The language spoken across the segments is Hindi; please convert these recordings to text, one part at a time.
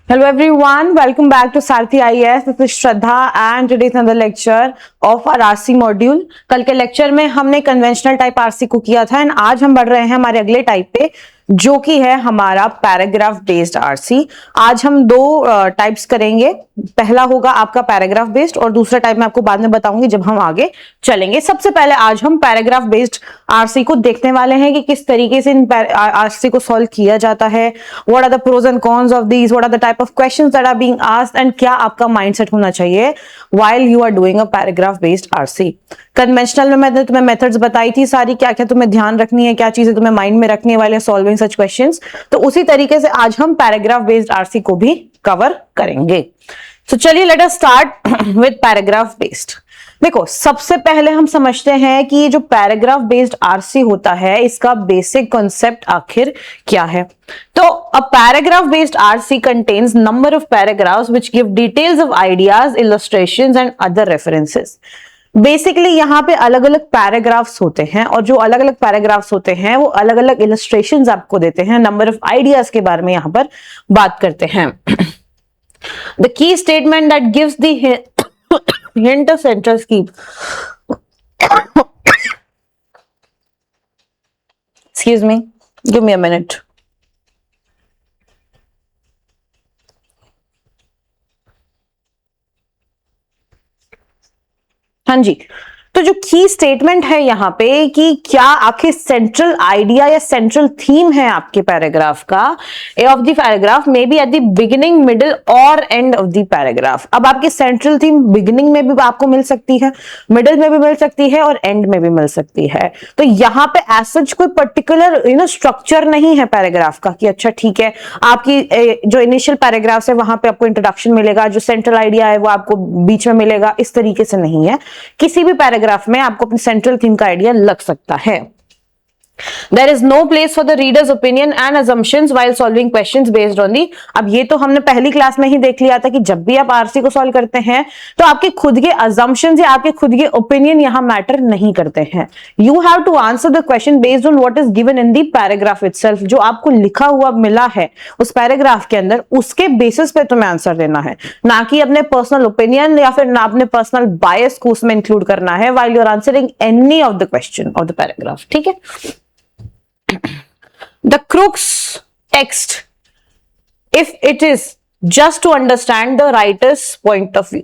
Hello everyone, welcome back to Sarthi IAS. This is Shraddha and today's another lecture of our RC module. कल के लेक्चर में हमने कन्वेंशनल टाइप RC को किया था एंड आज हम बढ़ रहे हैं हमारे अगले टाइप पे जो कि है हमारा पैराग्राफ बेस्ड आरसी। आज हम दो टाइप्स करेंगे। पहला होगा आपका पैराग्राफ बेस्ड और दूसरा टाइप मैं आपको बाद में बताऊंगी जब हम आगे चलेंगे। सबसे पहले आज हम पैराग्राफ बेस्ड आरसी को देखने वाले हैं कि किस तरीके से इन आरसी को सॉल्व किया जाता है। What are the pros and cons of these, what are the type of questions that are being asked and क्या आपका माइंडसेट होना चाहिए while you are doing a paragraph based RC. Conventional में मैंने तुम्हें मेथड्स बताई थी सारी, क्या क्या तुम्हें ध्यान रखनी है, क्या चीजें तुम्हें माइंड में रखने वाले सॉल्विंग सच क्वेश्चंस। तो उसी तरीके से आज हम पैराग्राफ बेस्ड आरसी को भी कवर करेंगे। तो चलिए let us start with paragraph based. देखो, सबसे पहले हम समझते हैं कि ये जो पैराग्राफ बेस्ड आरसी होता है इसका बेसिक कॉन्सेप्ट आखिर क्या है। तो अ paragraph based RC contains number of paragraphs which give details of ideas, illustrations and other references. Basically यहाँ पे अलग अलग पैराग्राफ्स होते हैं और जो अलग अलग पैराग्राफ्स होते हैं वो अलग अलग इलस्ट्रेशंस आपको देते हैं, नंबर ऑफ आइडियाज के बारे में यहाँ पर बात करते हैं। The key statement that gives the hint of central scheme. Excuse me, give me a minute. हाँ जी, तो जो की स्टेटमेंट है यहाँ पे कि क्या आखिर सेंट्रल आइडिया या सेंट्रल थीम है आपके पैराग्राफ का of the paragraph may be at the beginning, middle और एंड ऑफ द पैराग्राफ। अब आपकी सेंट्रल थीम बिगिनिंग में भी आपको मिल सकती है, मिडिल में भी मिल सकती है और एंड में भी मिल सकती है। तो यहाँ पे एज सच कोई पर्टिकुलर स्ट्रक्चर नहीं है पैराग्राफ का कि अच्छा ठीक है आपकी जो इनिशियल पैराग्राफ है वहां पे आपको इंट्रोडक्शन मिलेगा, जो सेंट्रल आइडिया है वो आपको बीच में मिलेगा, इस तरीके से नहीं है। किसी भी पैराग्राफ में आपको अपनी सेंट्रल थीम का आइडिया लग सकता है। There is no place for the reader's opinion and assumptions while solving questions based on the। अब ये तो हमने पहली क्लास में ही देख लिया था कि जब भी आप आरसी को सॉल्व करते हैं तो आपके खुद के assumptions या आपके खुद के ओपिनियन यहां मैटर नहीं करते हैं। You have to answer the question based on what is given in the paragraph itself। जो आपको लिखा हुआ मिला है उस पैराग्राफ के अंदर, उसके बेसिस पे तुम्हें आंसर देना है, ना कि अपने पर्सनल ओपिनियन या फिर ना अपने पर्सनल बायस को उसमें इंक्लूड करना है while you are answering any of the question of the paragraph। ठीक है। The crux text, if it is just to understand the writer's point of view।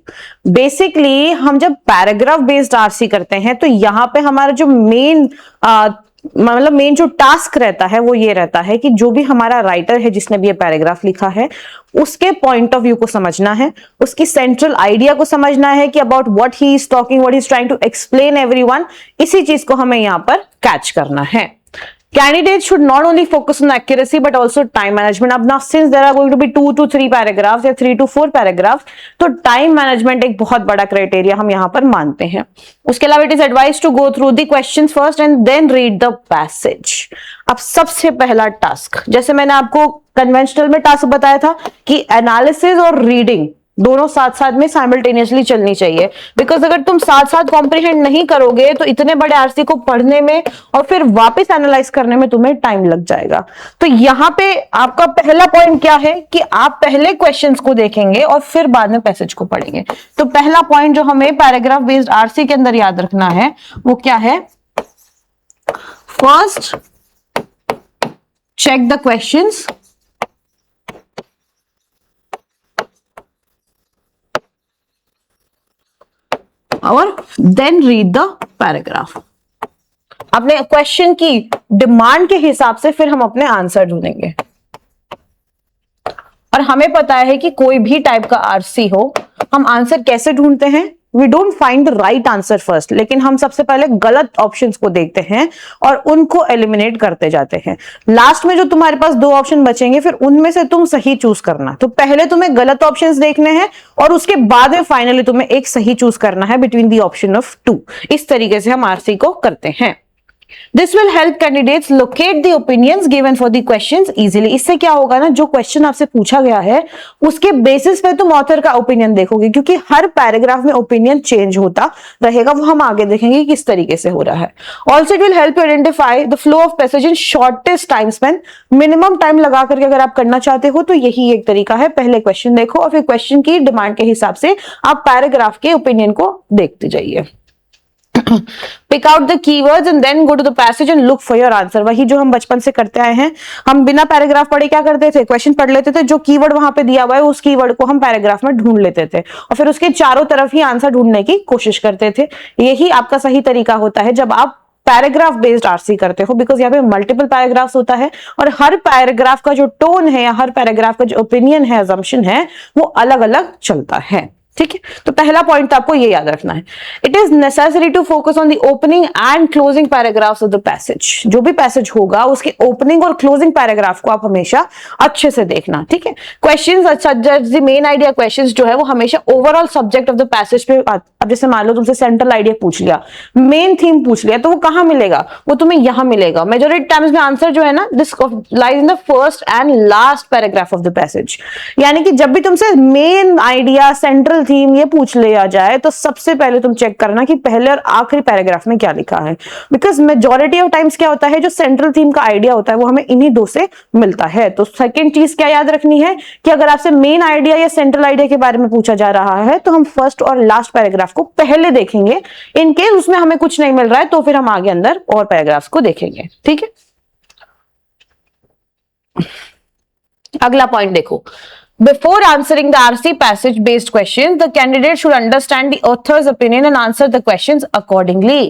Basically हम जब पैराग्राफ बेस्ड आरसी करते हैं तो यहाँ पे हमारा जो मेन मेन जो टास्क रहता है वो ये रहता है कि जो भी हमारा राइटर है जिसने भी ये पैराग्राफ लिखा है उसके पॉइंट ऑफ व्यू को समझना है, उसकी सेंट्रल आइडिया को समझना है कि about what he is talking, what he is trying to explain everyone. इसी चीज को हमें यहाँ पर कैच करना है। Candidates should not only focus on accuracy but also time management। अब now since there are going to be 2 to 3 paragraphs या 3 to 4 paragraphs, तो time management एक बहुत बड़ा क्राइटेरिया हम यहाँ पर मानते हैं। उसके अलावा it is advised to go through the questions first and then read the passage। अब सबसे पहला टास्क, जैसे मैंने आपको कन्वेंशनल में टास्क बताया था कि एनालिसिस और रीडिंग दोनों साथ साथ में साइमल्टेनियसली चलनी चाहिए। बिकॉज अगर तुम साथ साथ कॉम्प्रिहेंड नहीं करोगे तो इतने बड़े आरसी को पढ़ने में और फिर वापस एनालाइज करने में तुम्हें टाइम लग जाएगा। तो यहाँ पे आपका पहला पॉइंट क्या है कि आप पहले क्वेश्चंस को देखेंगे और फिर बाद में पैसेज को पढ़ेंगे। तो पहला पॉइंट जो हमें पैराग्राफ बेस्ड आरसी के अंदर याद रखना है वो क्या है? फर्स्ट, चेक द क्वेश्चंस, और देन रीड द पैराग्राफ। अपने क्वेश्चन की डिमांड के हिसाब से फिर हम अपने आंसर ढूंढेंगे। और हमें पता है कि कोई भी टाइप का आरसी हो, हम आंसर कैसे ढूंढते हैं? We don't find the right answer first, लेकिन हम सबसे पहले गलत ऑप्शंस को देखते हैं और उनको एलिमिनेट करते जाते हैं। लास्ट में जो तुम्हारे पास 2 ऑप्शन बचेंगे फिर उनमें से तुम सही चूज करना। तो पहले तुम्हें गलत ऑप्शंस देखने हैं और उसके बाद में फाइनली तुम्हें एक सही चूज करना है बिटवीन द ऑप्शन ऑफ 2। इस तरीके से हम आरसी को करते हैं। This will help candidates locate the opinions given for the questions easily. इससे क्या होगा ना, जो क्वेश्चन आपसे पूछा गया है उसके बेसिस पे तुम ऑथर का ओपिनियन देखोगे, क्योंकि हर पैराग्राफ में ओपिनियन चेंज होता रहेगा, वो हम आगे देखेंगे किस तरीके से हो रहा है। Also it will help you identify the flow of passage in shortest time Spain. Minimum time लगा करके अगर आप करना चाहते हो तो यही एक तरीका है, पहले क्वेश्चन देखो और फिर क्वेश्चन की डिमांड के हिसाब से आप पैराग्राफ के ओपिनियन को देखते जाइए। Pick out the keywords and then go to the passage and look for your answer. वही जो हम बचपन से करते आए हैं, हम बिना पैराग्राफ पढ़े क्या करते थे, क्वेश्चन पढ़ लेते थे, जो कीवर्ड वहां पे दिया हुआ है उस कीवर्ड को हम पैराग्राफ में ढूंढ लेते थे और फिर उसके चारों तरफ ही आंसर ढूंढने की कोशिश करते थे। यही आपका सही तरीका होता है जब आप पैराग्राफ बेस्ड आरसी करते हो, बिकॉज यहाँ पे मल्टीपल पैराग्राफ्स होता है और हर पैराग्राफ का जो टोन है या हर पैराग्राफ का जो ओपिनियन है, अजम्पशन है, वो अलग अलग चलता है। ठीक है, तो पहला पॉइंट आपको ये याद रखना है, it is necessary to focus on the opening and closing paragraphs of the passage. जो भी पैसेज होगा उसके ओपनिंग और क्लोजिंग पैराग्राफ को आप हमेशा अच्छे से देखना। ठीक है, क्वेश्चंस अच्छा, द मेन आइडिया क्वेश्चंस जो है वो हमेशा overall subject of the passage पे। अब जैसे मान लो तुमसे सेंट्रल आइडिया पूछ लिया, मेन थीम पूछ लिया, तो वो कहां मिलेगा, वो तुम्हें यहां मिलेगा। मेजॉरिटी टाइम्स में आंसर जो है ना, this lies in the first and last paragraph of the passage. यानी कि जब भी तुमसे मेन आइडिया, सेंट्रल थीम ये पूछ लिया जाए तो सबसे पहले तुम चेक करना कि पहले और आखिरी पैराग्राफ में क्या लिखा है, बिकॉज मेजॉरिटी ऑफ टाइम्स क्या होता है, जो सेंट्रल थीम का आइडिया होता है वो हमें इन्हीं दो से मिलता है। तो सेकंड चीज क्या याद रखनी है कि अगर आपसे मेन आइडिया या सेंट्रल आइडिया के बारे में पूछा जा रहा है तो हम फर्स्ट और लास्ट पैराग्राफ को पहले देखेंगे। इन केस उसमें हमें कुछ नहीं मिल रहा है तो फिर हम आगे अंदर और पैराग्राफ्स को देखेंगे। ठीक है, अगला पॉइंट देखो, before answering the RC passage based questions, the candidate should understand the author's opinion and answer the questions accordingly.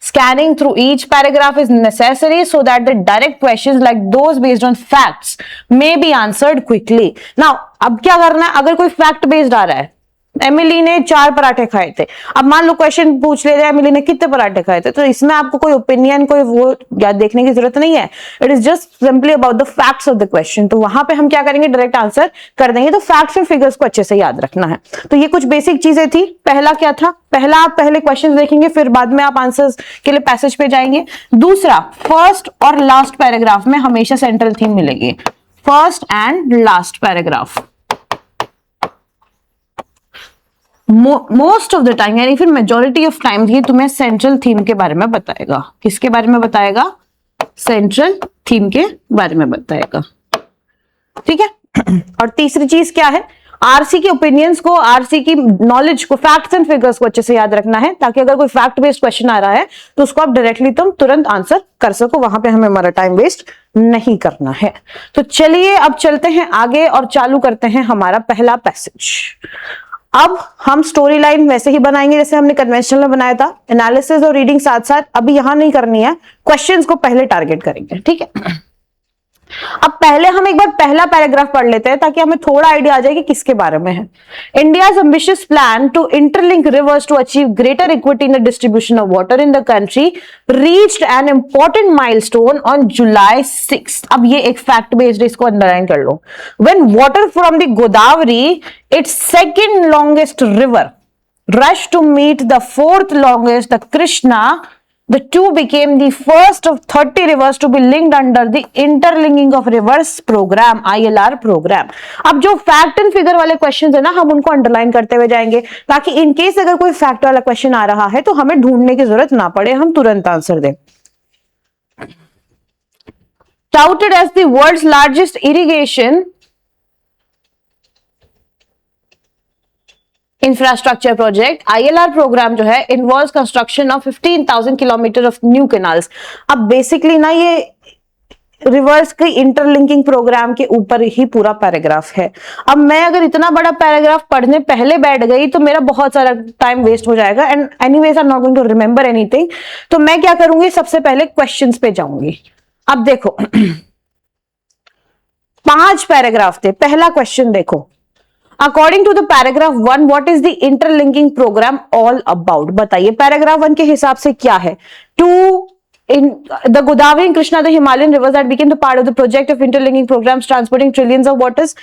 Scanning through each paragraph is necessary so that the direct questions like those based on facts may be answered quickly. Now, अब क्या करना है, अगर कोई फैक्ट बेस्ड आ रहा है, एमिली ने 4 पराठे खाए थे, अब मान लो क्वेश्चन पूछ ले रहे हैं एमिली ने कितने पराठे खाए थे, तो इसमें आपको कोई ओपिनियन, कोई वो याद देखने की जरूरत नहीं है। It is just simply about the facts of the question. तो वहां पे हम क्या करेंगे, डायरेक्ट आंसर कर देंगे। तो फैक्ट्स और फिगर्स को अच्छे से याद रखना है। तो ये कुछ बेसिक चीजें थी। पहला क्या था, पहला आप पहले क्वेश्चन देखेंगे, फिर बाद में आप आंसर्स के लिए पैसेज पे जाएंगे। दूसरा, फर्स्ट और लास्ट पैराग्राफ में हमेशा सेंट्रल थीम मिलेगी, first and last paragraph. Most of the time, यानी फिर मेजॉरिटी ऑफ टाइम ये तुम्हें सेंट्रल थीम के बारे में बताएगा। किसके बारे में बताएगा, सेंट्रल थीम के बारे में बताएगा। ठीक है, और तीसरी चीज क्या है, आरसी के ओपिनियंस को, आरसी की नॉलेज को, फैक्ट्स एंड फिगर्स को अच्छे से याद रखना है, ताकि अगर कोई फैक्ट बेस्ड क्वेश्चन आ रहा है तो उसको आप डायरेक्टली तुम तुरंत आंसर कर सको, वहां पे हमें हमारा टाइम वेस्ट नहीं करना है। तो चलिए अब चलते हैं आगे और चालू करते हैं हमारा पहला पैसेज। अब हम स्टोरी लाइन वैसे ही बनाएंगे जैसे हमने कन्वेंशनल में बनाया था, एनालिसिस और रीडिंग साथ साथ। अभी यहां नहीं करनी है, क्वेश्चंस को पहले टारगेट करेंगे। ठीक है, अब पहले हम एक बार पहला पैराग्राफ पढ़ लेते हैं ताकि हमें थोड़ा आइडिया आ जाए कि किसके बारे में है। India's ambitious plan to interlink rivers to achieve greater equity in the distribution of water in the country reached an important milestone on July 6। अब ये एक फैक्ट बेस्ड, इसको अंडरलाइन कर लो। When water from the Godavari, it's second longest river, rushed to meet the fourth longest, the Krishna, the two became the first of 30 rivers to be linked under the interlinking of rivers program, ILR program। अब जो फैक्ट एंड फिगर वाले क्वेश्चंस है ना, हम उनको अंडरलाइन करते हुए जाएंगे ताकि इन केस अगर कोई फैक्ट वाला क्वेश्चन आ रहा है तो हमें ढूंढने की जरूरत ना पड़े, हम तुरंत आंसर दें। Touted as the world's largest irrigation infrastructure project, ILR programme जो है involves construction of 15,000 kilometre of new canals. अब बेसिकली ना ये रिवर्स की इंटरलिंकिंग प्रोग्राम के ऊपर ही पूरा पैराग्राफ है। अब मैं अगर इतना बड़ा पैराग्राफ पढ़ने पहले बैठ गई तो मेरा बहुत सारा टाइम वेस्ट हो जाएगा, and anyways I am not going to remember anything. तो मैं क्या करूंगी, सबसे पहले क्वेश्चंस पे जाऊंगी। अब देखो 5 पैराग्राफ थे, पहला क्वेश्चन देखो, according to the paragraph 1 what is the interlinking programme all about. बताइए पैराग्राफ 1 के हिसाब से क्या है। To in the Godavari and Krishna, the Himalayan rivers that became the part of the project of interlinking programs transporting trillions of waters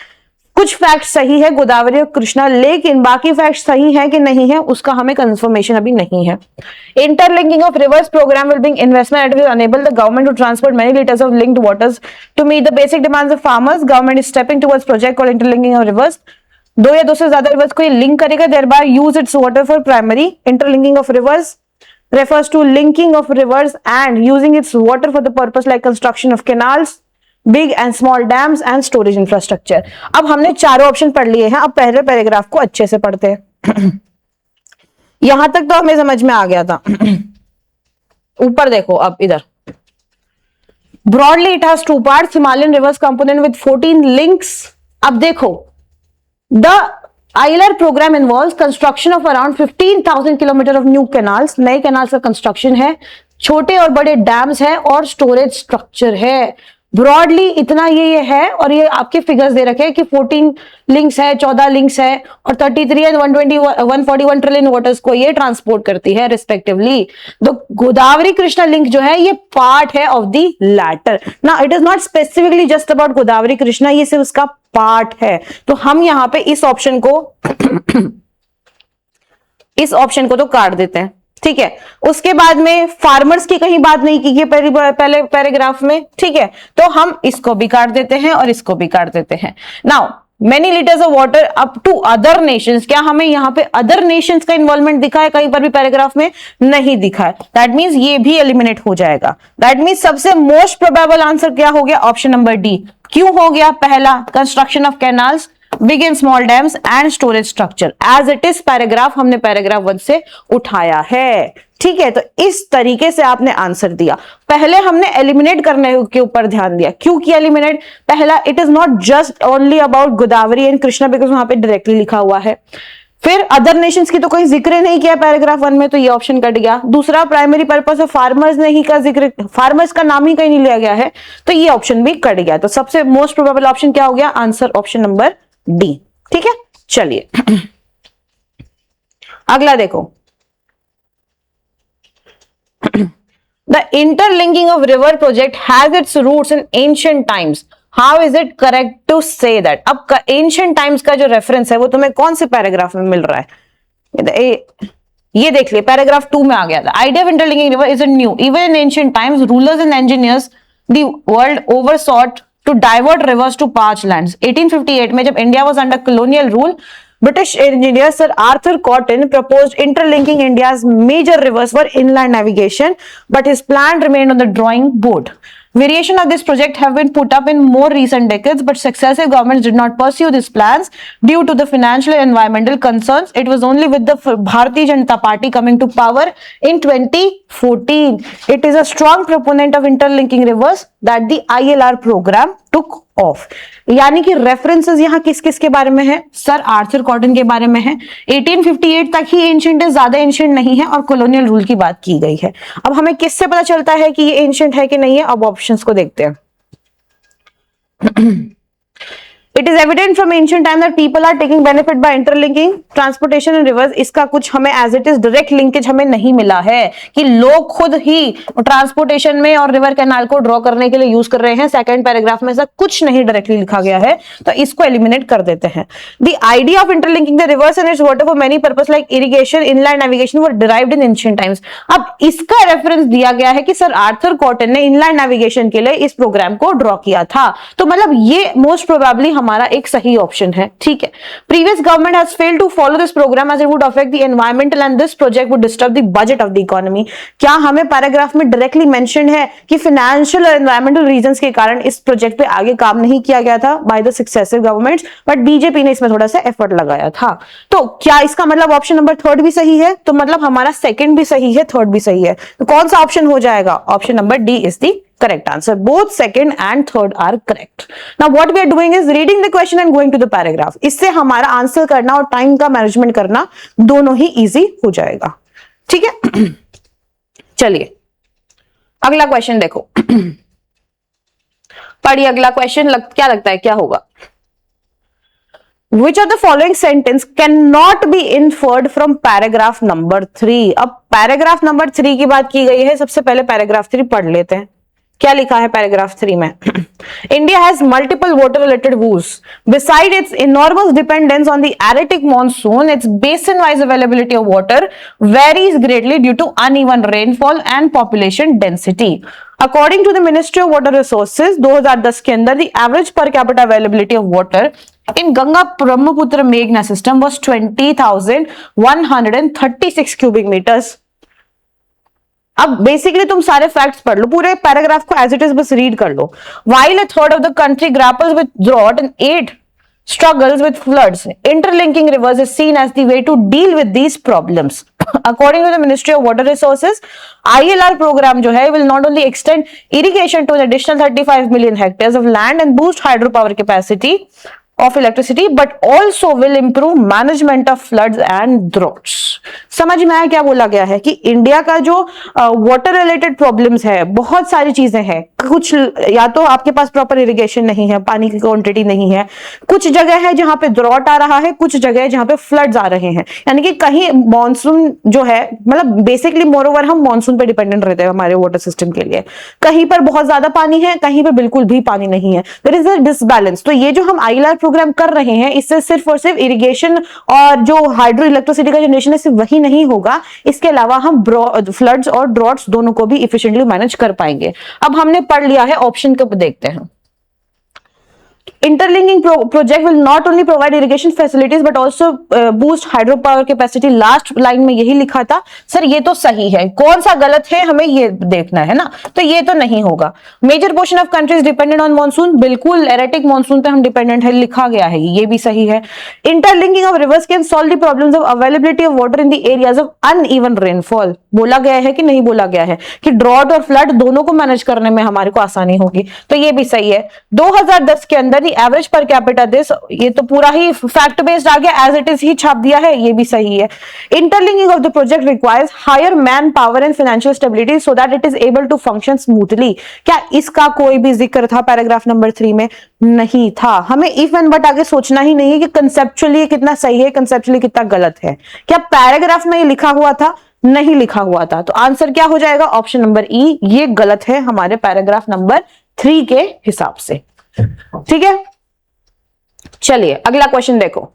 कुछ फैक्ट सही है गोदावरी और कृष्णा, लेकिन बाकी फैक्ट सही है कि नहीं है उसका हमें कंफर्मेशन अभी नहीं है। Interlinking of rivers programme will bring investment and will enable the government to transport many litres of linked waters to meet the basic demands of farmers. Government is stepping towards project called interlinking of rivers. दो या दो से ज्यादा रिवर्स को ये लिंक करेगा, thereby use its water for primary। Interlinking of rivers refers to linking of rivers and using its water for the purpose like construction of canals, big and small dams and storage infrastructure। अब हमने चारों ऑप्शन पढ़ लिए हैं, अब पहले पैराग्राफ को अच्छे से पढ़ते हैं। यहां तक तो हमें समझ में आ गया था। ऊपर देखो, अब इधर broadly it has two parts, Himalayan rivers component with 14 links। अब देखो, the ILR program involves construction of around 15,000 kilometre of new canals। नए canals का कंस्ट्रक्शन है, छोटे और बड़े डैम्स है और स्टोरेज स्ट्रक्चर है। ब्रॉडली इतना ये है, और ये आपके फिगर्स दे रखे हैं कि 14 लिंक्स है, 14 लिंक्स है और 33 एंड 141 ट्रिलियन वाटर्स को ये ट्रांसपोर्ट करती है रिस्पेक्टिवली। तो गोदावरी कृष्णा लिंक जो है ये पार्ट है ऑफ द लैटर। ना it is not specifically just about Godavari Krishna, ये सिर्फ उसका पार्ट है। तो हम यहां पे इस ऑप्शन को तो काट देते हैं, ठीक है। उसके बाद में फार्मर्स की कहीं बात नहीं की गई पहले पैराग्राफ में, ठीक है, तो हम इसको भी काट देते हैं और इसको भी काट देते हैं। Now many litres of water up to other nations, क्या हमें यहाँ पे अदर नेशंस का इन्वॉल्वमेंट दिखा है? कहीं पर भी पैराग्राफ में नहीं दिखा है। दैट मींस ये भी एलिमिनेट हो जाएगा। दैट मींस सबसे मोस्ट प्रोबेबल आंसर क्या हो गया? Option number D. क्यों हो गया? पहला, construction of canals, big and small dams and storage structure as it is paragraph हमने पैराग्राफ 1 से उठाया है, ठीक है। तो इस तरीके से आपने आंसर दिया। पहले हमने एलिमिनेट करने के ऊपर ध्यान दिया। क्यों किया एलिमिनेट? पहला, it is not just only about Godavari and Krishna, because वहां पे डायरेक्टली लिखा हुआ है। फिर अदर नेशंस की तो कोई जिक्र नहीं किया पैराग्राफ 1 में, तो ये ऑप्शन कट गया। दूसरा, प्राइमरी पर्पस ऑफ फार्मर्स नहीं का जिक्र, फार्मर्स का नाम ही कहीं नहीं लिया गया है, तो ये ऑप्शन भी कट गया। तो सबसे मोस्ट प्रोबेबल ऑप्शन क्या हो गया? आंसर ऑप्शन नंबर डी, ठीक है। चलिए अगला देखो, The interlinking of river project has its roots in ancient times. How is it correct to say that? अब ancient times का जो रेफरेंस है वो तुम्हें कौन से पैराग्राफ में मिल रहा है? ये देख लिया, पैराग्राफ 2 में आ गया था। Idea of interlinking river isn't new. Even in ancient times, rulers and engineers the world over sought to divert rivers to parched lands. 1858 में जब India was under colonial rule, British engineer Sir Arthur Cotton proposed interlinking India's major rivers for inland navigation, but his plan remained on the drawing board. Variation of this project have been put up in more recent decades, but successive governments did not pursue these plans due to the financial and environmental concerns. It was only with the Bharatiya Janata Party coming to power in 2014. It is a strong proponent of interlinking rivers that the ILR program took off. यानी कि रेफरेंसेस यहाँ किस किस के बारे में है? सर आर्थर कॉटन के बारे में है। 1858 तक ही एंशिएंट है, ज्यादा एंशिएंट नहीं है, और कॉलोनियल रूल की बात की गई है। अब हमें किससे पता चलता है कि ये एंशिएंट है कि नहीं है? अब ऑप्शंस को देखते हैं। It is evident from ancient time that people are taking benefit by interlinking transportation and rivers। इसका कुछ हमें as it is direct linkage हमें नहीं मिला है कि लोग खुद ही ट्रांसपोर्टेशन में और रिवर कैनाल को ड्रॉ करने के लिए यूज कर रहे हैं। सेकंड पैराग्राफ में ऐसा कुछ नहीं डायरेक्टली लिखा गया है, तो इसको एलिमिनेट कर देते हैं। The idea of interlinking the rivers and its water for many purpose like irrigation, inland navigation were derived in ancient times। अब इसका रेफरेंस दिया गया है कि सर आर्थर कॉटन ने इनलैंड नेविगेशन के लिए इस प्रोग्राम को ड्रॉ किया था, तो मतलब ये मोस्ट प्रोबेबली हमारा एक सही ऑप्शन है, ठीक है। Previous government has failed to follow this programme as it would affect the environmental and this project would disturb the budget of the economy. क्या हमें पैराग्राफ में डायरेक्टली मेंशन है कि फाइनेंशियल और एनवायरमेंटल रीजंस के कारण इस प्रोजेक्ट पे आगे काम नहीं किया गया था by the successive governments, but BJP ने इसमें थोड़ा सा एफर्ट लगाया था। तो क्या इसका मतलब ऑप्शन नंबर 3 भी सही है? तो मतलब हमारा सेकंड भी सही है, थर्ड भी सही है, तो कौन सा ऑप्शन हो जाएगा? Option number D is the correct answer. Both second and third are correct. Now what we are doing is reading the question and going to the paragraph. इससे हमारा आंसर करना और टाइम का मैनेजमेंट करना दोनों ही इजी हो जाएगा, ठीक है। चलिए अगला क्वेश्चन देखो। पढ़िए अगला क्वेश्चन, क्या लगता है क्या होगा? Which of the following sentence cannot be inferred from paragraph number 3? अब पैराग्राफ नंबर 3 की बात की गई है, सबसे पहले पैराग्राफ 3 पढ़ लेते हैं। क्या लिखा है पैराग्राफ 3 में? India has multiple water-related woes. Besides its enormous dependence on the erratic monsoon, its basin-wise availability of water varies greatly due to uneven rainfall and population density. According to the Ministry of Water Resources, 2010 के अंदर the average per capita availability of water in Ganga Brahmaputra Meghna system was 20,136 cubic meters. अब बेसिकली तुम सारे फैक्ट्स पढ़ लो, पूरे पैराग्राफ को एज इट इज बस रीड कर लो. While a third of the country grapples with drought and 8 struggles with floods, interlinking rivers is seen as the way to deal with these problems. According to the Ministry of Water Resources, ILR program जो है will not only extend irrigation to an additional 35 million hectares of land and boost hydropower capacity of electricity, but also will improve management of floods and droughts. समझ में आया क्या बोला गया है कि इंडिया का जो वाटर रिलेटेड प्रॉब्लम्स है, बहुत सारी चीजें हैं. कुछ या तो आपके पास प्रॉपर इरिगेशन नहीं है, पानी की क्वांटिटी नहीं है, कुछ जगह है जहां पे ड्रॉट आ रहा है, कुछ जगह है जहां पे फ्लड्स आ रहे हैं. यानी कि कहीं मॉनसून जो है, मतलब बेसिकली मोरओवर हम मॉनसून पे डिपेंडेंट रहते हैं हमारे वाटर सिस्टम के लिए. कहीं पर बहुत ज्यादा पानी है, कहीं पर बिल्कुल भी पानी नहीं है. There is a disbalance. तो ये जो हम आईएलआर प्रोग्राम कर रहे हैं, इससे सिर्फ और सिर्फ इरिगेशन और जो हाइड्रो इलेक्ट्रिसिटी का जनरेशन है सिर्फ वही नहीं होगा, इसके अलावा हम फ्लड्स और ड्रॉट्स दोनों को भी इफिशिएंटली मैनेज कर पाएंगे. अब हमने पढ़ लिया है, ऑप्शन को देखते हैं. Interlinking project will not only provide irrigation facilities but also boost hydropower capacity. Last line में यही लिखा था. सर ये तो सही है, कौन सा गलत है हमें ये देखना है ना. तो ये तो नहीं होगा. Major portion of countries dependent on monsoon, बिल्कुल एरेटिक मॉनसून पे हम डिपेंडेंट है, लिखा गया है, ये भी सही है. Interlinking of reverse can solve the problems of availability of water in the areas of uneven rainfall. बोला गया है कि नहीं बोला गया है कि ड्रॉट और फ्लड दोनों को मैनेज करने में हमारे को आसानी होगी. तो ये भी सही है. 2010 के अंदर एवरेज पर कैपिटा दिस, ये तो पूरा ही फैक्ट बेस्ड आ गया, एज इट इज ही छाप दिया है, ये भी सही है. Interlinking of the project requires higher man power and financial stability so that it is able to function smoothly. क्या इसका कोई भी जिक्र था पैराग्राफ नंबर 3 में? नहीं था. हमें इफ एंड बट आगे सोचना ही नहीं है कि कंसेप्चुअली कितना सही है, कंसेप्चुअली कितना गलत है. क्या पैराग्राफ में ये लिखा हुआ था? नहीं लिखा हुआ था. तो आंसर क्या हो जाएगा? ऑप्शन नंबर ई, ये गलत है हमारे पैराग्राफ नंबर 3 के हिसाब से. ठीक है, चलिए अगला क्वेश्चन देखो.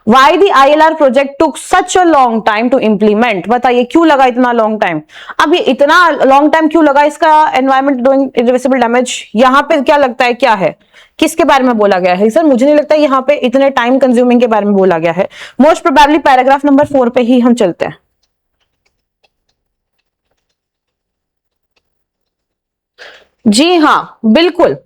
Why the ILR project took such a long time to implement? बताइए क्यों लगा इतना लॉन्ग टाइम? अब ये इतना लॉन्ग टाइम क्यों लगा? इसका एनवायरमेंट डूइंग इरिवर्सिबल डैमेज, यहाँ पे क्या लगता है, क्या है, किसके बारे में बोला गया है? सर मुझे नहीं लगता यहाँ पे इतने टाइम कंज्यूमिंग के बारे में बोला गया है. मोस्ट प्रोबेबली पैराग्राफ नंबर 4 पे ही हम चलते हैं. जी हाँ, बिल्कुल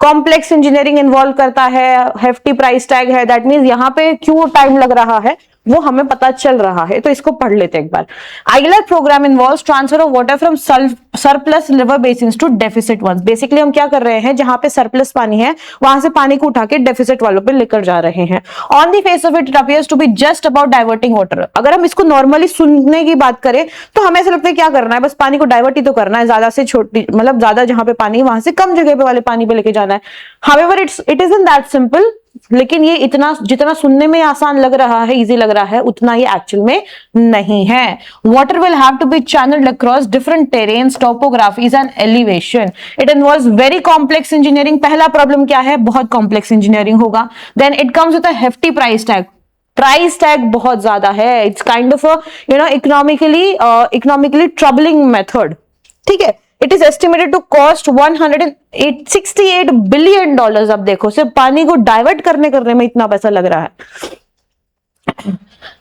कॉम्प्लेक्स इंजीनियरिंग इन्वॉल्व करता है, हेफ्टी प्राइस टैग है. दैट मींस यहाँ पे क्यों टाइम लग रहा है वो हमें पता चल रहा है. तो इसको पढ़ लेते हैं एक बार. ILR programme involves transfer of water from surplus river basins to deficit ones. Basically हम क्या कर रहे हैं, जहां पे सरप्लस पानी है वहां से पानी को उठा के डेफिसिट वालों पे लेकर जा रहे हैं. On the face of it appears to be just about diverting water. अगर हम इसको नॉर्मली सुनने की बात करें तो हमें ऐसा लगता है क्या करना है, बस पानी को डाइवर्ट ही तो करना है, ज्यादा से छोटी, मतलब ज्यादा जहां पे पानी वहां से कम जगह पे वाले पानी पे लेके जाना है. However it isn't that simple. लेकिन ये इतना जितना सुनने में आसान लग रहा है, इजी लग रहा है, उतना ये एक्चुअल में नहीं है. Water will have to be channelled across different terrains, topographies and elevation. It involves very complex engineering. पहला प्रॉब्लम क्या है, बहुत कॉम्प्लेक्स इंजीनियरिंग होगा. Then it comes with a hefty price tag. Price tag बहुत ज्यादा है. It's kind of economically troubling method. ठीक है. It is estimated to cost $168 billion. अब देखो सिर्फ पानी को डाइवर्ट करने में इतना पैसा लग रहा है.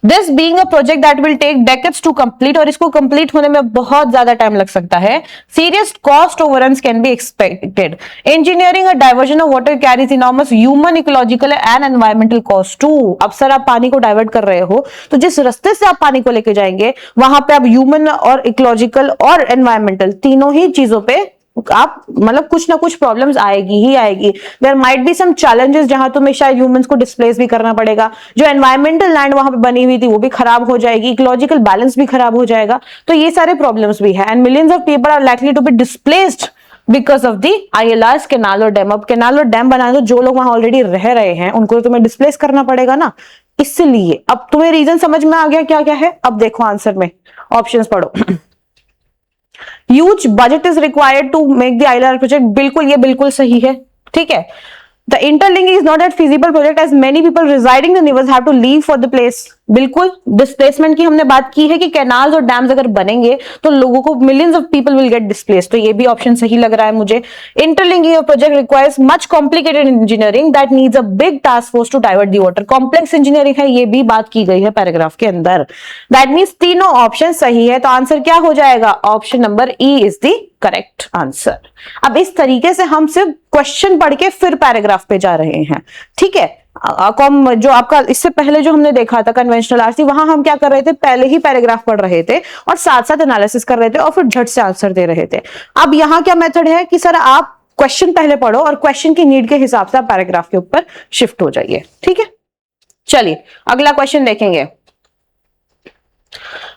This being a project that will take decades to complete, और इसको कंप्लीट होने में बहुत ज्यादा टाइम लग सकता है. Serious cost overruns can be expected. Engineering a diversion of water carries enormous human, ecological and environmental cost too. अब सर आप पानी को डाइवर्ट कर रहे हो तो जिस रास्ते से आप पानी को लेके जाएंगे वहां पे आप ह्यूमन और इकोलॉजिकल और एनवायरमेंटल तीनों ही चीजों पे आप मतलब कुछ ना कुछ प्रॉब्लम्स आएगी ही आएगी. There might be some challenges जहां तुम्हें शायद ह्यूमंस को डिस्प्लेस भी करना पड़ेगा. जो एनवायरमेंटल लैंड वहां पे बनी हुई थी वो भी खराब हो जाएगी, इकोलॉजिकल बैलेंस भी खराब हो जाएगा. तो ये सारे प्रॉब्लम्स भी है. And millions of people are likely to be displaced because of the ILRs. Canal और डैम. अब कैनाल और डैम बनाए तो जो लोग वहां ऑलरेडी रह रहे हैं उनको तो तुम्हें डिस्प्लेस करना पड़ेगा ना, इसलिए. अब तुम्हें रीजन समझ में आ गया क्या क्या है? अब देखो आंसर में ऑप्शंस पढ़ो. Huge budget is required to make the ILR project, बिल्कुल ये बिल्कुल सही है, ठीक है। The interlinking is not at feasible project as many people residing in the rivers have to leave for the place, बिल्कुल। डिस्प्लेसमेंट की हमने बात की है कि कैनाल्स और डैम्स अगर बनेंगे तो लोगों को, millions of people will get displaced, तो ये भी ऑप्शन सही लग रहा है मुझे। Interlinking of project requires much complicated engineering that needs a big task force to divert the water, complex engineering है, ये भी बात की गई है पैराग्राफ के अंदर। दैट मीन्स तीनों ऑप्शन सही है, तो आंसर क्या हो जाएगा? Option number E is the correct answer. अब इस तरीके से हम सिर्फ क्वेश्चन पढ़ के फिर पैराग्राफ पे जा रहे हैं, ठीक है। जो आपका इससे पहले जो हमने देखा था कन्वेंशनल आरसी, वहां हम क्या कर रहे थे, पहले ही पैराग्राफ पढ़ रहे थे और साथ साथ एनालिसिस कर रहे थे और फिर झट से आंसर दे रहे थे। अब यहां क्या मेथड है कि सर आप क्वेश्चन पहले पढ़ो और क्वेश्चन की नीड के हिसाब से आप पैराग्राफ के ऊपर शिफ्ट हो जाइए, ठीक है। चलिए अगला क्वेश्चन देखेंगे।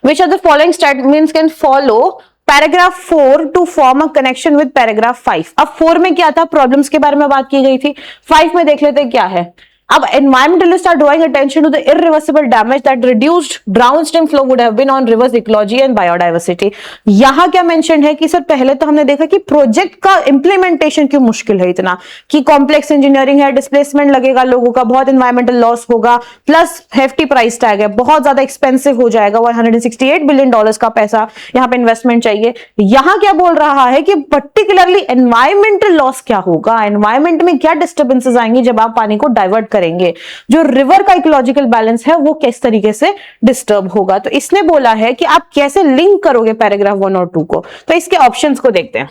Which of the following statements can follow paragraph 4 to form a connection with paragraph 5? अब 4 में क्या था, प्रॉब्लम्स के बारे में बात की गई थी, 5 में देख लेते हैं क्या है। अब environmentalists are drawing attention to the irreversible damage that reduced downstream flow would have been on rivers ecology and biodiversity। यहां क्या मेंशन है कि सर पहले तो हमने देखा कि प्रोजेक्ट का इंप्लीमेंटेशन क्यों मुश्किल है इतना, कि कॉम्प्लेक्स इंजीनियरिंग है, डिस्प्लेसमेंट लगेगा लोगों का, बहुत एनवायरमेंटल लॉस होगा, प्लस हेफ्टी प्राइस टैग है, बहुत ज्यादा एक्सपेंसिव हो जाएगा, $168 बिलियन का पैसा यहाँ पे इन्वेस्टमेंट चाहिए। यहां क्या बोल रहा है कि पर्टिकुलरली एनवायरमेंटल लॉस क्या होगा, एनवायरमेंट में क्या डिस्टर्बेंसेस आएंगे जब आप पानी को डाइवर्ट करेंगे, जो रिवर का इकोलॉजिकल बैलेंस है वो किस तरीके से डिस्टर्ब होगा। तो इसने बोला है कि आप कैसे लिंक करोगे पैराग्राफ 1 और 2 को, तो इसके ऑप्शंस को देखते हैं।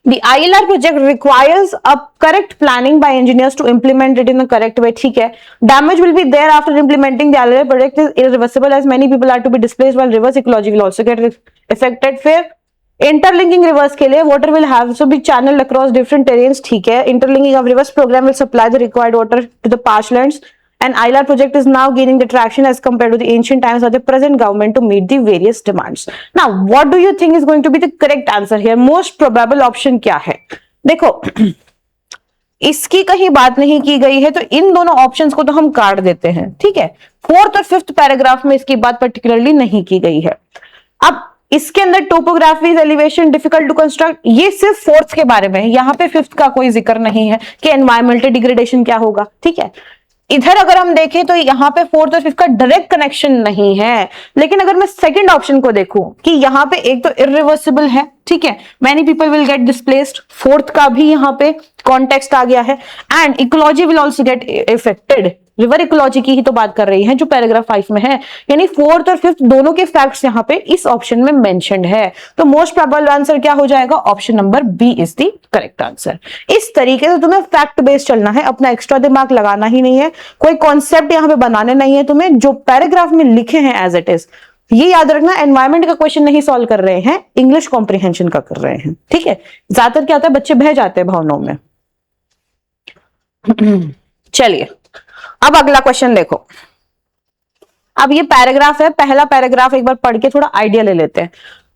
The ILR project requires a correct planning by engineers to implement it in a correct way, ठीक है। Damage will be there after implementing the ILR project is irreversible as many people are to be displaced while rivers ecology will also get affected। फिर इंटरलिंकिंग रिवर्स के लिए water will have to be channel across different terrains, ठीक है। Interlinking of rivers programme will supply the required water to the parched lands and ILR project is now gaining the traction as compared to the ancient times of the present government to meet the various demands। Now what do you think is going to be the correct answer here? Most probable option क्या है? देखो इसकी कहीं बात नहीं की गई है, तो इन दोनों ऑप्शंस को तो हम काट देते हैं, ठीक है। 4th और 5th पैराग्राफ में इसकी बात पर्टिकुलरली नहीं की गई है। अब इसके अंदर topography, elevation difficult to construct, ये सिर्फ 4th के बारे में, यहाँ पे 5th का कोई जिक्र नहीं है कि एनवायरमेंटल डिग्रेडेशन क्या होगा, ठीक है। इधर अगर हम देखें तो यहाँ पे 4th और 5th का डायरेक्ट कनेक्शन नहीं है, लेकिन अगर मैं सेकंड ऑप्शन को देखूं कि यहाँ पे एक तो इरिवर्सिबल है, ठीक है, many people will get displaced, 4th का भी यहाँ पे कॉन्टेक्स्ट आ गया है, and ecology will also get affected, river ecology की ही तो बात कर रही है जो पैराग्राफ 5 में है, यानी 4th और 5th दोनों के फैक्ट्स यहाँ पे इस ऑप्शन में मेंशन्ड है। तो मोस्ट प्रोबेबल आंसर क्या हो जाएगा? Option number B is the correct answer. इस तरीके से तुम्हें फैक्ट बेस्ड चलना है, अपना एक्स्ट्रा दिमाग लगाना ही नहीं है, कोई कॉन्सेप्ट यहाँ पे बनाने नहीं है तुम्हें, जो पैराग्राफ में लिखे हैं एज इट इज। ये याद रखना, एनवायरमेंट का क्वेश्चन नहीं सॉल्व कर रहे हैं, इंग्लिश कॉम्प्रिहेंशन का कर रहे हैं, ठीक है। ज्यादातर क्या होता है, बच्चे बह जाते हैं भावनाओं में। चलिए अब अगला क्वेश्चन देखो। अब ये पैराग्राफ है, पहला पैराग्राफ एक बार पढ़ के थोड़ा आइडिया ले लेते हैं।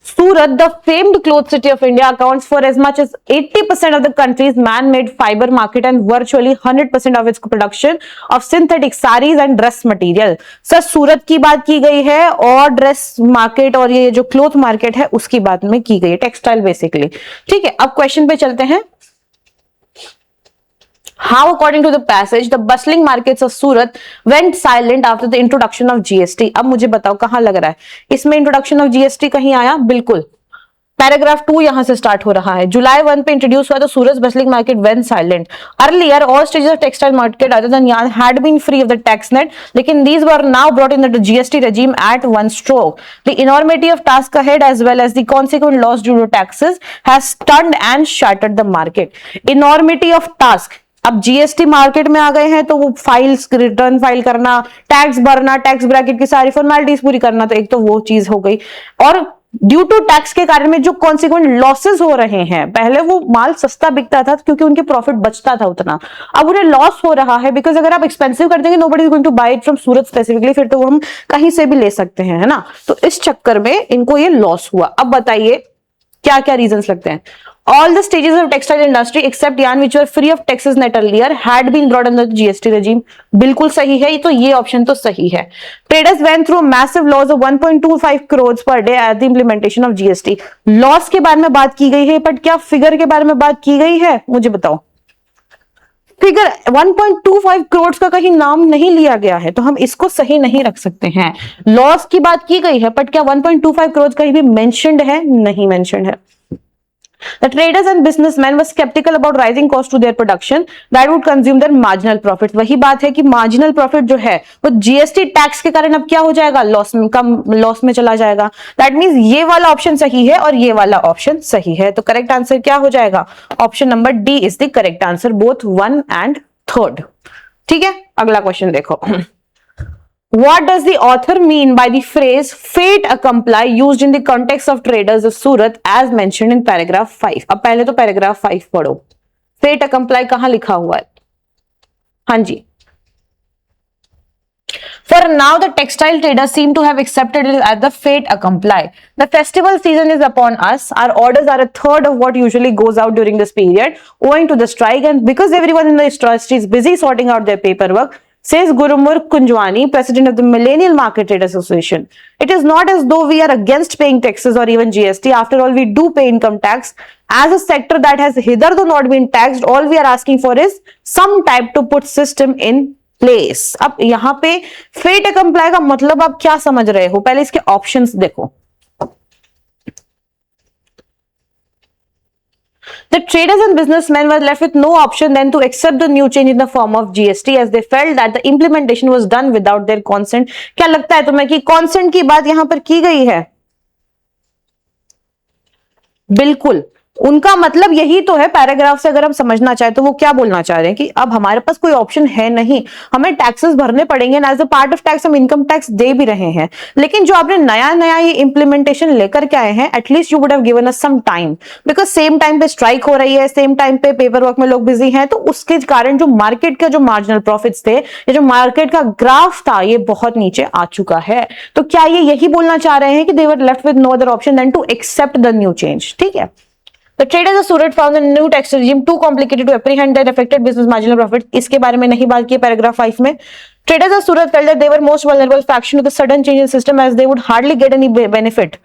Surat, the famed cloth city of India, accounts for as much as 80% of the country's man-made fiber market and virtually 100% of its production of synthetic sarees and dress material। Sir Surat की बात की गई है और ड्रेस मार्केट और ये जो क्लोथ मार्केट है उसकी बात में की गई है, टेक्सटाइल बेसिकली, ठीक है। अब क्वेश्चन पे चलते हैं। How, according to the passage, the bustling markets of Surat went silent after the introduction of GST? अब मुझे बताओ कहां लग रहा है इसमें इंट्रोडक्शन ऑफ जीएसटी कहीं आया? बिल्कुल, पैराग्राफ 2 यहां से स्टार्ट हो रहा है। जुलाई 1 पे इंट्रोड्यूस हुआ तो Surat bustling market went silent. Earlier all stages of textile market other than yarn had been free of the tax net, लेकिन these were now brought in the GST regime at one stroke. The enormity of task ahead as well as the consequent loss due to taxes has stunned and shattered the market. Enormity of task, अब जीएसटी मार्केट में आ गए हैं तो वो फाइल्स, रिटर्न फाइल करना, टैक्स भरना, टैक्स ब्रैकेट की सारी फॉर्मेलिटीज पूरी करना, तो एक तो वो चीज हो गई। और ड्यू टू टैक्स के कारण में जो कॉन्सिक्वेंट लॉसेस हो रहे हैं, पहले वो माल सस्ता बिकता था क्योंकि उनके प्रॉफिट बचता था उतना, अब उन्हें लॉस हो रहा है बिकॉज अगर आप एक्सपेंसिव कर देंगे nobody is going to buy it from Surat specifically, फिर तो हम कहीं से भी ले सकते हैं, है ना। तो इस चक्कर में इनको ये लॉस हुआ। अब बताइए क्या क्या रीजंस लगते हैं। All the stages of textile industry except yarn which were free of taxes net earlier had been brought under the GST regime. बिल्कुल सही है, तो ये ऑप्शन तो सही है. Traders went through massive loss of 1.25 crores per day at the implementation of GST. Loss के बारे में बात की गई है, बट क्या फिगर के बारे में बात की गई है, मुझे बताओ. फिगर 1.25 करोड़ का कहीं नाम नहीं लिया गया है, तो हम इसको सही नहीं रख सकते हैं. लॉस की बात की गई है, बट क्या 1.25 करोड़ कहीं भी मेंशन्ड है, नहीं मेंशन्ड है. The traders and businessmen were skeptical about rising cost to their production that would consume their marginal profit. वही बात है कि marginal profit जो है वो GST टैक्स के कारण अब क्या हो जाएगा, लॉस में चला जाएगा. That means ये वाला ऑप्शन सही है और ये वाला ऑप्शन सही है. तो करेक्ट आंसर क्या हो जाएगा, option number D is the correct answer, both 1 and 3. ठीक है, अगला क्वेश्चन देखो. What does the author mean by the phrase fait accompli used in the context of traders of Surat as mentioned in paragraph 5? अब पहले तो paragraph 5 पढ़ो. fait accompli कहां लिखा हुआ है? हाँ जी. For now, the textile traders seem to have accepted it as the fait accompli. The festival season is upon us. Our orders are a third of what usually goes out during this period, owing to the strike, and because everyone in the industry is busy sorting out their paperwork, says Gurumurk Kunjwani, president of the Millennial Market Trade Association. It is not as though we are against paying taxes or even GST. After all, we do pay income tax. As a sector that has hitherto not been taxed, all we are asking for is some type to put system in place. अब यहाँ पे fait accompli का मतलब आप क्या समझ रहे हो, पहले इसके ऑप्शंस देखो. The traders and businessmen were left with no option than to accept the new change in the form of GST as they felt that the implementation was done without their consent. क्या लगता है तुम्हें कि consent की बात यहां पर की गई है? बिल्कुल, उनका मतलब यही तो है. पैराग्राफ से अगर हम समझना चाहे तो वो क्या बोलना चाह रहे हैं कि अब हमारे पास कोई ऑप्शन है नहीं, हमें टैक्सेस भरने पड़ेंगे. As a part of tax हम इनकम टैक्स दे भी रहे हैं, लेकिन जो आपने नया नया ये इंप्लीमेंटेशन लेकर के आए हैं, at least you would have given us some time, because same time पे स्ट्राइक हो रही है, सेम टाइम पे पेपर वर्क में लोग बिजी हैं, तो उसके कारण जो मार्केट के जो मार्जिनल प्रॉफिट्स थे, ये जो मार्केट का ग्राफ था, ये बहुत नीचे आ चुका है. तो क्या ये यही बोलना चाह रहे हैं कि they were left with no other option than to accept the new change? ठीक है. The traders of Surat found the new tax regime too complicated to apprehend that affected business marginal profit. इसके बारे में नहीं बात की पैराग्राफ 5 में. Traders of Surat felt that they were most vulnerable faction to the sudden change in system as they would hardly get any benefit.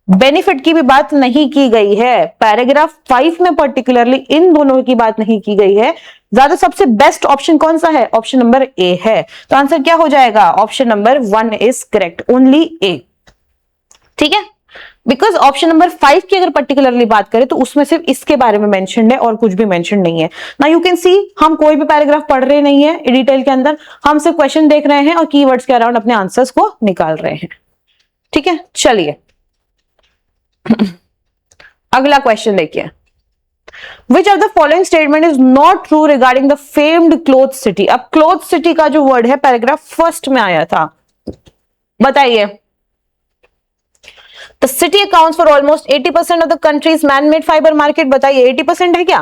Benefit की भी बात नहीं की गई है. पैराग्राफ 5 में पर्टिकुलरली इन दोनों की बात नहीं की गई है. ज्यादा सबसे बेस्ट ऑप्शन कौन सा है? ऑप्शन नंबर ए है. तो आंसर क्या हो जाएगा? Option number 1 is correct, only A. ठीक है, बिकॉज ऑप्शन नंबर 5 की अगर पर्टिकुलरली बात करें तो उसमें सिर्फ इसके बारे में मेंशन है और कुछ भी मेंशन नहीं है. ना यू कैन सी, हम कोई भी पैराग्राफ पढ़ रहे नहीं है डिटेल के अंदर, हम सिर्फ क्वेश्चन देख रहे हैं और कीवर्ड्स के अराउंड अपने आंसर्स को निकाल रहे हैं. ठीक है, चलिए अगला क्वेश्चन देखिए. Which of the following statement is not true regarding the famed cloth city? अब cloth city का जो वर्ड है पैराग्राफ फर्स्ट में आया था, बताइए. The city accounts for almost 80% of the country's man-made fiber market. बताइए 80% है क्या?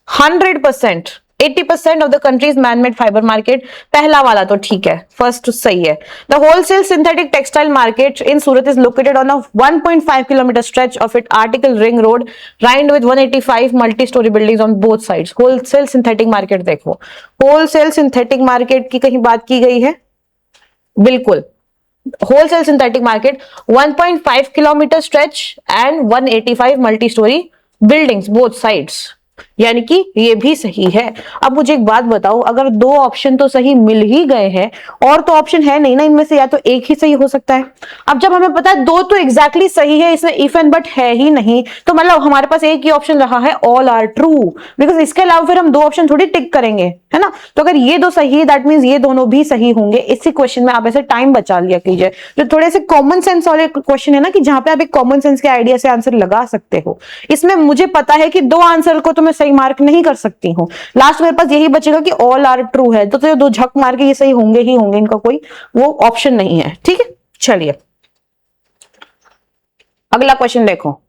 100%. 80% of the country's man-made fiber market. पहला वाला तो ठीक है, फर्स्ट सही है. The wholesale synthetic textile market in Surat is located on a 1.5 kilometer stretch of its article ring road, lined with 185 multi-story buildings on both sides. Wholesale synthetic market देखो, wholesale synthetic market की कहीं बात की गई है? बिल्कुल. Wholesale synthetic market 1.5 kilometer stretch and 185 multi-story buildings both sides, यानी कि ये भी सही है. अब मुझे एक बात बताओ, अगर दो ऑप्शन तो सही मिल ही गए हैं और तो ऑप्शन है नहीं ना इनमें से, या तो एक ही सही हो सकता है. अब जब हमें पता है दो तो एग्जैक्टली सही है, इसमें इफ एंड बट है ही नहीं, तो मतलब हमारे पास एक ही ऑप्शन रहा है, ऑल आर ट्रू. बिकॉज इसके अलावा फिर हम दो ऑप्शन थोड़ी टिक करेंगे, है ना. तो अगर ये दो सही है दैट मीन्स ये दोनों भी सही होंगे. इसी क्वेश्चन में आप ऐसे टाइम बचा लिया कीजिए. जो थोड़े से कॉमन सेंस वाले क्वेश्चन है ना, कि जहां पे आप एक कॉमन सेंस के आइडिया से आंसर लगा सकते हो, इसमें मुझे पता है कि दो आंसर को तो मैं सही मार्क नहीं कर सकती हूँ. लास्ट मेरे पास यही बचेगा कि ऑल आर ट्रू है, तो दो झक मार के ये सही होंगे ही होंगे, इनका कोई वो ऑप्शन नहीं है. ठीक है, चलिए अगला क्वेश्चन देखो.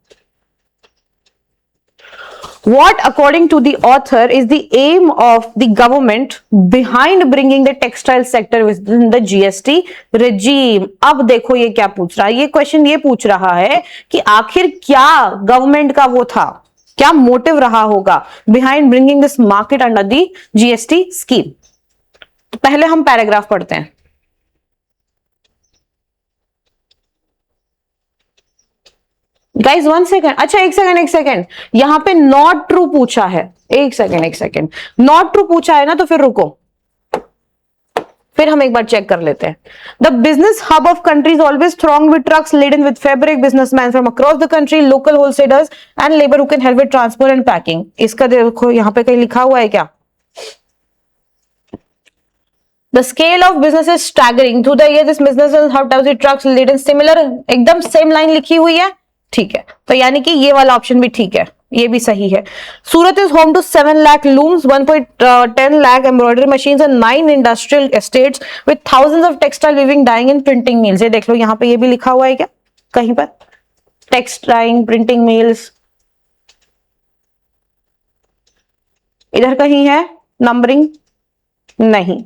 What, according to the author, is the aim of the government behind bringing the textile sector within the GST regime? अब देखो ये क्या पूछ रहा है, ये क्वेश्चन ये पूछ रहा है कि आखिर क्या गवर्नमेंट का वो था, क्या मोटिव रहा होगा behind bringing this market under the GST scheme? तो पहले हम पैराग्राफ पढ़ते हैं। गाइज 1 सेकेंड, अच्छा एक सेकेंड, यहां पे नॉट ट्रू पूछा है। एक सेकेंड, नॉट ट्रू पूछा है ना, तो फिर रुको, फिर हम एक बार चेक कर लेते हैं। The business hub of countries always throng with trucks laden with fabric, businessman from across the country, local wholesalers and labour who can help with transport and packing. इसका देखो यहां पे कहीं लिखा हुआ है क्या? The scale of business is staggering. Through the year, this business has helped us with trucks laden similar, एकदम सेम लाइन लिखी हुई है, ठीक है। तो यानी कि ये वाला ऑप्शन भी ठीक है, ये भी सही है। Surat is home to 7 lakh looms, 1.10 lakh embroidery machines and 9 industrial estates with thousands of textile weaving, dyeing and printing mills। ये देख लो, यहाँ पे ये भी लिखा हुआ है क्या कहीं पर? टेक्सटाइल प्रिंटिंग मिल्स इधर कहीं है नंबरिंग? नहीं।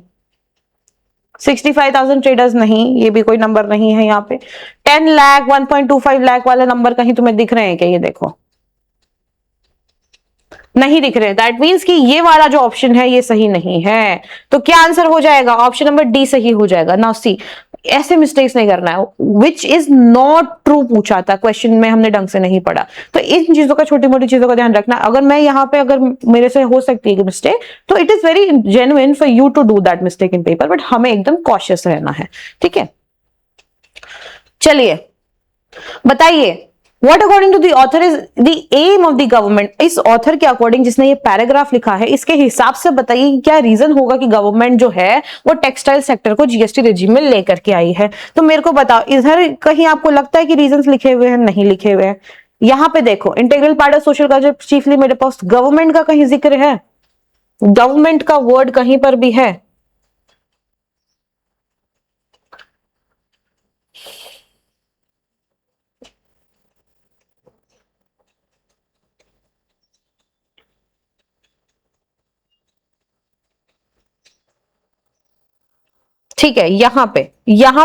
65,000 ट्रेडर्स नहीं, ये भी कोई नंबर नहीं है यहाँ पे। 10 लाख 1.25 लाख वाले नंबर कहीं तुम्हें दिख रहे हैं क्या? ये देखो, नहीं दिख रहे। दैट मीन्स कि ये वाला जो ऑप्शन है ये सही नहीं है। तो क्या आंसर हो जाएगा? ऑप्शन नंबर डी सही हो जाएगा। नाउ सी, ऐसे मिस्टेक्स नहीं करना है। विच इज नॉट ट्रू पूछा था क्वेश्चन में, हमने ढंग से नहीं पढ़ा, तो इन चीजों का, छोटी मोटी चीजों का ध्यान रखना। अगर मैं यहाँ पे, अगर मेरे से हो सकती है मिस्टेक, तो it is very genuine for you to do that mistake in paper, but हमें एकदम कॉशियस रहना है, ठीक है। चलिए बताइए, What according to the author is the aim of the government? इस ऑथर के अकॉर्डिंग, जिसने ये पैराग्राफ लिखा है, इसके हिसाब से बताइए क्या रीजन होगा कि गवर्नमेंट जो है वो टेक्सटाइल सेक्टर को जीएसटी रेजिम में लेकर के आई है। तो मेरे को बताओ, इधर कहीं आपको लगता है कि रीजंस लिखे हुए हैं? नहीं लिखे हुए हैं। यहां पे देखो, integral part of social culture chiefly made up of, government का कहीं जिक्र है? गवर्नमेंट का वर्ड कहीं पर भी है? ठीक है, यहां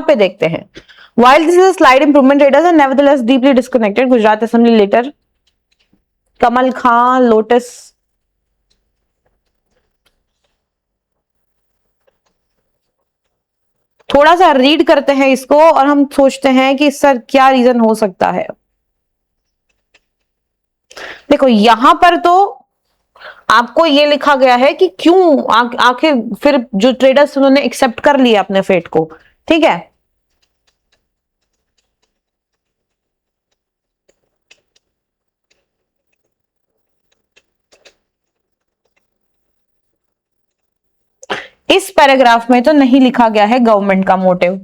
पे देखते हैं। While this is a slight improvement, traders are nevertheless deeply disconnected. Gujarat assembly letter, Kamal Khan, lotus. थोड़ा सा रीड करते हैं इसको और हम सोचते हैं कि सर क्या रीजन हो सकता है। देखो यहां पर तो आपको ये लिखा गया है कि क्यों आखिर फिर जो ट्रेडर्स उन्होंने एक्सेप्ट कर लिया अपने फेट को, ठीक है। इस पैराग्राफ में तो नहीं लिखा गया है गवर्नमेंट का मोटिव,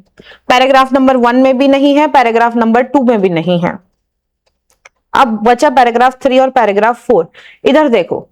पैराग्राफ नंबर 1 में भी नहीं है, पैराग्राफ नंबर 2 में भी नहीं है। अब बचा पैराग्राफ 3 और पैराग्राफ 4। इधर देखो,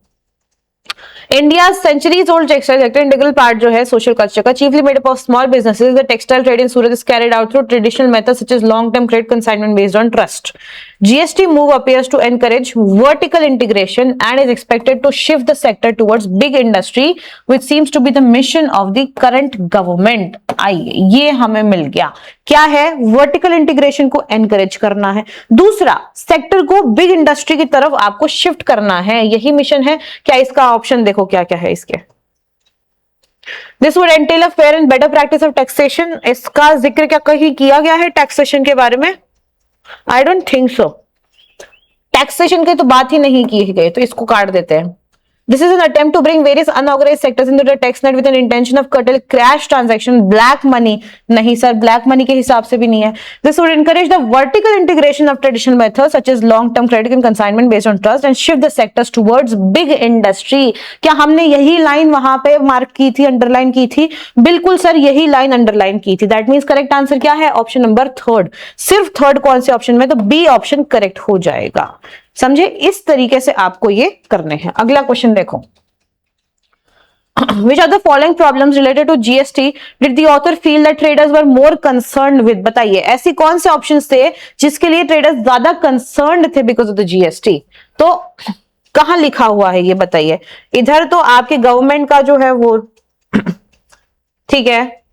India centuries old textile sector integral part जो है सोशल कल्चर का, chiefly made up of small businesses. The textile trade in Surat is carried out through traditional methods such as long term credit consignment based on trust. GST move appears to encourage vertical integration and is expected to shift the sector towards big industry, which seems to be the mission of the current government। आइए, ये हमें मिल गया। क्या है? वर्टिकल इंटीग्रेशन को एनकरेज करना है। दूसरा, सेक्टर को बिग इंडस्ट्री की तरफ आपको शिफ्ट करना है, यही मिशन है। क्या इसका ऑप्शन देखो क्या क्या है इसके। This would entail a fair and better practice of taxation. इसका जिक्र क्या कहीं किया गया है टैक्सेशन के बारे में? I don't think so. Taxation की तो बात ही नहीं की गई, तो इसको काट देते हैं। This is an attempt to bring various unorganized sectors into the tax net with an intention of curtail crash transaction, black money। नहीं सर, black money के हिसाब से भी नहीं है। This would encourage the vertical integration of traditional methods such as long-term credit and consignment based on trust and shift the sectors towards big industry। क्या हमने यही लाइन वहां पे मार्क की थी, अंडरलाइन की थी? बिल्कुल सर, यही लाइन अंडरलाइन की थी। दैट मीन्स करेक्ट आंसर क्या है? Option number 3। सिर्फ थर्ड कौन से ऑप्शन में? तो बी ऑप्शन करेक्ट हो जाएगा। समझे? इस तरीके से आपको ये करने हैं। अगला क्वेश्चन देखो, Which are the following problems related to GST did the author feel that traders were more concerned with? बताइए, ऐसी कौन से ऑप्शंस थे जिसके लिए ट्रेडर्स ज्यादा कंसर्न्ड थे बिकॉज ऑफ द GST? तो कहां लिखा हुआ है ये बताइए। इधर तो आपके गवर्नमेंट का जो है वो ठीक है,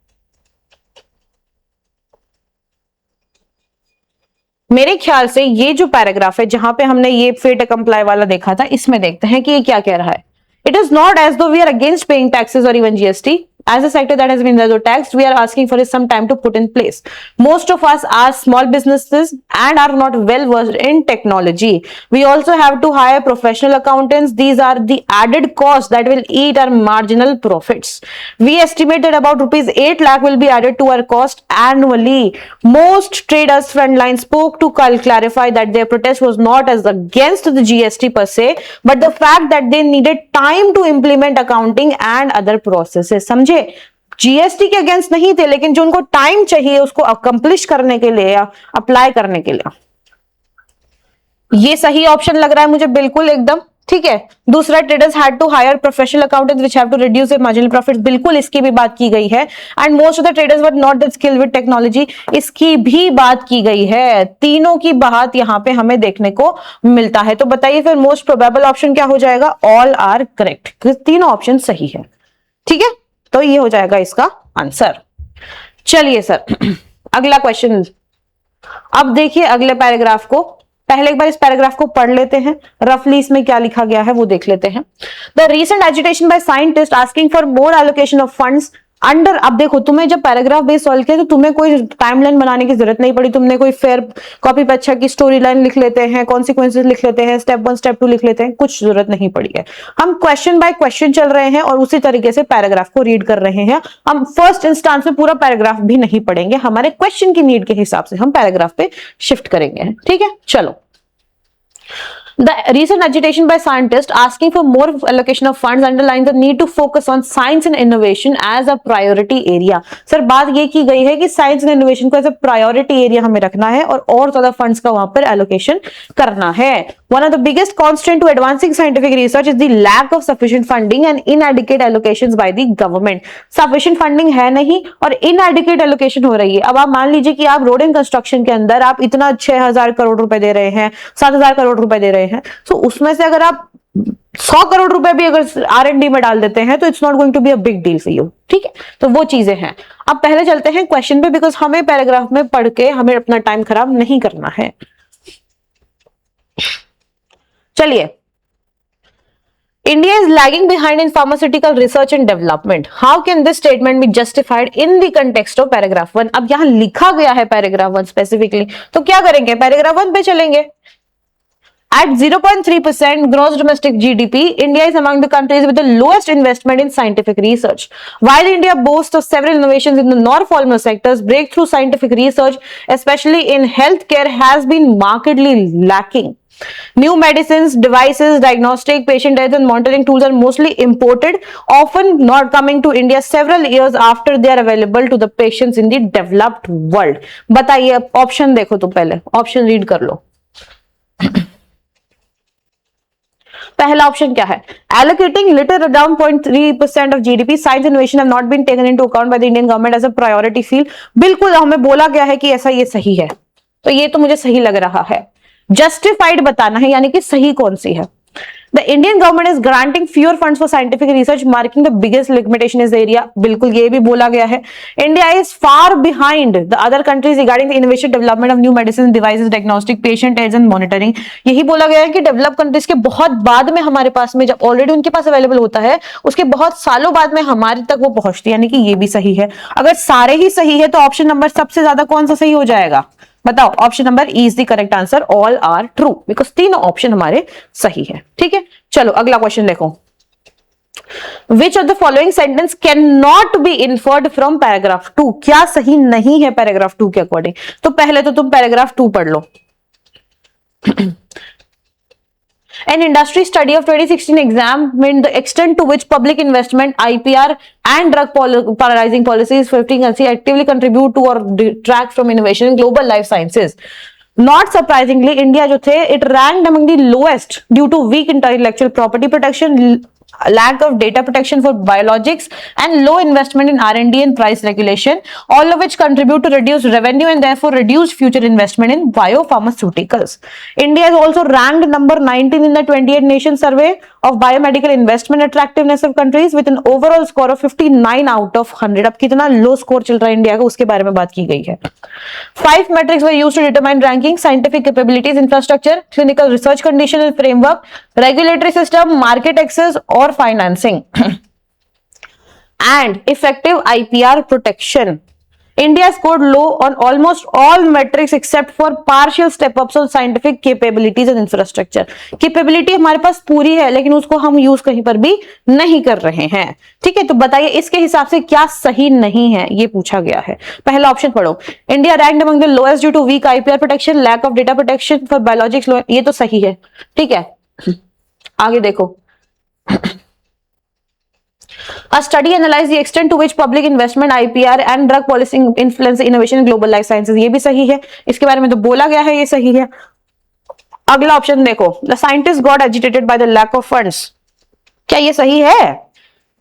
मेरे ख्याल से ये जो पैराग्राफ है जहां पे हमने ये फेट कंप्लाई वाला देखा था, इसमें देखते हैं कि ये क्या कह रहा है. It is not as though we are against paying taxes or even GST. As a sector that has been taxed, we are asking for some time to put in place. Most of us are small businesses and are not well versed in technology. We also have to hire professional accountants. These are the added costs that will eat our marginal profits. We estimate that about rupees 8 lakh will be added to our cost annually. Most traders frontline spoke to clarify that their protest was not as against the GST per se, but the fact that they needed time to implement accounting and other processes. समझे? जीएसटी के अगेंस्ट नहीं थे, लेकिन जो उनको टाइम चाहिए उसको अकम्प्लिश करने के लिए या अप्लाई करने के लिए. ये सही ऑप्शन लग रहा है मुझे बिल्कुल एकदम. ठीक है. दूसरा, traders had to hire professional accountants which have to reduce their marginal profits. बिल्कुल इसकी भी बात की गई है. And most of the traders were not that skilled with technology. इसकी भी बात की गई है. तीनों की बात यहां पे हमें देखने को मिलता है. तो बताइए फिर मोस्ट प्रोबेबल ऑप्शन क्या हो जाएगा? All are correct. तीनों ऑप्शन सही है. ठीक है, तो ये हो जाएगा इसका आंसर. चलिए सर, अगला क्वेश्चन. अब देखिए अगले पैराग्राफ को. पहले एक बार इस पैराग्राफ को पढ़ लेते हैं. रफली इसमें क्या लिखा गया है वो देख लेते हैं. The recent agitation by scientist asking for more allocation of funds under. अब देखो, तुम्हें जब पैराग्राफ बेस सॉल्व किया तो तुम्हें कोई टाइमलाइन बनाने की जरूरत नहीं पड़ी. तुमने कोई फेयर कॉपी पे अच्छा की स्टोरी लाइन लिख लेते हैं, कॉन्सिक्वेंसेस लिख लेते हैं, स्टेप 1 स्टेप 2 लिख लेते हैं. कुछ जरूरत नहीं पड़ी है. हम क्वेश्चन बाय क्वेश्चन चल रहे हैं और उसी तरीके से पैराग्राफ को रीड कर रहे हैं. हम फर्स्ट इंस्टांस में पूरा पैराग्राफ भी नहीं पढ़ेंगे. हमारे क्वेश्चन की नीड के हिसाब से हम पैराग्राफ पे शिफ्ट करेंगे. ठीक है, चलो. The recent agitation by scientists asking for more allocation of funds underlines the need to focus on science and innovation as a priority area. Sir, बात ये की गई है कि साइंस एंड इनोवेशन को एज अ प्रायोरिटी एरिया हमें रखना है और ज्यादा फंड्स का वहां पर एलोकेशन करना है. One of the biggest constraint to advancing scientific research is the lack of sufficient funding and inadequate allocations by the government. Sufficient funding है नहीं और inadequate allocation हो रही है. अब आप मान लीजिए कि आप रोड एंड कंस्ट्रक्शन के अंदर आप इतना 6,000 करोड़ रुपए दे रहे हैं, 7,000 करोड़ रुपए दे रहे हैं, तो उसमें से अगर आप 100 करोड़ रुपए भी अगर R&D में डाल देते हैं तो it's not going to be a big deal for you. ठीक है, तो वो चीजें हैं. अब पहले चलते हैं क्वेश्चन पे, बिकॉज हमें पैराग्राफ में पढ़ के हमें अपना टाइम खराब नहीं करना है. चलिए. India is lagging behind in pharmaceutical research and development. How can this statement be justified in the context of paragraph 1? अब यहां लिखा गया है paragraph 1 specifically, तो क्या करेंगे? paragraph 1 पे चलेंगे. At 0.3% gross domestic GDP, India is among the countries with the lowest investment in scientific research. While India boasts of several innovations in the non-formal sectors, breakthrough scientific research, especially in healthcare, has been markedly lacking. New medicines, devices, diagnostic, patient health and monitoring tools are mostly imported, often not coming to India several years after they are available to the patients in the developed world. बताइए, ऑप्शन देखो. तो पहले ऑप्शन रीड कर लो. पहला ऑप्शन क्या है? Allocating little around 0.3% of GDP, science innovation have not been taken into account by the Indian government as a priority field. बिल्कुल हमें बोला गया है कि ऐसा ये सही है, तो ये तो मुझे सही लग रहा है. जस्टिफाइड बताना है, यानी कि सही कौन सी है. The Indian government is granting fewer funds for scientific research, marking the biggest limitation is the area. बिल्कुल ये भी बोला गया है. India is far behind the other countries regarding the innovation development of new medicines, devices, diagnostic, patient aids and monitoring. यही बोला गया है कि डेवलप कंट्रीज के बहुत बाद में हमारे पास में, जब ऑलरेडी उनके पास अवेलेबल होता है, उसके बहुत सालों बाद में हमारे तक वो पहुंचती है, यानी कि ये भी सही है. अगर सारे ही सही है तो ऑप्शन नंबर सबसे ज्यादा कौन सा सही हो जाएगा? बताओ. Option number E is the correct answer. All are true, because तीनों ऑप्शन हमारे सही है. ठीक है, चलो अगला क्वेश्चन देखो. Which of the following sentence cannot be inferred from paragraph 2? क्या सही नहीं है पैराग्राफ 2 के अकॉर्डिंग? तो पहले तो तुम पैराग्राफ 2 पढ़ लो. An industry study of 2016 examined the extent to which public investment, IPR, and drug pricing policies actively contribute to or detract from innovation in global life sciences. Not surprisingly, India जो थे, it ranked among the lowest due to weak intellectual property protection, lack of data protection for biologics, and low investment in R&D and price regulation, all of which contribute to reduced revenue and therefore reduced future investment in biopharmaceuticals. India is also ranked number 19 in the 28 nation survey of biomedical investment attractiveness of countries with an overall score of 59 out of 100. अब कितना लो स्कोर चल रहा है इंडिया का, उसके बारे में बात की गई है. 5 metrics were used to determine ranking: scientific capabilities, infrastructure, clinical research condition and framework, regulatory system, market access और financing. And effective IPR protection. India scored low on almost all metrics except for partial step ups on scientific capabilities and infrastructure. Capability हमारे पास पूरी है लेकिन उसको हम यूज कहीं पर भी नहीं कर रहे हैं. ठीक है, तो बताइए इसके हिसाब से क्या सही नहीं है, ये पूछा गया है. पहला ऑप्शन पढ़ो. India ranked among the lowest due to weak IPR protection, lack of data protection for biologics. ये तो सही है. ठीक है, आगे देखो. A study analyzed the extent to which public investment, IPR and drug policy influence innovation in global life sciences. ये भी सही है, इसके बारे में तो बोला गया है, ये सही है. अगला ऑप्शन देखो. The scientists got agitated by the lack of funds. क्या ये सही है?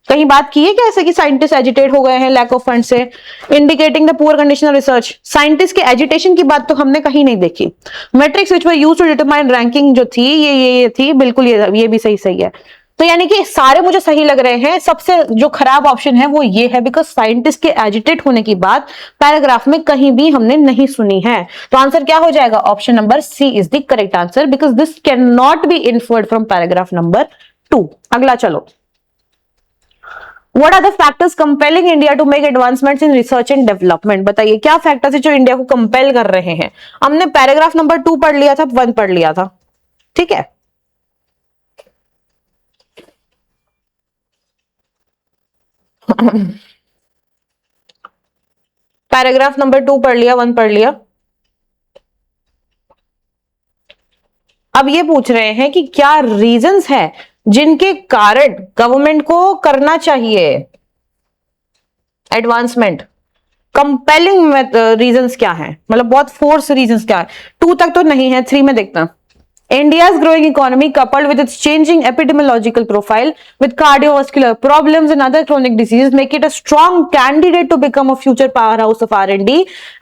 कहीं बात की है क्या ऐसे कि साइंटिस्ट एजिटेट हो गए हैं लैक ऑफ फंड से? Indicating the poor condition of research. Scientist के एजिटेशन की बात तो हमने कहीं नहीं देखी. Metrics which were used to determine ranking जो थी ये थी, बिल्कुल ये भी सही है. तो यानी कि सारे मुझे सही लग रहे हैं. सबसे जो खराब ऑप्शन है वो ये है, बिकॉज साइंटिस्ट के एजिटेट होने की बात पैराग्राफ में कहीं भी हमने नहीं सुनी है. तो आंसर क्या हो जाएगा? Option number C is the correct answer, because this can not be inferred from paragraph number 2. अगला चलो. What are the factors compelling India to make advancements in research and development? बताइए क्या फैक्टर्स है जो इंडिया को कंपेल कर रहे हैं? हमने पैराग्राफ नंबर 2 पढ़ लिया था, 1 पढ़ लिया था. ठीक है, पैराग्राफ नंबर 2 पढ़ लिया, 1 पढ़ लिया. अब ये पूछ रहे हैं कि क्या रीजंस हैं जिनके कारण गवर्नमेंट को करना चाहिए एडवांसमेंट. कंपेलिंग रीजंस क्या है, मतलब बहुत फोर्स रीजंस क्या है. 2 तक तो नहीं है, 3 में देखना. India's growing economy coupled with its changing epidemiological profile with cardiovascular problems and other chronic diseases make it a strong candidate to become a future powerhouse of R&D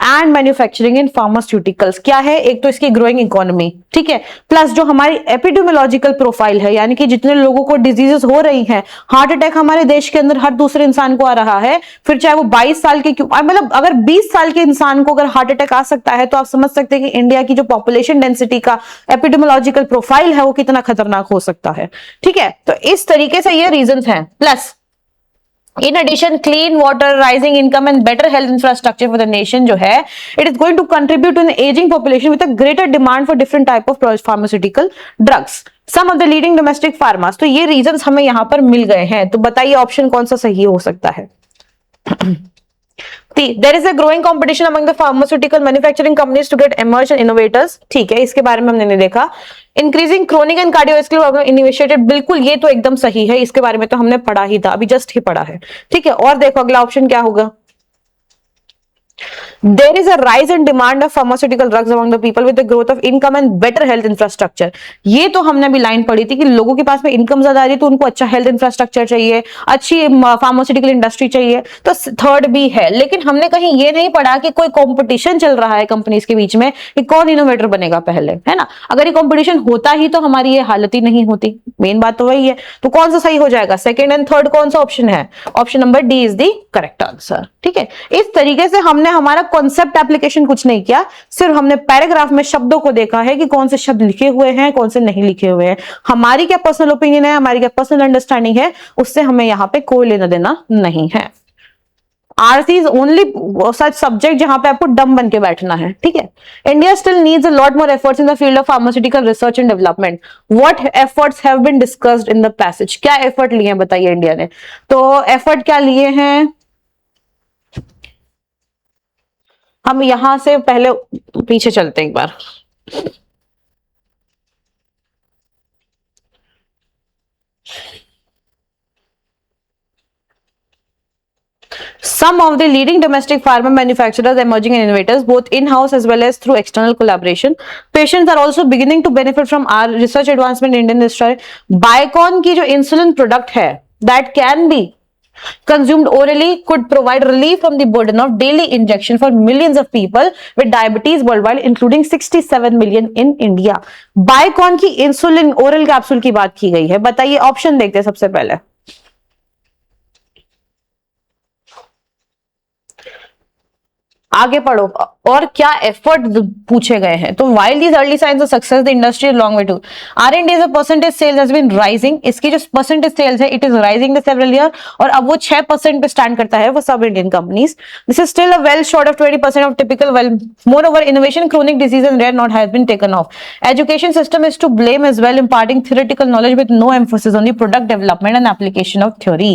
and manufacturing in pharmaceuticals. क्या है? एक तो इसकी growing economy, ठीक है, प्लस जो हमारी epidemiological profile है, यानी कि जितने लोगों को डिजीजेस हो रही हैं, हार्ट अटैक हमारे देश के अंदर हर दूसरे इंसान को आ रहा है, फिर चाहे वो 22 साल के क्यों, मतलब अगर 20 साल के इंसान को अगर हार्ट अटैक आ सकता है तो आप समझ सकते हैं कि इंडिया की जो पॉपुलेशन डेंसिटी का epidemiological प्रोफाइल है वो कितना खतरनाक हो सकता है. ठीक है, तो इस तरीके से ये रीजंस हैं. Plus in addition clean water, rising income and better health infrastructure for the nation जो है, it is going to contribute to an ageing population with a greater demand for different type of pharmaceutical drugs, some of the leading domestic pharmas. तो ये रीजंस हमें यहां पर मिल गए हैं. तो बताइए ऑप्शन कौन सा सही हो सकता है? There is a growing competition among the pharmaceutical manufacturing companies to get emerging innovators. ठीक है, इसके बारे में हमने नहीं देखा. Increasing chronic and cardiovascular problem initiated, बिल्कुल ये तो एकदम सही है, इसके बारे में तो हमने पढ़ा ही था, अभी जस्ट ही पढ़ा है. ठीक है, और देखो अगला ऑप्शन क्या होगा. There is a rise in demand of pharmaceutical drugs among the people with the growth of income and better health infrastructure. ये तो हमने अभी लाइन पढ़ी थी कि लोगों के पास में इनकम ज्यादा आ रही है तो उनको अच्छा हेल्थ इंफ्रास्ट्रक्चर चाहिए, अच्छी फार्मास्यूटिकल इंडस्ट्री चाहिए. तो थर्ड भी है, लेकिन हमने कहीं ये नहीं पढ़ा कि कोई कंपटीशन चल रहा है कंपनीज के बीच में कि कौन इनोवेटर बनेगा पहले, है ना. अगर ये कंपटीशन होता ही तो हमारी ये हालत ही नहीं होती. मेन बात तो वही है. तो कौन सा सही हो जाएगा? सेकेंड एंड थर्ड कौन सा ऑप्शन है? Option number D is the correct answer. ठीक है, इस तरीके से हमने हमारा कॉन्सेप्ट एप्लीकेशन कुछ नहीं किया, सिर्फ हमने पैराग्राफ में शब्दों को देखा है कि कौन से शब्द लिखे हुए हैं, कौन से नहीं लिखे हुए हैं. हमारी क्या पर्सनल ओपिनियन है, हमारी क्या पर्सनल अंडरस्टैंडिंग है, उससे हमें यहां पे कोई लेना देना नहीं है. RC is only such subject जहां पे आपको डम बन के बैठना है. ठीक है, India still needs a lot more efforts in the field of pharmaceutical research and development. What efforts have been discussed in the passage. क्या एफर्ट लिए हैं बताइए इंडिया ने? तो एफर्ट क्या लिए हैं, हम यहां से पहले पीछे चलते हैं एक बार. Some of the leading domestic pharma manufacturers emerging and innovators, both in-house as well as through external collaboration. Patients are also beginning to benefit from our research advancement in Indian industry. Biocon की जो insulin product है, that can be consumed orally could provide relief from the burden of daily injection for millions of people with diabetes worldwide, including 67 million in India. Biocon की इंसुलिन ओरल कैप्सूल की बात की गई है। बताइए, ऑप्शन देखते हैं सबसे पहले। आगे पढ़ो, और क्या एफर्ट पूछे गए हैं। तो while these early signs of success, the industry is long way to R&D as a percentage sales has been rising। इसकी जो परसेंटेज सेल्स है it is rising the several year, और अब वो 6% पे स्टैंड करता है वो सब Indian companies. This is still a well short of 20% of typical well. More over innovation, chronic disease and rare not has been taken off. Education system is to blame as well, imparting theoretical knowledge with no emphasis on the product development and application of theory।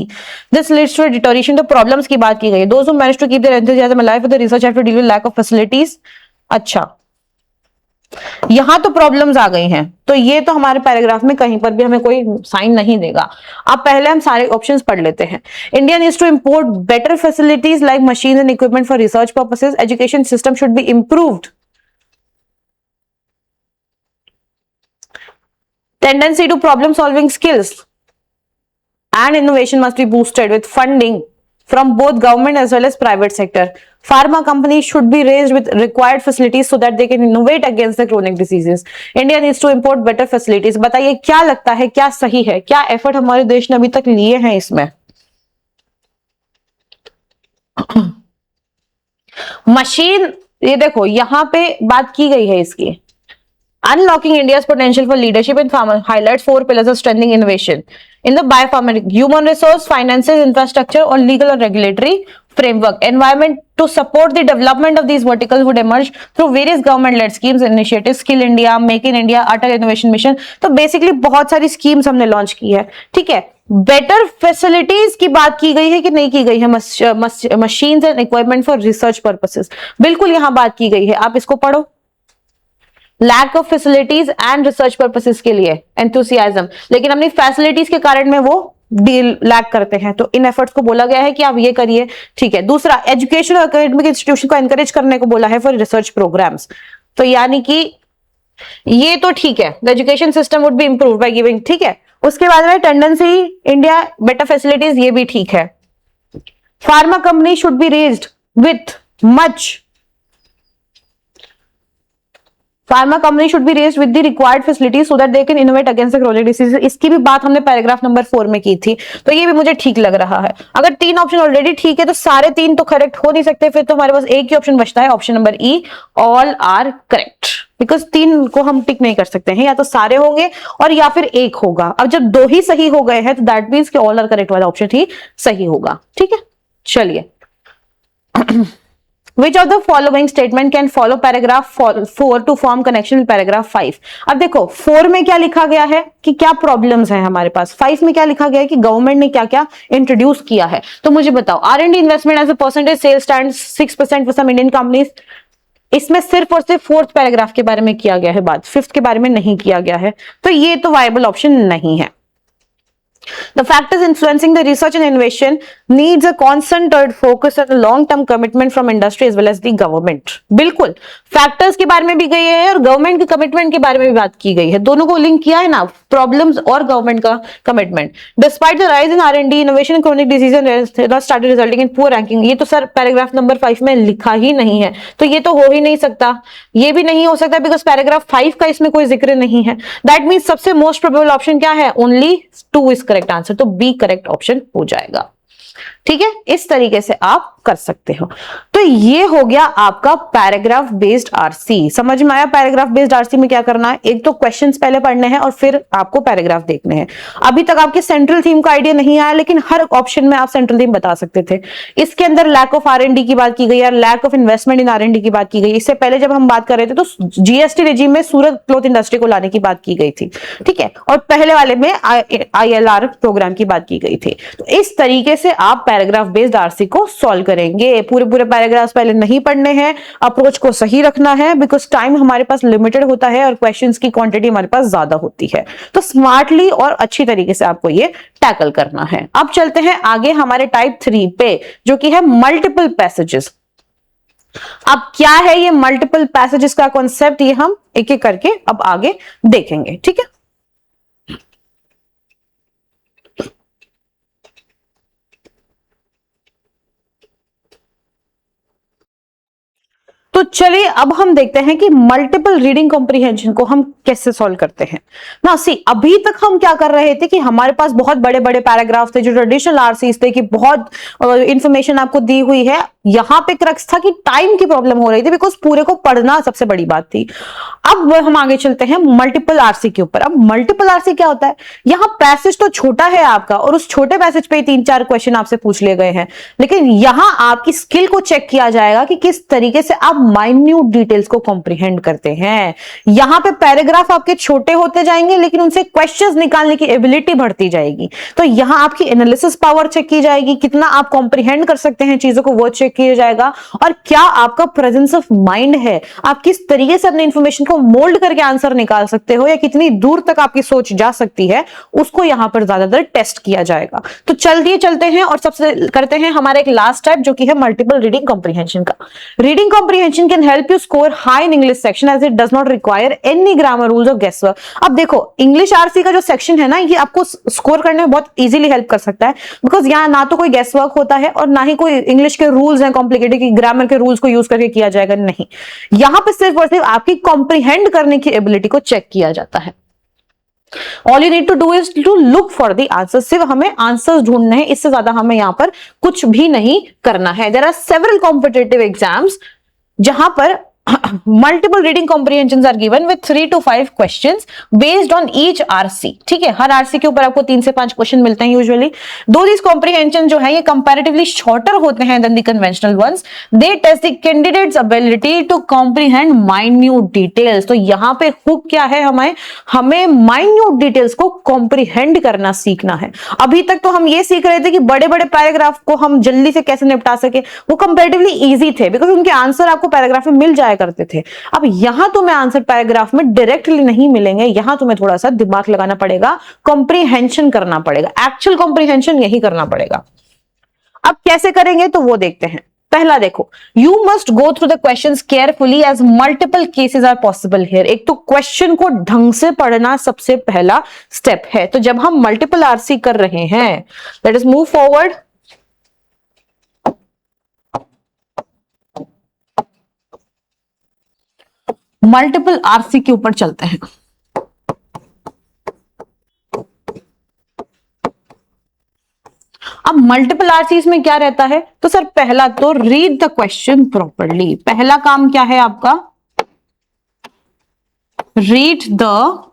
This leads to a deterioration। तो प्रॉब्लम्स की बात की गई है। Those who manage to keep their enthusiasm alive with the research have to deal with lack of facilities। अच्छा, यहां तो प्रॉब्लम्स आ गई हैं, तो ये तो हमारे पैराग्राफ में कहीं पर भी हमें कोई साइन नहीं देगा। अब पहले हम सारे ऑप्शंस पढ़ लेते हैं। India needs to import better facilities like machine and equipment for research purposes. Education system should be improved. Tendency to problem solving skills and innovation must be boosted with funding from both government as well as private sector। Pharma companies should be raised with required facilities so that they can innovate against the chronic diseases। India needs to import better facilities। बताइए क्या लगता है, क्या सही है, क्या एफर्ट हमारे देश ने अभी तक लिए हैं इसमें। मशीन, ये देखो यहां पे बात की गई है इसकी। Unlocking India's potential for leadership in pharma highlights 4 pillars of strengthening innovation in the biopharmaceutical: human resource, finances, infrastructure, or legal or regulatory framework। Environment to support the development of these verticals would emerge through various government-led schemes, initiatives, Skill India, Make in India, Atal Innovation Mission। तो बेसिकली बहुत सारी स्कीम्स हमने लॉन्च की है। ठीक है, बेटर फैसिलिटीज की बात की गई है कि नहीं की गई है? Machines and equipment for research purposes, बिल्कुल यहां बात की गई है। आप इसको पढ़ो। Lack of facilities and research purposes के लिए एंथुसियाज्म, लेकिन अपनी फैसिलिटीज के कारण में वो डील लैक करते हैं, तो इन एफर्ट्स को बोला गया है कि आप ये करिए। ठीक है, दूसरा, एजुकेशन और एकेडमिक इंस्टीट्यूशन को एनकरेज करने को बोला है फॉर रिसर्च प्रोग्राम्स। तो यानी कि ये तो ठीक है, the education system would be improve by giving. ठीक है, उसके बाद में टेंडेंसी इंडिया बेटर फैसिलिटीज, ये भी ठीक है। Pharma company should be raised with much, Pharma company should be raised with the required facilities so that they can innovate against the chronic diseases। इसकी भी बात हमने पैराग्राफ नंबर 4 में की थी, तो ये भी मुझे ठीक लग रहा है। अगर 3 ऑप्शन ऑलरेडी ठीक है तो सारे 3 तो करेक्ट हो नहीं सकते, फिर तो हमारे पास एक ही ऑप्शन बचता है, option number E, all are correct. Because 3 को हम टिक नहीं कर सकते हैं, या तो सारे होंगे और या फिर एक होगा। अब जब 2 ही सही हो गए हैं तो दैट मीन्स कि ऑल आर करेक्ट वाला ऑप्शन ही सही होगा। ठीक है, चलिए। Which of the following statement can follow paragraph 4 to form connection with paragraph 5। अब देखो 4 में क्या लिखा गया है कि क्या प्रॉब्लम्स है हमारे पास, 5 में क्या लिखा गया है कि गवर्नमेंट ने क्या क्या इंट्रोड्यूस किया है। तो मुझे बताओ, R&D investment as a percentage sales stand 6% for some Indian companies. इसमें सिर्फ और सिर्फ 4th पैराग्राफ के बारे में किया गया है बात, 5th के बारे में नहीं किया गया है, तो ये तो वायबल ऑप्शन नहीं है। The factors influencing the research and innovation needs a concentrated focus and a long-term commitment from industry as well as the government। बिल्कुल, फैक्टर्स के बारे में भी गई है और गवर्नमेंट के कमिटमेंट के बारे में भी बात की गई है, दोनों को लिंक किया है ना, प्रॉब्लम्स और गवर्नमेंट का commitment. Despite the rise in R&D innovation chronic disease started resulting in poor ranking. ये तो सर पैराग्राफ नंबर 5 में लिखा ही नहीं है, तो ये तो हो ही नहीं सकता, ये भी नहीं हो सकता बिकॉज पैराग्राफ 5 का इसमें कोई जिक्र नहीं है। दैट मीन्स सबसे मोस्ट प्रोबेबल ऑप्शन क्या है? ओनली 2 इज करेक्ट आंसर, तो बी करेक्ट ऑप्शन हो जाएगा। ठीक है, इस तरीके से आप कर सकते हो। तो ये हो गया आपका पैराग्राफ बेस्ड आरसी। समझ में आया पैराग्राफ बेस्ड आरसी में क्या करना है? एक तो क्वेश्चंस पहले पढ़ने हैं और फिर आपको पैराग्राफ देखने हैं। अभी तक आपके सेंट्रल थीम का आइडिया नहीं आया, लेकिन हर ऑप्शन में आप सेंट्रल थीम बता सकते थे। इसके अंदर लैक ऑफ R&D की बात की गई है, lack of investment in R&D की बात की गई। इससे पहले जब हम बात कर रहे थे तो GST रेजिम में सूरत क्लॉथ इंडस्ट्री को लाने की बात की गई थी। ठीक है, और पहले वाले में ILR प्रोग्राम की बात की गई थी। तो इस तरीके से आप पैराग्राफ बेस्ड आरसी को सॉल्व करेंगे। पूरे पूरे पैराग्राफ्स पहले नहीं पढ़ने हैं, अप्रोच को सही रखना है बिकॉज टाइम हमारे पास लिमिटेड होता है और क्वेश्चंस की क्वांटिटी हमारे पास ज्यादा होती है, तो स्मार्टली और अच्छी तरीके से आपको ये टैकल करना है। अब चलते हैं आगे हमारे टाइप 3 पे, जो कि है मल्टीपल पैसेजेस। अब क्या है ये मल्टीपल पैसेजेस का कॉन्सेप्ट, ये हम एक एक करके अब आगे देखेंगे। ठीक है, तो चलिए अब हम देखते हैं कि मल्टीपल रीडिंग कॉम्प्रिहेंशन को हम कैसे सॉल्व करते हैं ना। सी अभी तक हम क्या कर रहे थे कि हमारे पास बहुत बड़े बड़े पैराग्राफ थे जो ट्रेडिशनल आरसीज थे कि बहुत इंफॉर्मेशन आपको दी हुई है। यहां पे क्रक्स था कि टाइम की प्रॉब्लम हो रही थी बिकॉज पूरे को पढ़ना सबसे बड़ी बात थी। अब हम आगे चलते हैं मल्टीपल आरसी के ऊपर। अब मल्टीपल आरसी क्या होता है, यहां पैसेज तो छोटा है आपका और उस छोटे पैसेज पे 3-4 क्वेश्चन आपसे पूछ लिए गए हैं, लेकिन यहां आपकी स्किल को चेक किया जाएगा कि किस तरीके से आप माइन्यूट डिटेल्स को कॉम्प्रिहेंड करते हैं। यहां पे पैराग्राफ आपके छोटे होते जाएंगे लेकिन उनसे क्वेश्चंस निकालने की एबिलिटी बढ़ती जाएगी। तो यहां आपकी एनालिसिस पावर चेक की जाएगी, कितना आप कॉम्प्रिहेंड कर सकते हैं चीजों को वो चेक किया जाएगा, और क्या आपका प्रेजेंस ऑफ माइंड है, आप किस तरीके से अपने इंफॉर्मेशन को मोल्ड करके आंसर निकाल सकते हो या कितनी दूर तक आपकी सोच जा सकती है, उसको यहां पर ज्यादातर टेस्ट किया जाएगा। तो चलिए चलते हैं और सबसे करते हैं हमारा एक लास्ट टाइप जो कि है मल्टीपल रीडिंग कॉम्प्रिहेंशन का। Reading comprehension can help you score high in English section as it does not require any grammar rules और गेसवर्क। अब देखो इंग्लिश आरसी का जो सेक्शन है ना, ये आपको स्कोर करने में बहुत इजीली हेल्प कर सकता है बिकॉज यहाँ ना तो कोई गेसवर्क होता है और ना ही कोई इंग्लिश के रूल्स हैं कॉम्प्लिकेटेड कि ग्रामर के रूल्स को यूज करके किया जाएगा, नहीं। यहां पे सिर्फ और सिर्फ आपकी कॉम्प्रिहेंड करने की एबिलिटी को चेक किया जाता है। All you need to do is to look for the answer. सिर्फ हमें आंसर्स ढूंढने हैं, इससे ज्यादा हमें यहां पर कुछ भी नहीं करना है। There are several competitive exams जहां पर multiple reading comprehension are given with 3 to 5 questions based on each RC. ठीक है, हर आरसी के ऊपर आपको 3 से 5 क्वेश्चन मिलते हैं यूजुअली। दो दिस कॉम्प्रिहेंशन जो है ये कंपैरेटिवली शॉर्टर होते हैं than the conventional ones. They test the candidates ability to comprehend minute details. तो यहां पे हुक क्या है, हमें माइन्यूट डिटेल्स को कॉम्प्रिहेंड करना सीखना है। अभी तक तो हम ये सीख रहे थे कि बड़े बड़े पैराग्राफ को हम जल्दी से कैसे निपटा सके, वो कंपैरेटिवली इजी थे बिकॉज उनके आंसर आपको पैराग्राफ में मिल जाएगा करते थे। अब यहां तुम्हें आंसर पैराग्राफ में डायरेक्टली नहीं मिलेंगे, यहां तुम्हें थोड़ा सा दिमाग लगाना पड़ेगा, कॉम्प्रिहेंशन करना पड़ेगा, एक्चुअल कॉम्प्रिहेंशन यही करना पड़ेगा। अब कैसे करेंगे तो वो देखते हैं। पहला देखो, you must go through the questions carefully as multiple cases are possible here. एक तो क्वेश्चन को ढंग से पढ़ना सबसे पहला स्टेप है। तो जब हम मल्टीपल आरसी कर रहे हैं, let us move forward. Multiple RC के ऊपर चलते हैं। अब मल्टीपल आरसीज में क्या रहता है, तो सर पहला तो रीड द क्वेश्चन प्रॉपरली। पहला काम क्या है आपका, read the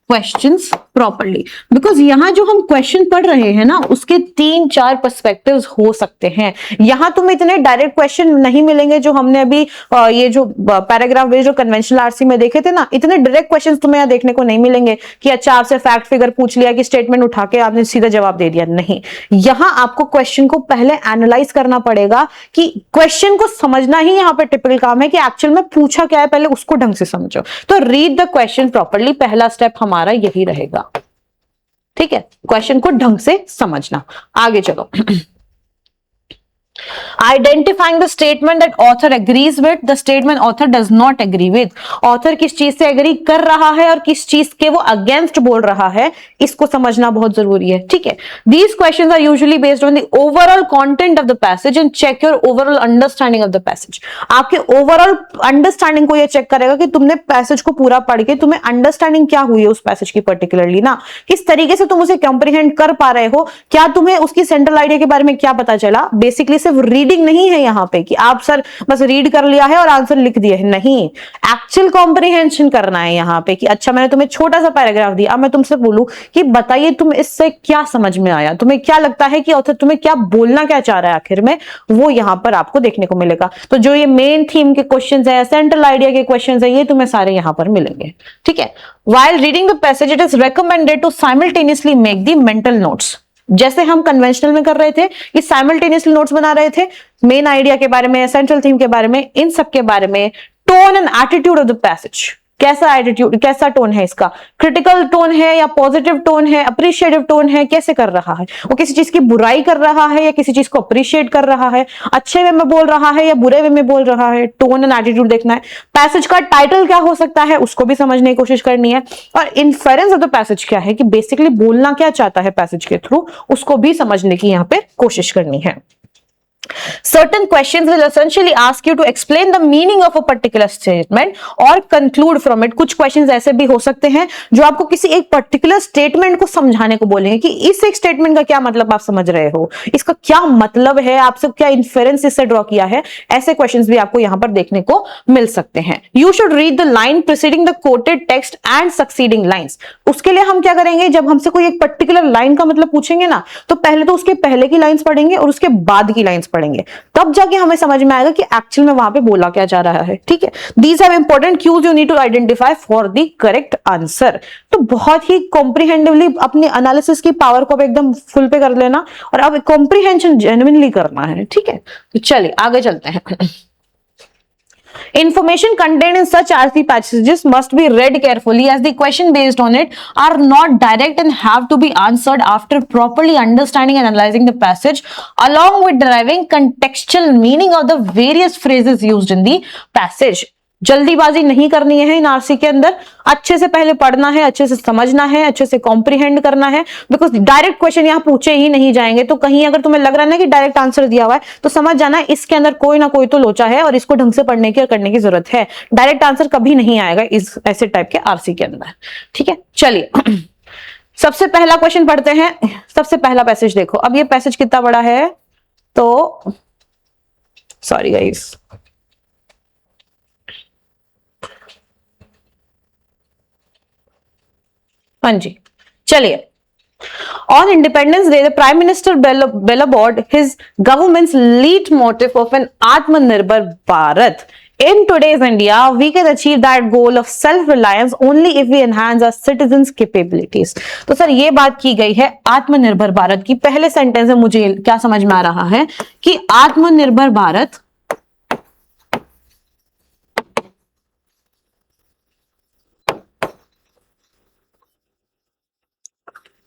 questions properly. Because यहां जो हम क्वेश्चन पढ़ रहे हैं ना, उसके 3-4 पर्सपेक्टिव्स हो सकते हैं। यहां तुम्हें इतने डायरेक्ट क्वेश्चन नहीं मिलेंगे जो हमने अभी ये जो पैराग्राफ बेस्ड जो कन्वेंशनल आरसी में देखे थे ना, इतने डायरेक्ट क्वेश्चंस तुम्हें यहां देखने को नहीं मिलेंगे कि अच्छा आपसे फैक्ट फिगर पूछ लिया कि स्टेटमेंट उठा के आपने सीधा जवाब दे दिया। नहीं, यहां आपको क्वेश्चन को पहले एनालाइज करना पड़ेगा कि क्वेश्चन को समझना ही यहां पर टिपिकल काम है कि एक्चुअल में पूछा क्या है, पहले उसको ढंग से समझो। तो रीड द क्वेश्चन प्रॉपरली, पहला स्टेप हमारा यही रहेगा। ठीक है, क्वेश्चन को ढंग से समझना। आगे चलो। Identifying the statement that author agrees with, the statement author does not agree with. Author किस चीज से एग्री कर रहा है और किस चीज के वो अगेंस्ट बोल रहा है, इसको समझना बहुत जरूरी है। ठीक है, these questions are usually based on the overall content of the passage and check your overall understanding of the passage. आपके ओवरऑल अंडरस्टैंडिंग को ये चेक करेगा कि तुमने पैसेज को पूरा पढ़ के तुम्हें अंडरस्टैंडिंग क्या हुई है उस पैसेज की पर्टिकुलरली ना, किस तरीके से तुम उसे कॉम्प्रिहेंड कर पा रहे हो, क्या तुम्हें उसकी सेंट्रल आइडिया के बारे में क्या पता चला। बेसिकली सिर्फ रीडिंग नहीं है यहां पे कि आप सर बस रीड कर लिया है और आंसर लिख दिए है, नहीं, एक्चुअल कॉम्प्रिहेंशन करना है यहां पे कि अच्छा मैंने तुम्हें छोटा सा पैराग्राफ दिया, अब मैं तुमसे बोलूं कि बताइए तुम इससे क्या समझ में आया, तुम्हें क्या लगता है कि ऑथर तुम्हें क्या बोलना क्या चाह रहा है आखिर में, वो यहां पर आपको देखने को मिलेगा। तो जो ये मेन थीम के क्वेश्चंस है, सेंट्रल आइडिया के क्वेश्चंस है, ये तुम्हें सारे यहां पर मिलेंगे। ठीक है, while reading the passage it is recommended to simultaneously make the mental notes। जैसे हम कन्वेंशनल में कर रहे थे कि साइमल्टेनियसली नोट्स बना रहे थे मेन आइडिया के बारे में, सेंट्रल थीम के बारे में, इन सब के बारे में, tone and attitude of the passage, कैसा एटीट्यूड, कैसा टोन है इसका, क्रिटिकल टोन है या पॉजिटिव टोन है, अप्रिशिएटिव टोन है, कैसे कर रहा है, वो किसी चीज की बुराई कर रहा है या किसी चीज को अप्रिशिएट कर रहा है, अच्छे वे में बोल रहा है या बुरे वे में बोल रहा है, टोन एंड एटीट्यूड देखना है। पैसेज का टाइटल क्या हो सकता है उसको भी समझने की कोशिश करनी है, और इन्फेरेंस ऑफ द पैसेज क्या है कि बेसिकली बोलना क्या चाहता है पैसेज के थ्रू, उसको भी समझने की यहाँ पे कोशिश करनी है। Certain questions will essentially ask you to explain the meaning of a particular statement or conclude from it. कुछ questions ऐसे भी हो सकते हैं जो आपको किसी एक particular statement को समझाने को बोलेंगे कि इस एक statement का क्या मतलब आप समझ रहे हो, इसका क्या मतलब है, आपसे क्या inference इससे draw किया है. ऐसे questions भी आपको यहां पर देखने को मिल सकते हैं. You should read the line preceding the quoted text and succeeding lines. उसके लिए हम क्या करेंगे, जब हमसे कोई एक particular line का मतलब पूछेंगे ना, तो पहले तो उसके पहले की लाइंस पढ़ेंगे और उसके बाद की लाइंस पढ़ेंगे, तब जाके हमें समझ में आएगा कि एक्चुअल में वहां पे बोला क्या जा रहा है. ठीक है, these are important cues you need to identify for the correct answer. तो बहुत ही कॉम्प्रिहेंसिवली अपनी एनालिसिस की पावर को एकदम फुल पे कर लेना और अब कॉम्प्रिहेंशन जेन्युइनली करना है. ठीक है, तो चलिए आगे चलते हैं. Information contained in such RC passages must be read carefully as the question based on it are not direct and have to be answered after properly understanding and analyzing the passage along with deriving contextual meaning of the various phrases used in the passage. जल्दीबाजी नहीं करनी है इन आरसी के अंदर, अच्छे से पहले पढ़ना है, अच्छे से समझना है, अच्छे से कॉम्प्रिहेंड करना है, बिकॉज डायरेक्ट क्वेश्चन यहां पूछे ही नहीं जाएंगे. तो कहीं अगर तुम्हें लग रहा है ना कि डायरेक्ट आंसर दिया हुआ है, तो समझ जाना इसके अंदर कोई ना कोई तो लोचा है और इसको ढंग से पढ़ने की और करने की जरूरत है. डायरेक्ट आंसर कभी नहीं आएगा इस ऐसे टाइप के आरसी के अंदर. ठीक है, चलिए सबसे पहला क्वेश्चन पढ़ते हैं. सबसे पहला पैसेज देखो. अब ये पैसेज कितना बड़ा है, तो सॉरी गाइस, हाँ जी चलिए. On Independence Day, the Prime Minister bellowed his government's lead motive of an Atmanirbhar Bharat. In today's India, we can achieve that goal of self-reliance only if we enhance our citizens' capabilities. तो सर ये बात की गई है आत्मनिर्भर भारत की. पहले सेंटेंस में मुझे क्या समझ में आ रहा है कि आत्मनिर्भर भारत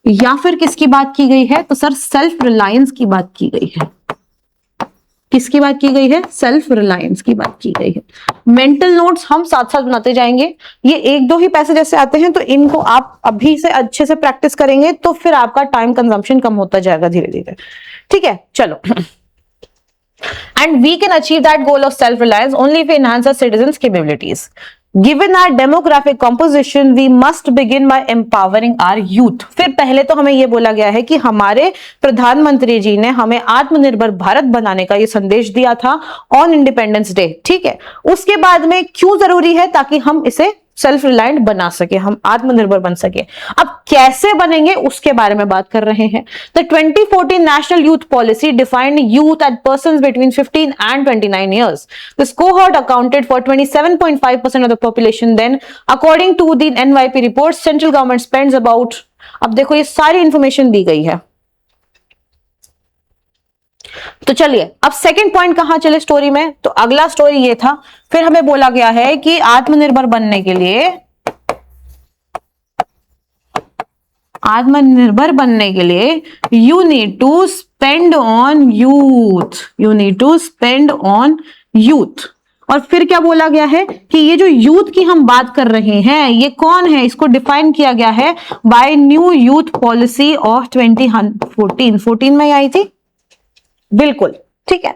या फिर किसकी बात की गई है, तो सर सेल्फ रिलायंस की बात की गई है. किसकी बात की गई है, सेल्फ रिलायंस की बात की गई है. मेंटल नोट्स हम साथ साथ बनाते जाएंगे. ये एक दो ही पैसे जैसे आते हैं तो इनको आप अभी से अच्छे से प्रैक्टिस करेंगे तो फिर आपका टाइम कंजम्पशन कम होता जाएगा धीरे धीरे. ठीक है, चलो. And we can achieve that goal of self-reliance only if we enhance our citizens' capabilities. Given our demographic composition, we must begin by empowering our youth. फिर पहले तो हमें ये बोला गया है कि हमारे प्रधानमंत्री जी ने हमें आत्मनिर्भर भारत बनाने का ये संदेश दिया था ऑन इंडिपेंडेंस डे. ठीक है, उसके बाद में क्यों जरूरी है, ताकि हम इसे सेल्फ रिलायंट बना सके, हम आत्मनिर्भर बन सके. अब कैसे बनेंगे उसके बारे में बात कर रहे हैं. The 2014 national youth policy defined youth at persons between 15 and 29 years. This cohort accounted for 27.5% of the population then. According to the NYP report, central government spends about, अब देखो ये सारी इंफॉर्मेशन दी गई है. तो चलिए अब सेकंड पॉइंट कहां चले स्टोरी में, तो अगला स्टोरी ये था. फिर हमें बोला गया है कि आत्मनिर्भर बनने के लिए, आत्मनिर्भर बनने के लिए you need to spend on youth, you need to spend on youth. और फिर क्या बोला गया है कि ये जो यूथ की हम बात कर रहे हैं ये कौन है, इसको डिफाइन किया गया है by new youth policy of 2014 में आई थी. बिल्कुल ठीक है.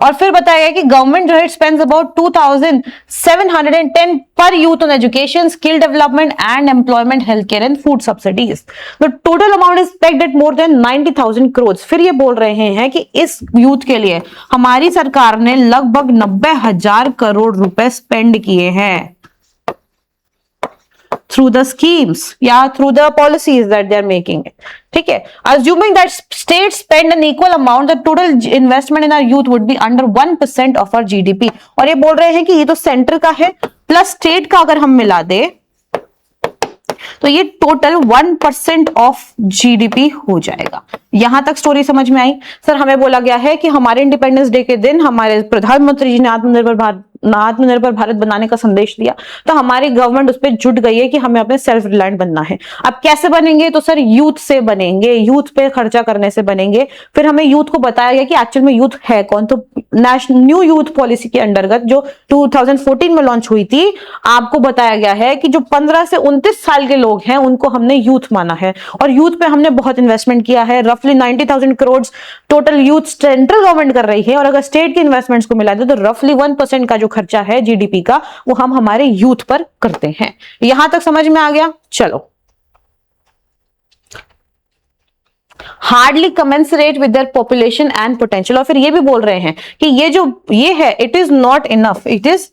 और फिर बताया गया कि गवर्नमेंट जो है spends about 2710 per youth on education, skill development and employment, health care and food subsidies. The total amount is pegged at more than 90,000 crore. फिर ये बोल रहे हैं कि इस यूथ के लिए हमारी सरकार ने लगभग 90,000 करोड़ रुपए स्पेंड किए हैं through the schemes या through the policies that they are making. ठीक है, assuming that states spend an equal amount, the total investment in our youth would be under 1% of our GDP. और ये बोल रहे हैं कि ये तो सेंटर का है प्लस स्टेट का अगर हम मिला दे तो ये टोटल 1% ऑफ जीडीपी हो जाएगा. यहां तक स्टोरी समझ में आई. सर हमें बोला गया है कि हमारे इंडिपेंडेंस डे के दिन हमारे प्रधानमंत्री जी ने आत्मनिर्भर भारत बनाने का संदेश दिया, तो हमारी गवर्नमेंट उस पर जुट गई है कि हमें अपने सेल्फ रिलायंट बनना है. अब कैसे बनेंगे, तो सर यूथ से बनेंगे, यूथ पे खर्चा करने से बनेंगे. फिर हमें यूथ को बताया गया कि एक्चुअल में यूथ है कौन, तो नेशनल न्यू यूथ पॉलिसी के अंतर्गत जो 2014 में लॉन्च हुई थी, आपको बताया गया है कि जो 15 से 29 साल के लोग हैं उनको हमने यूथ माना है और यूथ पे हमने बहुत इन्वेस्टमेंट किया है। रफली 90,000 crore total youth central government कर रही है और अगर स्टेट के इन्वेस्टमेंट्स को मिला दे तो रफली 1% का जो खर्चा है जीडीपी का वो हम हमारे यूथ पर करते हैं। यहां तक समझ में आ गया? चलो, hardly commensurate with their population and potential. और फिर ये भी बोल रहे हैं कि ये है it is not enough, it is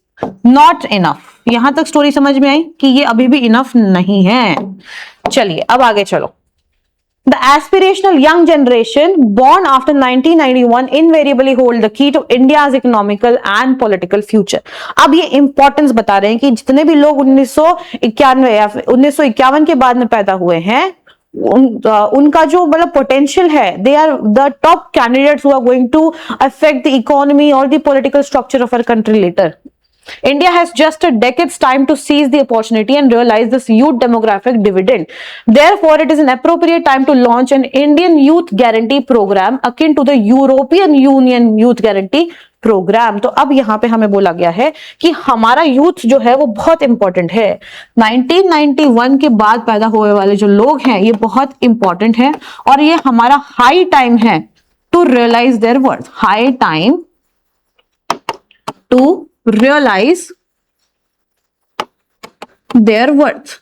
not enough. यहां तक स्टोरी समझ में आई कि ये अभी भी इनफ नहीं है। चलिए अब आगे चलो। The aspirational young generation born after 1991 invariably hold the key to India's economical and political future। अब ये इंपॉर्टेंस बता रहे हैं कि जितने भी लोग 1991 या 1951 के बाद में पैदा हुए हैं उनका जो मतलब पोटेंशियल है, they are the top candidates who are going to affect the economy और the political structure of our country later. India has just a decade's time to seize the opportunity and realize this youth demographic dividend. Therefore, it is an appropriate time to launch an Indian Youth Guarantee Program akin to the European Union Youth Guarantee Program। तो अब यहाँ पे हमें बोला गया है कि हमारा यूथ जो है वो बहुत इंपॉर्टेंट है। 1991 के बाद पैदा हुए वाले जो लोग हैं ये बहुत इंपॉर्टेंट है और ये हमारा हाई टाइम है to realise their worth, high time to realize their worth।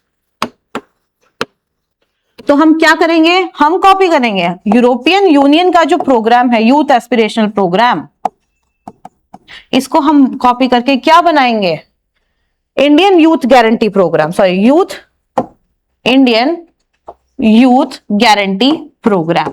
तो हम क्या करेंगे? हम कॉपी करेंगे यूरोपियन यूनियन का जो प्रोग्राम है यूथ एस्पिरेशनल प्रोग्राम, इसको हम कॉपी करके क्या बनाएंगे? Indian youth guarantee program, sorry Indian youth guarantee program.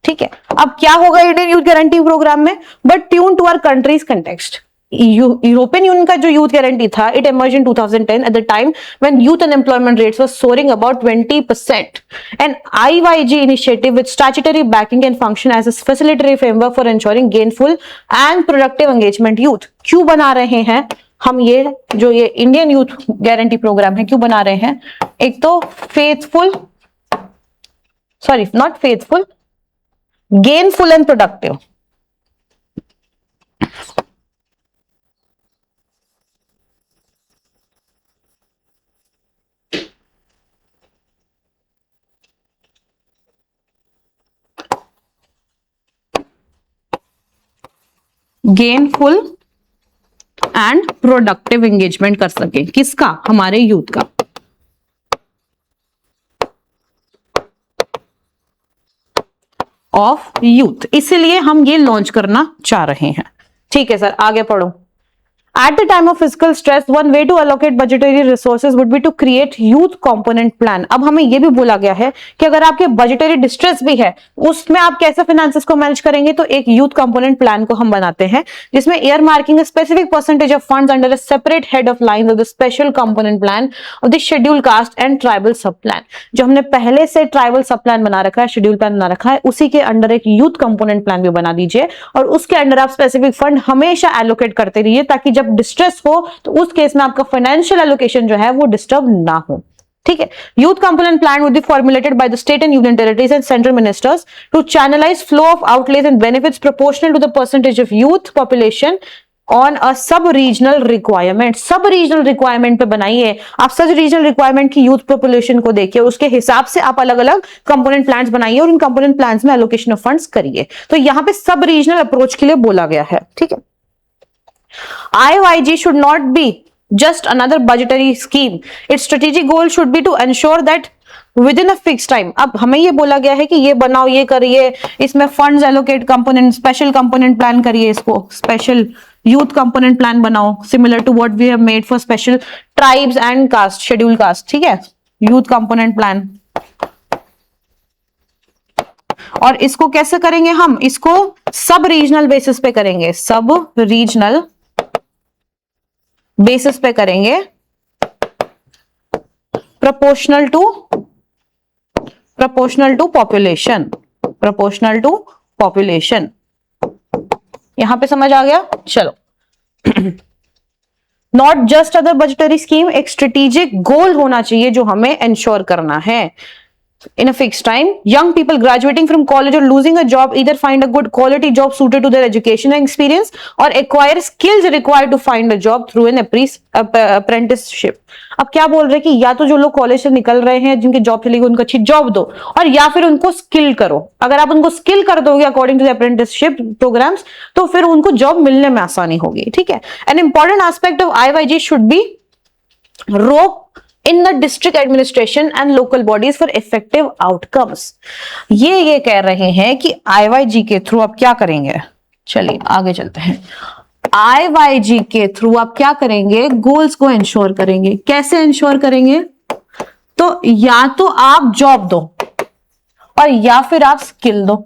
ठीक है, अब क्या होगा इंडियन यूथ गारंटी प्रोग्राम में? But tune to our countries context. European Union का जो यूथ गारंटी था, it emerged in 2010 at the time when youth unemployment rates were soaring about 20%. An IYG initiative with statutory backing can function as a facilitatory framework for ensuring gainful and productive engagement youth। क्यों बना रहे हैं हम ये इंडियन यूथ गारंटी प्रोग्राम है, क्यों बना रहे हैं? एक तो gainful and productive. Gainful and productive engagement कर सके, किसका? हमारे यूथ का। ऑफ यूथ, इसीलिए हम ये लॉन्च करना चाह रहे हैं। ठीक है सर, आगे पढ़ो। At the time of fiscal stress, one way to allocate budgetary resources would be to create youth component plan। अब हमें यह भी बोला गया है कि अगर आपके budgetary distress भी है उसमें आप कैसे finances को मैनेज करेंगे? तो एक youth component plan को हम बनाते हैं जिसमें earmarking a specific percentage of funds under a separate head of lines of the special component plan of the scheduled caste and tribal sub plan। जो हमने पहले से tribal sub plan बना रखा है, schedule plan बना रखा है, उसी के अंडर एक youth component plan भी बना दीजिए और उसके अंडर आप specific fund हमेशा allocate करते रहिए ताकि जब डिस्ट्रेस हो तो उस केस में आपका फाइनेंशियल एलोकेशन जो है वो डिस्टर्ब ना हो। ठीक है, youth component plan would be formulated by the state and union territories and central ministers to channelise flow of outlay and benefits proportional to the percentage of youth population on a sub regional requirement. Sub regional requirement पे बनाइए आप, सब रीजनल रिक्वायरमेंट की यूथ पॉपुलेशन को देखिए, उसके हिसाब से आप अलग अलग कंपोनेंट प्लान्स बनाइए और इन कंपोनेंट प्लान्स में एलोकेशन ऑफ फंड्स करिए। तो यहां पे सब रीजनल अप्रोच के लिए बोला गया है। ठीक है, IYG should not be just another budgetary scheme. Its strategic goal should be to ensure that within a fixed time। अब हमें ये बोला गया है कि ये बनाओ, ये करिए, इसमें funds allocate component, special component plan करिए, इसको स्पेशल यूथ कंपोनेंट प्लान बनाओ similar to what we have made for special tribes and caste, schedule caste. ठीक है, यूथ कंपोनेंट प्लान। और इसको कैसे करेंगे हम? इसको सब रीजनल बेसिस पे करेंगे, सब रीजनल बेसिस पे करेंगे, प्रोपोर्शनल टू पॉपुलेशन। यहां पे समझ आ गया? चलो, not just other budgetary scheme, एक स्ट्रेटेजिक गोल होना चाहिए जो हमें इंश्योर करना है। in a fixed time. Young people graduating from college or losing a job either find a good quality job suited to their education and experience or acquire skills required to find a job through an apprenticeship. अब क्या बोल रहे हैं कि या तो जो लोग कॉलेज से निकल रहे हैं जिनकी जॉब चली गई उनको अच्छी जॉब दो, और या फिर उनको स्किल करो. अगर आप उनको स्किल कर दोगे according to the apprenticeship programs तो फिर उनको जॉब मिलने में आसानी होगी. ठीक है. An important aspect of IYG should be rope in the district administration and local bodies for effective outcomes. ये कह रहे हैं कि IYG के थ्रू आप क्या करेंगे. चलिए आगे चलते हैं. IYG के थ्रू आप क्या करेंगे, गोल्स को इंश्योर करेंगे. कैसे इंश्योर करेंगे, तो या तो आप जॉब दो और या फिर आप स्किल दो.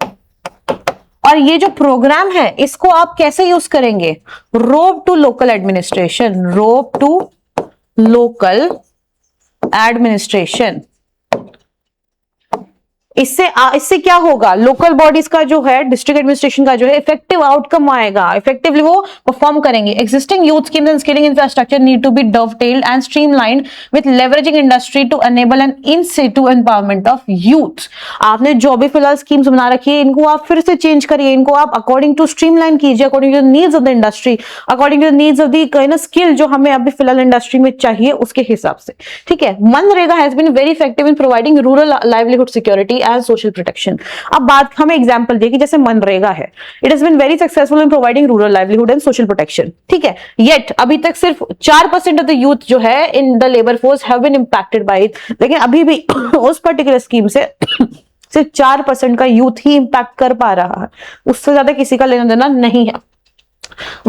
और ये जो प्रोग्राम है इसको आप कैसे यूज करेंगे, rope to local administration, rope to local administration. इससे क्या होगा, लोकल बॉडीज का जो है, डिस्ट्रिक्ट एडमिनिस्ट्रेशन का जो है इफेक्टिव आउटकम आएगा, इफेक्टिवली वो परफॉर्म करेंगे. Existing youth schemes and skilling infrastructure need to be dovetailed and streamlined with leveraging industry to enable an in situ empowerment of youth. आपने जो भी फिलहाल स्कीम्स बना रखी है इनको आप फिर से चेंज करिए, इनको आप अकॉर्डिंग टू स्ट्रीमलाइन कीजिए, according to the needs of the industry, according to the needs of the skill जो हमें अभी फिलहाल इंडस्ट्री में चाहिए उसके हिसाब से. ठीक है. MNREGA has been very effective in providing rural livelihood security and social protection. अब बात हमें एग्जांपल दिए कि जैसे मनरेगा है, it has been very successful in providing rural livelihood and social protection. ठीक है. येट अभी तक सिर्फ 4% ऑफ द यूथ जो है in the labour force have been impacted by it. लेकिन अभी भी उस पर्टिकुलर स्कीम से सिर्फ 4% का यूथ ही इंपैक्ट कर पा रहा है, उससे ज्यादा किसी का लेना देना नहीं है.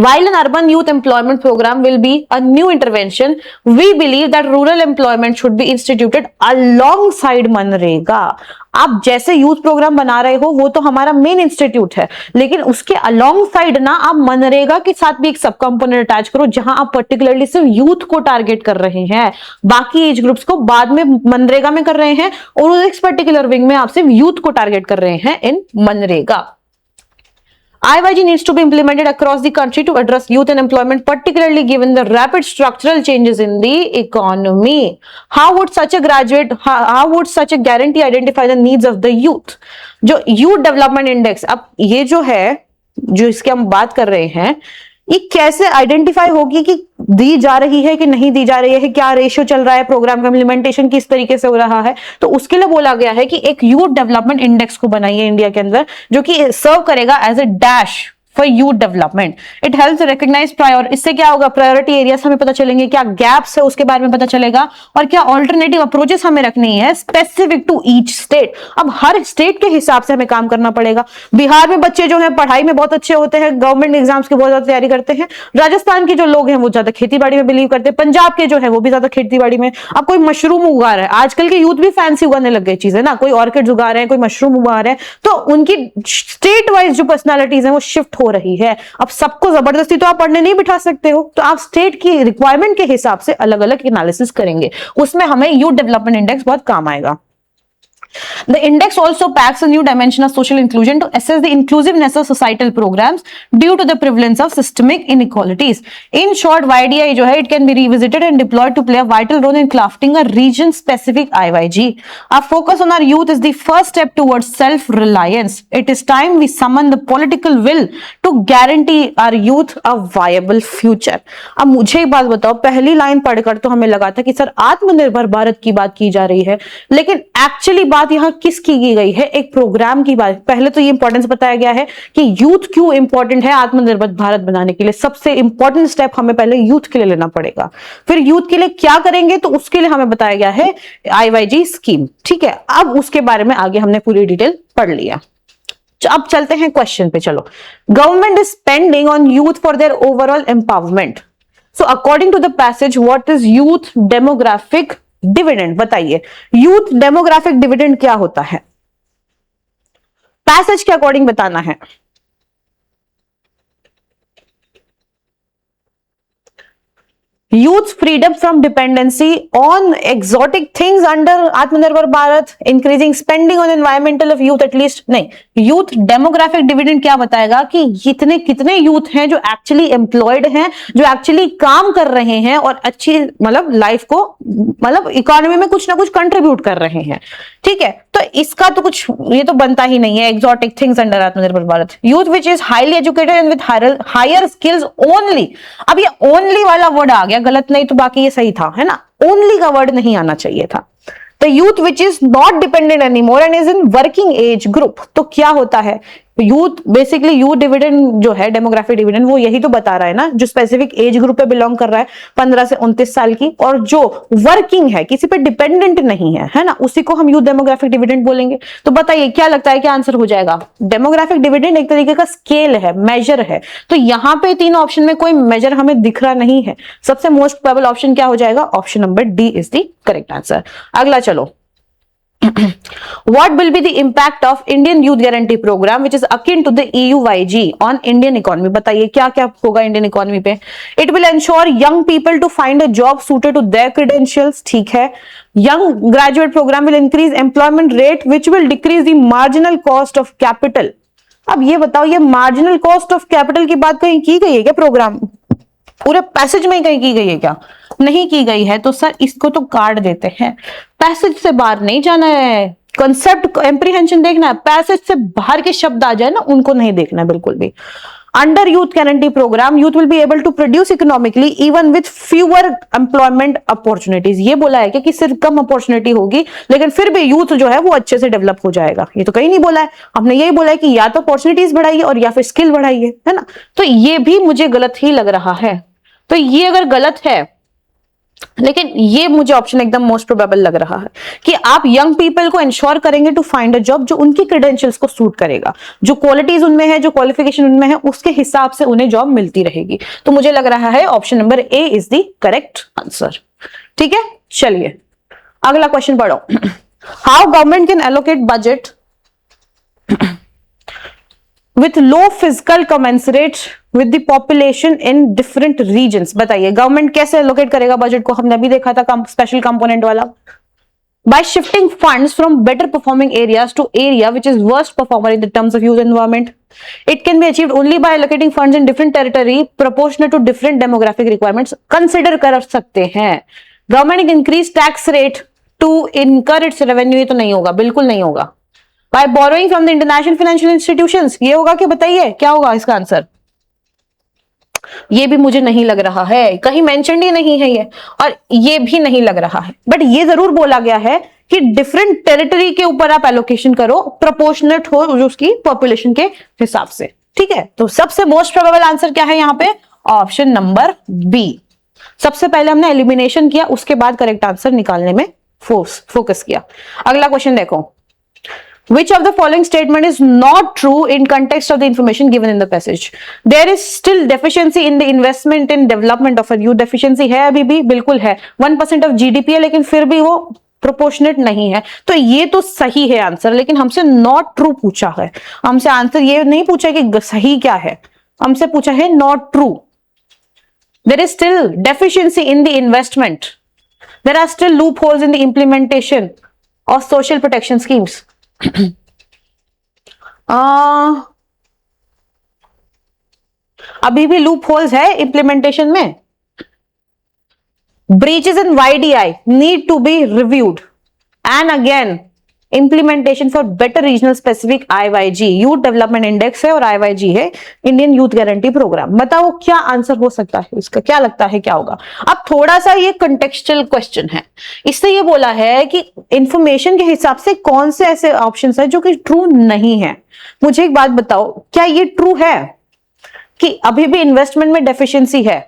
While an urban youth employment program will be a new intervention, we believe that rural employment should be instituted alongside MNREGA. आप जैसे यूथ प्रोग्राम बना रहे हो वो तो हमारा मेन इंस्टीट्यूट है, लेकिन उसके अलोंग साइड ना आप मनरेगा के साथ भी एक सब कंपोनेंट अटैच करो जहां आप पर्टिकुलरली सिर्फ यूथ को टारगेट कर रहे हैं, बाकी एज ग्रुप्स को बाद में मनरेगा में कर रहे हैं, और उस पर्टिकुलर विंग में आप सिर्फ यूथ को टारगेट कर रहे हैं इन MNREGA. IYG needs to be implemented across the country to address youth unemployment, particularly given the rapid structural changes in the economy. How would such a guarantee identify the needs of the youth? जो Youth Development Index, अब ये जो है, जो इसके हम बात कर रहे हैं, ये कैसे आइडेंटिफाई होगी कि दी जा रही है कि नहीं दी जा रही है, क्या रेशियो चल रहा है, प्रोग्राम का इम्प्लीमेंटेशन किस तरीके से हो रहा है. तो उसके लिए बोला गया है कि एक यूथ डेवलपमेंट इंडेक्स को बनाइए इंडिया के अंदर, जो कि सर्व करेगा as a dash for youth development. It helps recognise इससे क्या होगा, प्रायोरिटी एरियाज हमें पता चलेंगे, क्या गैप्स है उसके बारे में पता चलेगा, और क्या ऑल्टरनेटिव अप्रोचेस हमें रखनी है स्पेसिफिक टू ईच स्टेट. अब हर स्टेट के हिसाब से हमें काम करना पड़ेगा. बिहार में बच्चे जो है पढ़ाई में बहुत अच्छे होते हैं, गवर्नमेंट एग्जाम्स की बहुत ज्यादा तैयारी करते हैं. राजस्थान के जो लोग हैं वो ज्यादा खेती बाड़ी में बिलीव करते हैं, पंजाब के जो है वो भी ज्यादा खेती बाड़ी में. अब कोई मशरूम उगा रहा है, आजकल के यूथ भी फैंसी उगाने लग गए चीजें ना, कोई ऑर्किड्स उगा रहे हैं, कोई मशरूम उगा रहे हैं, तो उनकी स्टेट वाइज जो पर्सनैलिटीज है वो शिफ्ट हो रही है. अब सबको जबरदस्ती तो आप पढ़ने नहीं बिठा सकते हो, तो आप स्टेट की रिक्वायरमेंट के हिसाब से अलग अलग एनालिसिस करेंगे. उसमें हमें यूथ डेवलपमेंट इंडेक्स बहुत काम आएगा. The index also packs a new dimension of social inclusion to assess the inclusiveness of societal programs due to the prevalence of systemic inequalities. In short, YDI जो है, it can be revisited and deployed to play a vital role in crafting a region-specific IYG. Our focus on our youth is the first step towards self-reliance. It is time we summon the political will to guarantee our youth a viable future. अब मुझे एक बात बताओ, पहली लाइन पढ़कर तो हमें लगा था कि सर आत्मनिर्भर भारत की बात की जा रही है, लेकिन एक्चुअली बात यहां किसकी की गई है, एक प्रोग्राम की बात. पहले तो ये इंपॉर्टेंस बताया गया है कि यूथ क्यों इंपॉर्टेंट है आत्मनिर्भर भारत बनाने के लिए. सबसे इंपॉर्टेंट स्टेप हमें पहले यूथ के लिए लेना पड़ेगा, फिर यूथ के लिए क्या करेंगे तो उसके लिए हमें बताया गया है IYG स्कीम. ठीक है. अब उसके बारे में आगे हमने पूरी डिटेल पढ़ लिया. अब चलते हैं क्वेश्चन पे. चलो, government is spending on youth for their overall empowerment. So according to the passage, what is youth demographic dividend? बताइए, यूथ डेमोग्राफिक डिविडेंड क्या होता है? पैसेज के अकॉर्डिंग बताना है. Youth freedom from dependency on exotic things under Atmanirbhar Bharat, increasing spending on environmental of youth at least. नहीं, youth demographic dividend क्या बताएगा कि कितने कितने यूथ हैं जो एक्चुअली एम्प्लॉयड हैं, जो एक्चुअली काम कर रहे हैं और अच्छी मतलब लाइफ को मतलब इकोनॉमी में कुछ ना कुछ कंट्रीब्यूट कर रहे हैं. ठीक है. तो इसका तो कुछ, ये तो बनता ही नहीं है। Exotic things under Aatmanirbhar Bharat, youth which is highly educated and with higher skills only. अब ये ओनली वाला वर्ड आ गया, गलत नहीं तो बाकी ये सही था, है ना। ओनली का वर्ड नहीं आना चाहिए था। The youth which is not dependent anymore and is in working age group, तो क्या होता है यूथ, बेसिकली यूथ डिविडेंड जो है, डेमोग्राफिक डिविडेंड, वो यही तो बता रहा है ना, जो स्पेसिफिक एज ग्रुप पे बिलोंग कर रहा है 15 से 29 साल की, और जो वर्किंग है, किसी पे डिपेंडेंट नहीं है ना, उसी को हम यूथ डेमोग्राफिक डिविडेंड बोलेंगे। तो बताइए क्या लगता है क्या आंसर हो जाएगा? डेमोग्राफिक डिविडेंड एक तरीके का स्केल है, मेजर है। तो यहां पे तीन ऑप्शन में कोई मेजर हमें दिख रहा नहीं है। सबसे मोस्ट प्रोबेबल ऑप्शन क्या हो जाएगा? Option number D is the correct answer. अगला चलो, What will be the impact of Indian Youth Guarantee Program, which is akin to the EUYG, on Indian economy? बताइए क्या क्या होगा इंडियन इकोनॉमी पे? It will ensure young people to find a job suited to their credentials, ठीक है। Young graduate program will increase employment rate, which will decrease the marginal cost of capital. अब ये बताओ, ये मार्जिनल कॉस्ट ऑफ कैपिटल की बात कहीं की गई है क्या? प्रोग्राम पूरे पैसेज में कहीं की गई है क्या? नहीं की गई है, तो सर इसको तो काट देते हैं। पैसेज से बाहर नहीं जाना है, कंसेप्ट एम्प्रीहेंशन देखना है। पैसेज से बाहर के शब्द आ जाए ना, उनको नहीं देखना है बिल्कुल भी। Under youth guarantee program youth will be able to produce economically even with fewer employment opportunities. ये बोला है कि सिर्फ कम अपॉर्चुनिटी होगी, लेकिन फिर भी यूथ जो है वो अच्छे से डेवलप हो जाएगा। ये तो कहीं नहीं बोला है, हमने यही बोला है कि या तो अपॉर्चुनिटीज बढ़ाइए और या फिर स्किल बढ़ाइए, है ना। तो ये भी मुझे गलत ही लग रहा है। तो ये अगर गलत है, लेकिन ये मुझे ऑप्शन एकदम मोस्ट प्रोबेबल लग रहा है कि आप यंग पीपल को इंश्योर करेंगे टू फाइंड अ जॉब जो उनकी क्रेडेंशियल्स को सूट करेगा, जो क्वालिटीज उनमें है, जो क्वालिफिकेशन उनमें है, उसके हिसाब से उन्हें जॉब मिलती रहेगी। तो मुझे लग रहा है option number A is the correct answer. ठीक है, चलिए अगला क्वेश्चन पढ़ो। How government can allocate budget with low physical commensurate with the population in different regions? बताइए गवर्नमेंट कैसे एलोकेट करेगा बजट को? हमने अभी देखा था स्पेशल कंपोनेंट वाला। by shifting funds from better performing areas to area which is worst performer in the terms of youth environment. It can be achieved only by allocating funds in different territory proportional to different demographic requirements. Consider कर सकते हैं government increase tax rate to incur its revenue, ये तो नहीं होगा, बिल्कुल नहीं होगा। By borrowing from the international financial institutions, ये होगा कि बताइए क्या होगा इसका आंसर? ये भी मुझे नहीं लग रहा है, कहीं मेंशन ही नहीं है ये, और ये भी नहीं लग रहा है। बट ये जरूर बोला गया है कि डिफरेंट टेरिटरी के ऊपर आप एलोकेशन करो, प्रोपोर्शनेट हो उसकी पॉपुलेशन के हिसाब से। ठीक है, तो सबसे मोस्ट प्रोबेबल आंसर क्या है यहाँ पे? Option number B. सबसे पहले हमने एलिमिनेशन किया, उसके बाद करेक्ट आंसर निकालने में फोकस किया। अगला क्वेश्चन देखो, which of the following statement is not true in context of the information given in the passage? There is still deficiency in the investment in development of a youth. deficiency है अभी भी, बिल्कुल है। 1% of GDP है, लेकिन फिर भी वो प्रोपोर्शनेट नहीं है। तो ये तो सही है आंसर, लेकिन हमसे नॉट ट्रू पूछा है। हमसे आंसर ये नहीं पूछा कि सही क्या है, हमसे पूछा है not true. There is still deficiency in the investment. There are still loopholes in the implementation of social protection schemes. अभी भी लूप होल्स है इंप्लीमेंटेशन में। Breaches in YDI need to be reviewed and again implementation for better regional specific IYG, youth development index है और IYG है इंडियन यूथ गारंटी प्रोग्राम। बताओ क्या आंसर हो सकता है इसका, क्या लगता है क्या होगा? अब थोड़ा सा ये कंटेक्सचुअल क्वेश्चन है, इससे ये बोला है कि इंफॉर्मेशन के हिसाब से कौन से ऐसे ऑप्शंस है जो कि ट्रू नहीं है। मुझे एक बात बताओ, क्या ये ट्रू है कि अभी भी इन्वेस्टमेंट में डेफिशिएंसी है?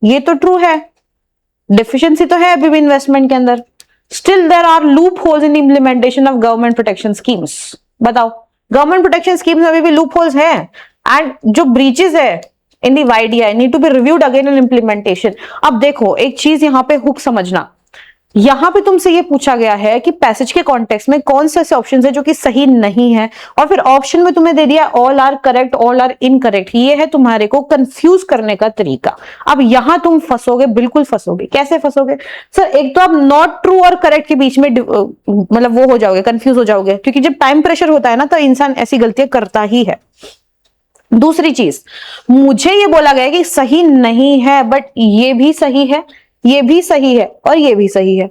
ये तो ट्रू है, डेफिशिएंसी तो है अभी भी इन्वेस्टमेंट के अंदर। Still there are loopholes in implementation of government protection schemes. बताओ, गवर्नमेंट प्रोटेक्शन स्कीम्स में अभी भी लूप होल्स है, एंड जो ब्रीचेस है in the YDI need to be reviewed again in implementation. अब देखो एक चीज यहाँ पे हुक समझना, यहां पे तुमसे ये पूछा गया है कि पैसेज के कॉन्टेक्स्ट में कौन से ऐसे ऑप्शन है जो कि सही नहीं है, और फिर ऑप्शन में तुम्हें दे दिया all are correct, all are incorrect. ये है तुम्हारे को कंफ्यूज करने का तरीका। अब यहां तुम फंसोगे, बिल्कुल फंसोगे। कैसे फंसोगे सर? एक तो आप नॉट ट्रू और करेक्ट के बीच में मतलब वो हो जाओगे, कंफ्यूज हो जाओगे, क्योंकि जब टाइम प्रेशर होता है ना तो इंसान ऐसी गलतियां करता ही है। दूसरी चीज, मुझे ये बोला गया कि सही नहीं है, बट ये भी सही है, ये भी सही है और ये भी सही है।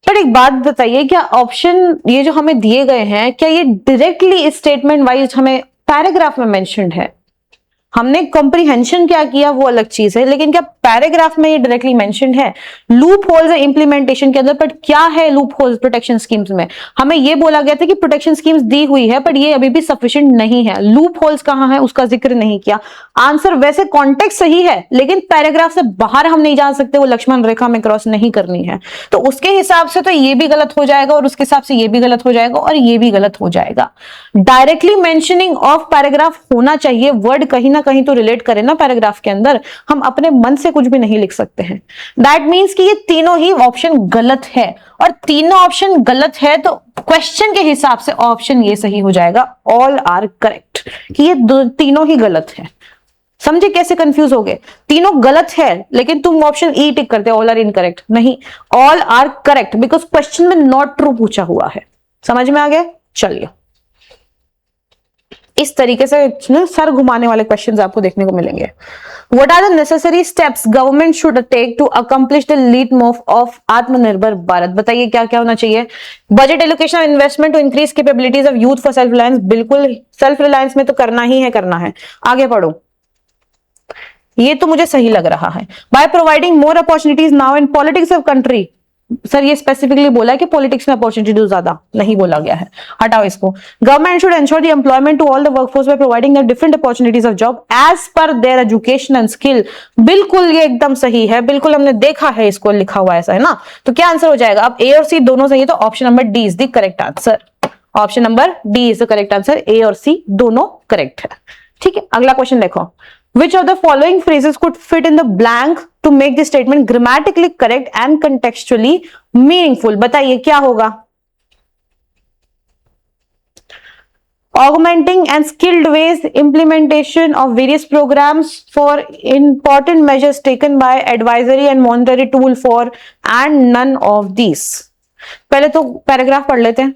पर एक बात बताइए, क्या ऑप्शन ये जो हमें दिए गए हैं, क्या ये डायरेक्टली स्टेटमेंट वाइज हमें पैराग्राफ में मेंशन्ड है? हमने कॉम्प्रिहेंशन क्या किया वो अलग चीज है, लेकिन क्या पैराग्राफ में ये डायरेक्टली मेंशन्ड है? लूप होल्स है इंप्लीमेंटेशन के अंदर, बट क्या है लूप होल्स प्रोटेक्शन स्कीम्स में? हमें ये बोला गया था कि प्रोटेक्शन स्कीम्स दी हुई है, बट ये अभी भी सफिशिएंट नहीं है। लूप होल्स कहां है उसका जिक्र नहीं किया। आंसर वैसे कॉन्टेक्स्ट सही है, लेकिन पैराग्राफ से बाहर हम नहीं जा सकते, वो लक्ष्मण रेखा में क्रॉस नहीं करनी है। तो उसके हिसाब से तो ये भी गलत हो जाएगा, और उसके हिसाब से ये भी गलत हो जाएगा, और ये भी गलत हो जाएगा। डायरेक्टली मेंशनिंग ऑफ पैराग्राफ होना चाहिए, वर्ड कहीं ना कहीं तो रिलेट करे ना पैराग्राफ के अंदर। हम अपने मन से कुछ भी नहीं लिख सकते हैं। दैट मीन्स कि ये तीनों ही ऑप्शन गलत है, और तीनों ऑप्शन गलत है तो क्वेश्चन के हिसाब से ऑप्शन ये सही हो जाएगा, ऑल आर करेक्ट, कि ये तीनों ही गलत है। समझे कैसे कंफ्यूज हो गए? तीनों गलत है, लेकिन तुम ऑप्शन ई टिक करते ऑल आर इनकरेक्ट। नहीं, all are correct, because question में नॉट ट्रू पूछा हुआ है। समझ में आ गया? चलिए, इस तरीके से सर घुमाने वाले क्वेश्चंस आपको देखने को मिलेंगे। What are the necessary steps government should take to accomplish the lead move of आत्मनिर्भर भारत? बताइए क्या क्या होना चाहिए। Budget allocation investment to increase capabilities of youth for self reliance. बिल्कुल, सेल्फ रिलायंस में तो करना ही है, करना है। आगे पढ़ो, ये तो मुझे सही लग रहा है। By providing more opportunities now in politics of country. Sir ये स्पेसिफिकली बोला है कि पॉलिटिक्स में अपॉर्चुनिटी ज्यादा नहीं बोला गया है, हटाओ इसको। Government should ensure the employment to all the workforce by providing the different opportunities of job as per their education and skill. बिल्कुल, ये एकदम सही है, बिल्कुल हमने देखा है, इसको लिखा हुआ ऐसा है ना। तो क्या आंसर हो जाएगा? अब ए और सी दोनों सही है, तो option number D is the correct answer. Option number D is the correct answer, A और सी दोनों करेक्ट है। ठीक है, अगला क्वेश्चन देखो। Which of the following phrases could fit in the blank to make the statement grammatically correct and contextually meaningful? बताइए क्या होगा? Augmenting and skilled ways implementation of various programs for important measures taken by advisory and monetary tool for and none of these. पहले तो पैराग्राफ पढ़ लेते हैं।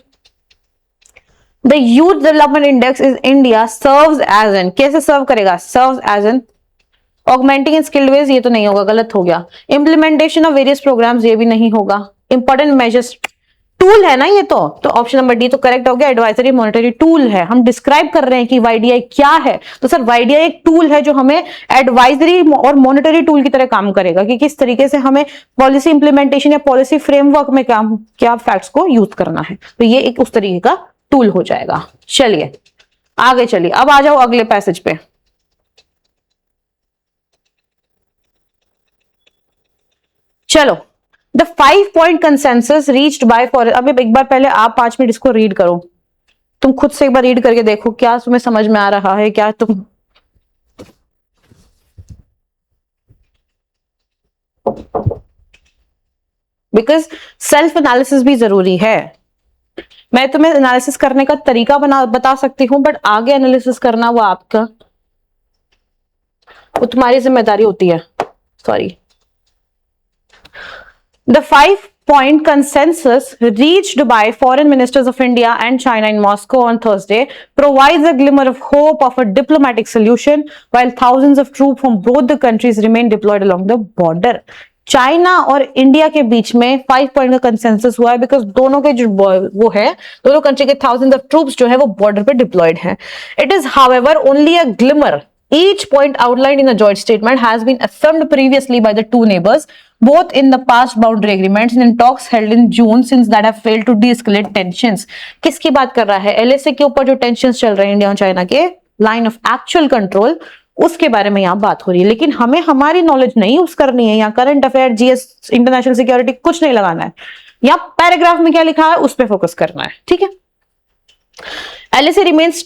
The Youth Development Index is India serves as an, कैसे सर्व करेगा? serves as an augmenting in skilled ways, ये तो नहीं होगा, गलत हो गया। Implementation of various programs, ये भी नहीं होगा। Important measures, टूल है ना ये तो ऑप्शन नंबर डी तो करेक्ट हो गया। एडवाइजरी मॉनिटरी टूल है, हम डिस्क्राइब कर रहे हैं कि वाईडीआई क्या है, तो सर वाईडीआई एक टूल है जो हमें एडवाइजरी और मॉनिटरी टूल की तरह काम करेगा कि किस तरीके से हमें पॉलिसी इंप्लीमेंटेशन या पॉलिसी फ्रेमवर्क में क्या फैक्ट्स को यूज करना है, तो ये एक उस तरीके का टूल हो जाएगा। चलिए आगे चलिए, अब आ जाओ अगले पैसेज पे। चलो, the 5-point consensus reached by forest. अब एक बार पहले आप 5 मिनट इसको रीड करो, तुम खुद से एक बार रीड करके देखो क्या तुम्हें समझ में आ रहा है, क्या तुम बिकॉज सेल्फ एनालिसिस भी जरूरी है। मैं तुम्हें एनालिसिस करने का तरीका बता सकती हूं, बट आगे एनालिसिस करना वो आपका, वो तुम्हारी जिम्मेदारी होती है। Sorry. The 5-point consensus reached by foreign ministers of India and China in Moscow on Thursday provides a glimmer of hope of a diplomatic solution, while thousands of troops from both the countries remain deployed along the border. China और इंडिया के बीच में 5 पॉइंट का कंसेंसस हुआ है, बिकॉज दोनों के जो वो है, दोनों कंट्री के थाउजेंड्स ऑफ ट्रूप्स जो है वो बॉर्डर पे डिप्लॉयड हैं। It is however only a glimmer. Each point outlined in the joint statement has been affirmed previously by the two neighbors, both in the past boundary agreements and in talks held in June, since that have failed to de-escalate tensions. किसकी बात कर रहा है? LAC के ऊपर जो टेंशंस चल रहे हैं इंडिया और चाइना के, लाइन ऑफ एक्चुअल कंट्रोल, उसके बारे में यहाँ बात हो रही है। लेकिन हमें हमारी नॉलेज नहीं यूज करनी है, यहाँ current affair, GS, international security कुछ नहीं लगाना है। यहाँ पैराग्राफ में क्या लिखा है उस पर फोकस करना है, ठीक है। LAC remains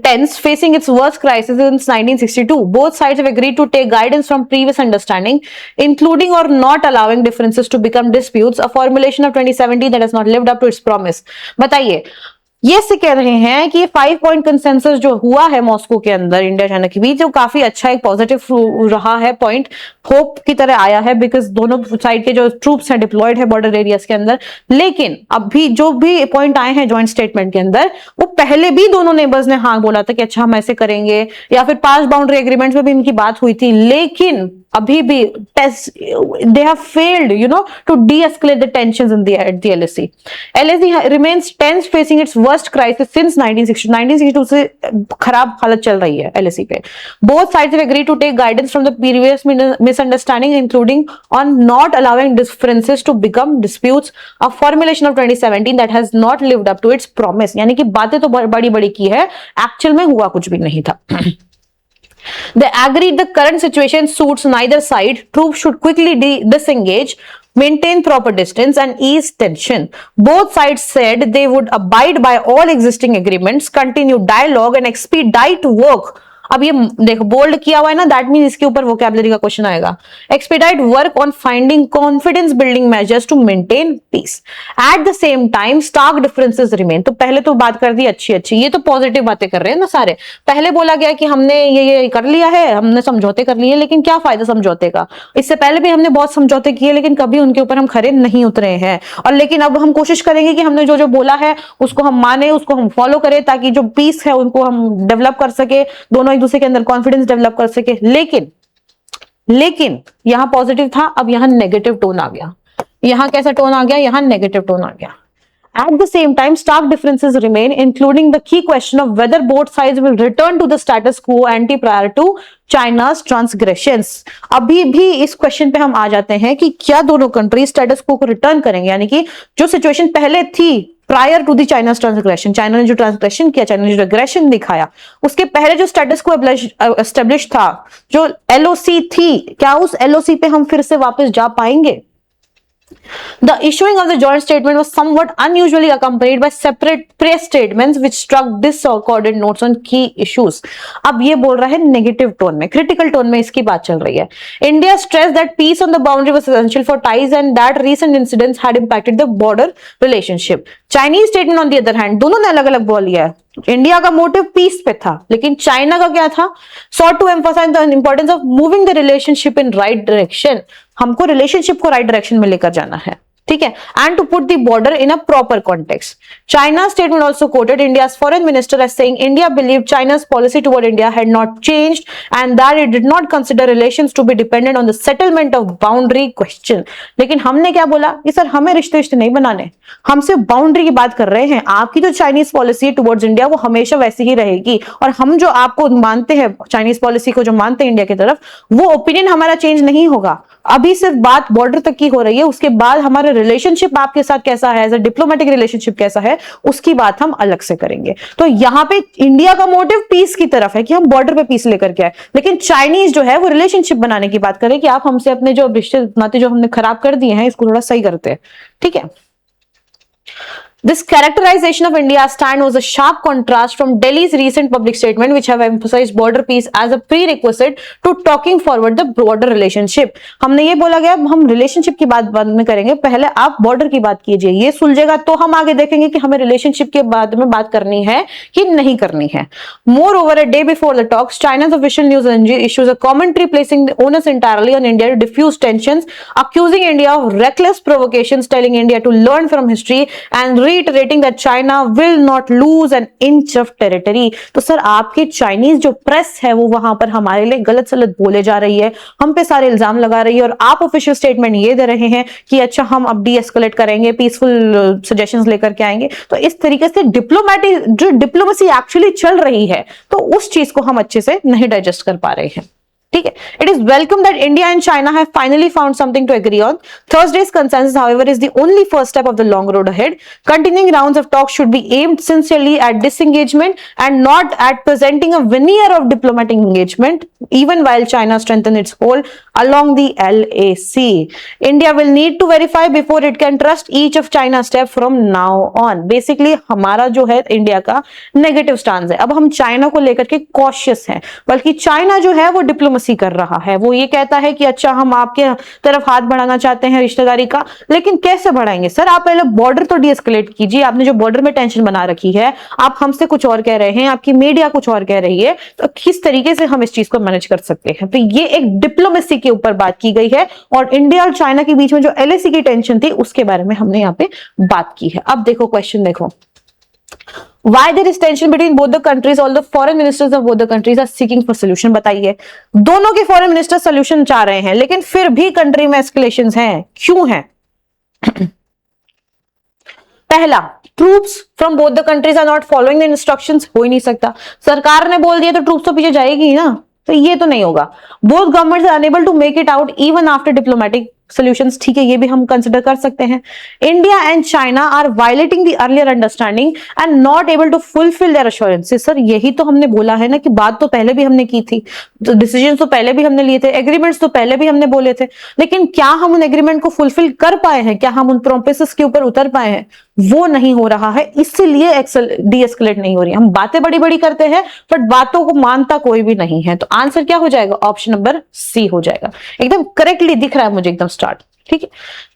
tense, facing its worst crisis since 1962. Both sides have agreed to take guidance from previous understanding, including or not allowing differences to become disputes, a formulation of 2017 that has not lived up to its promise. बताइए, ये से कह रहे हैं कि 5 पॉइंट कंसेंसस जो हुआ है मॉस्को के अंदर इंडिया चाइना के बीच, जो काफी अच्छा एक पॉजिटिव रहा है, पॉइंट होप की तरह आया है, बिकॉज दोनों साइड के जो ट्रूप्स हैं डिप्लॉयड है बॉर्डर एरियाज के अंदर। लेकिन अभी जो भी पॉइंट आए हैं जॉइंट स्टेटमेंट के अंदर, वो पहले भी दोनों नेबर्स ने हाँ बोला था कि अच्छा हम ऐसे करेंगे, या फिर पास्ट बाउंड्री एग्रीमेंट में भी इनकी बात हुई थी, लेकिन अभी भी they have failed to de-escalate the tensions in the LAC. LAC remains tense, facing its worst crisis since 1962 से खराब हालत चल रही है LAC पे. Both sides have agreed to take guidance from the previous misunderstanding, including on not allowing differences to become disputes. A formulation of 2017 that has not lived up to its promise. यानी कि बातें तो बड़ी बड़ी की है, एक्चुअल में हुआ कुछ भी नहीं था. They agreed the current situation suits neither side. Troops should quickly disengage, maintain proper distance, and ease tension. Both sides said they would abide by all existing agreements, continue dialogue, and expedite work. अब ये देखो बोल्ड किया हुआ है ना, दैट मीन इसके ऊपर वोकैबुलरी का क्वेश्चन आएगा. Expedite work on finding confidence building measures to maintain peace. At the same time stark differences remain. तो पहले तो बात कर दी अच्छी अच्छी, ये तो पॉजिटिव बातें कर रहे हैं ना सारे. पहले बोला गया कि हमने ये कर लिया है, हमने समझौते कर लिए, लेकिन क्या फायदा समझौते का. इससे पहले भी हमने बहुत समझौते किए, लेकिन कभी उनके ऊपर हम खरे नहीं उतरे हैं. और लेकिन अब हम कोशिश करेंगे कि हमने जो जो बोला है उसको हम माने, उसको हम फॉलो करें, ताकि जो पीस है उनको हम डेवलप कर सके, दोनों एक दूसरे के अंदर कॉन्फिडेंस डेवलप कर सके. लेकिन यहां पॉजिटिव था, अब यहां नेगेटिव टोन आ गया. यहां कैसा टोन आ गया, यहां नेगेटिव टोन आ गया. At the same time, stark differences remain, including the key question of whether both sides will return to the status quo ante prior to China's transgressions. अभी भी इस क्वेश्चन पे हम आ जाते हैं कि क्या दोनों कंट्री स्टेटस क्वो को रिटर्न करेंगे, यानी कि जो सिचुएशन पहले थी prior to the China's transgression, China ने जो ट्रांसग्रेशन किया, चाइना ने जो एग्रेशन दिखाया, उसके पहले जो स्टेटस क्वो एस्टेब्लिश था, जो LOC थी, क्या उस LOC पे हम फिर से वापस जा पाएंगे? The issuing of the joint statement was somewhat unusually accompanied by separate press statements which struck discordant notes on key issues. अब ये बोल रहा है नेगेटिव टोन में, क्रिटिकल टोन में इसकी बात चल रही है. India stressed that peace on the boundary was essential for ties and that recent incidents had impacted the border relationship. Chinese statement on the other hand, दोनों ने अलग अलग बोल लिया है. इंडिया का मोटिव पीस पे था, लेकिन चाइना का क्या था? sought to emphasize the importance of moving the relationship in right direction. हमको रिलेशनशिप को राइट डायरेक्शन में लेकर जाना है, ठीक है. And to put the border in a proper context. China statement also quoted India's foreign minister as saying India believed China's policy toward India had not changed and that it did not consider relations to be dependent on the settlement of boundary question. लेकिन हमने क्या बोला कि सर हमें रिश्ते नहीं बनाने, हम सिर्फ बाउंड्री की बात कर रहे हैं. आपकी जो चाइनीज पॉलिसी टुवर्ड्स इंडिया वो हमेशा वैसी ही रहेगी, और हम जो आपको मानते हैं, चाइनीज पॉलिसी को जो मानते हैं इंडिया की तरफ, वो ओपिनियन हमारा चेंज नहीं होगा. अभी सिर्फ बात बॉर्डर तक की हो रही है, उसके बाद हमारा रिलेशनशिप आपके साथ कैसा है, एज अ डिप्लोमेटिक रिलेशनशिप कैसा है, उसकी बात हम अलग से करेंगे. तो यहाँ पे इंडिया का मोटिव पीस की तरफ है कि हम बॉर्डर पे पीस लेकर के आए, लेकिन चाइनीज जो है वो रिलेशनशिप बनाने की बात करें कि आप हमसे अपने जो रिश्ते नाते जो हमने खराब कर दिए हैं इसको थोड़ा सही करते हैं, ठीक है. This characterization of India's stand was a sharp contrast from Delhi's recent public statement, which have emphasized border peace as a prerequisite to talking forward the border relationship. हमने ये बोला गया हम रिलेशनशिप की बात बाद में करेंगे, पहले आप बॉर्डर की बात कीजिए, ये सुलझेगा तो हम आगे देखेंगे कि हमें रिलेशनशिप के बाद में बात करनी है कि नहीं करनी है. Moreover, a day before the talks, China's official news agency issues a commentary placing the onus entirely on India to diffuse tensions, accusing India of reckless provocations, telling India to learn from history and reiterating that China will not lose an inch of territory. तो सर आपकी चाइनीज जो प्रेस है वो वहां पर हमारे लिए गलत सलत बोले जा रही है, हम पे सारे इल्जाम लगा रही है, और आप ऑफिशियल स्टेटमेंट ये दे रहे हैं कि अच्छा हम अब डी एस्केलेट करेंगे, पीसफुल सजेशंस लेकर के आएंगे. तो इस तरीके से डिप्लोमेटिक जो डिप्लोमेसी एक्चुअली चल रही है, तो उस चीज को हम अच्छे से नहीं डाइजेस्ट कर पा रहे हैं, ठीक है. It is welcome that India and China have finally found something to agree on. Thursday's consensus, however, is the only first step of the long road ahead. Continuing rounds of talks should be aimed sincerely at disengagement and not at presenting a veneer of diplomatic engagement, even while China strengthens its hold along the LAC. India will need to verify before it can trust each of China's steps from now on. Basically, हमारा जो है इंडिया का नेगेटिव स्टांस है. अब हम चाइना को लेकर के कॉशियस हैं, बल्कि चाइना जो है वो डिप्लोमेसी डिप्लोमेसी कर रहा है। वो ये कहता है कि अच्छा हम आपके तरफ हाथ बढ़ाना चाहते हैं रिश्तेदारी का, लेकिन कैसे बढ़ाएंगे सर? आप पहले बॉर्डर तो डीएस्केलेट कीजिए। आपने जो बॉर्डर में टेंशन बना रखी है, आप हमसे कुछ और कह रहे हैं, आपकी मीडिया कुछ और कह रही है, तो किस तरीके से हम इस चीज को मैनेज कर सकते हैं? तो ये एक डिप्लोमेसी के ऊपर बात की गई है और इंडिया और चाइना के बीच में जो एलएसी की टेंशन थी उसके बारे में हमने यहाँ पे बात की है। अब देखो क्वेश्चन देखो, why there is tension between both the countries, all the foreign ministers of both the countries are seeking for solution? बताइए, दोनों के फॉरेन मिनिस्टर सोल्यूशन चाह रहे हैं, लेकिन फिर भी कंट्री में एस्केलेशंस हैं, क्यों हैं? पहला, troops from both the countries are not following the instructions. हो ही नहीं सकता, सरकार ने बोल दिया तो ट्रूप्स तो पीछे जाएगी ही ना, तो ये तो नहीं होगा। Both governments are unable to make it out even after diplomatic solutions, ठीक है, ये भी हम कंसिडर कर सकते हैं। India and China are violating the earlier understanding and not able to fulfil their assurances. Sir यही तो हमने बोला है ना कि बात तो पहले भी हमने की थी, तो डिसीजन तो पहले भी हमने लिए थे, एग्रीमेंट्स तो पहले भी हमने बोले थे, लेकिन क्या हम उन एग्रीमेंट को फुलफिल कर पाए हैं? क्या हम उन प्रोमिसेस के ऊपर उतर पाए हैं? वो नहीं हो रहा है, इसलिए डीएस्केलेट नहीं हो रही। हम बातें बड़ी बड़ी करते हैं बट बातों को मानता कोई भी नहीं है। तो आंसर क्या हो जाएगा? ऑप्शन नंबर सी हो जाएगा। एकदम करेक्टली दिख रहा है मुझे, एकदम स्टार्ट, ठीक है।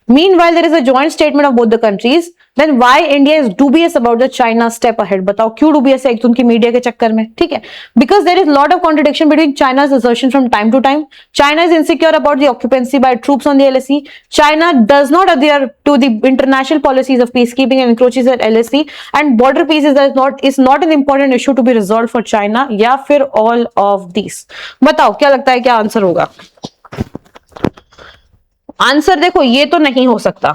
Meanwhile, there is a joint statement of both the countries. Then why India is dubious about the China step ahead? बताओ क्यों dubious है? एक तो उनकी मीडिया के चक्कर में, ठीक है। Because there is lot of contradiction between China's assertion from time to time. China is insecure about the occupancy by troops on the LSE. China does not adhere to the international policies of peacekeeping and encroaches at LSE. And border peace is not an important issue to be resolved for China. या फिर all of these? बताओ क्या लगता है, क्या आंसर होगा? आंसर देखो, ये तो नहीं हो सकता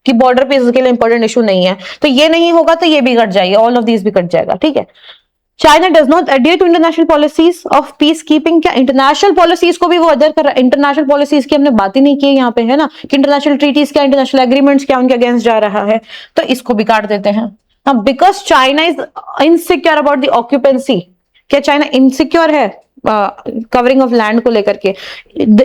कि बॉर्डर पे इसके लिए इंपॉर्टेंट इशू नहीं है, तो ये नहीं होगा, तो ये भी कट जाएगा, ऑल ऑफ दीज भी कट जाएगा, ठीक है। China does not adhere to international policies of peace keeping. क्या इंटरनेशनल पॉलिसीज को भी वो अदर कर रहा है? इंटरनेशनल पॉलिसीज की हमने बात ही नहीं की यहाँ पे, है ना, कि इंटरनेशनल ट्रीटीज क्या, इंटरनेशनल एग्रीमेंट्स क्या उनके अगेंस्ट जा रहा है, तो इसको भी काट देते हैं। Because China is insecure about the occupancy. क्या चाइना इनसिक्योर है कवरिंग ऑफ लैंड को लेकर के?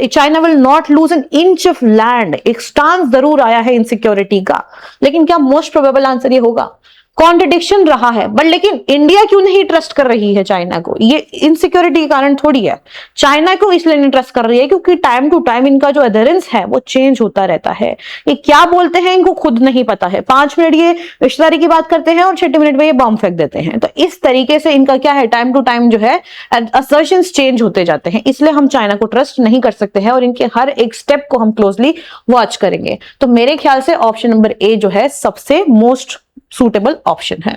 China will not lose an inch of land. एक स्टांस जरूर आया है इनसिक्योरिटी का, लेकिन क्या मोस्ट प्रोबेबल आंसर ये होगा? कॉन्ट्रडिक्शन रहा है, बट लेकिन इंडिया क्यों नहीं ट्रस्ट कर रही है चाइना को? ये इनसिक्योरिटी के कारण थोड़ी है। चाइना को इसलिए नहीं ट्रस्ट कर रही है क्योंकि टाइम टू टाइम इनका जो अधेरेंस है वो चेंज होता रहता है। ये क्या बोलते हैं इनको खुद नहीं पता है। 5 मिनट ये रिश्तेदारी की बात करते हैं और 6 मिनट में ये बॉम्ब फेंक देते हैं। तो इस तरीके से इनका क्या है, टाइम टू टाइम जो है असर्शंस चेंज होते जाते हैं। इसलिए हम चाइना को ट्रस्ट नहीं कर सकते हैं और इनके हर एक स्टेप को हम क्लोजली वॉच करेंगे। तो मेरे ख्याल से ऑप्शन नंबर ए जो है सबसे मोस्ट सूटेबल ऑप्शन है।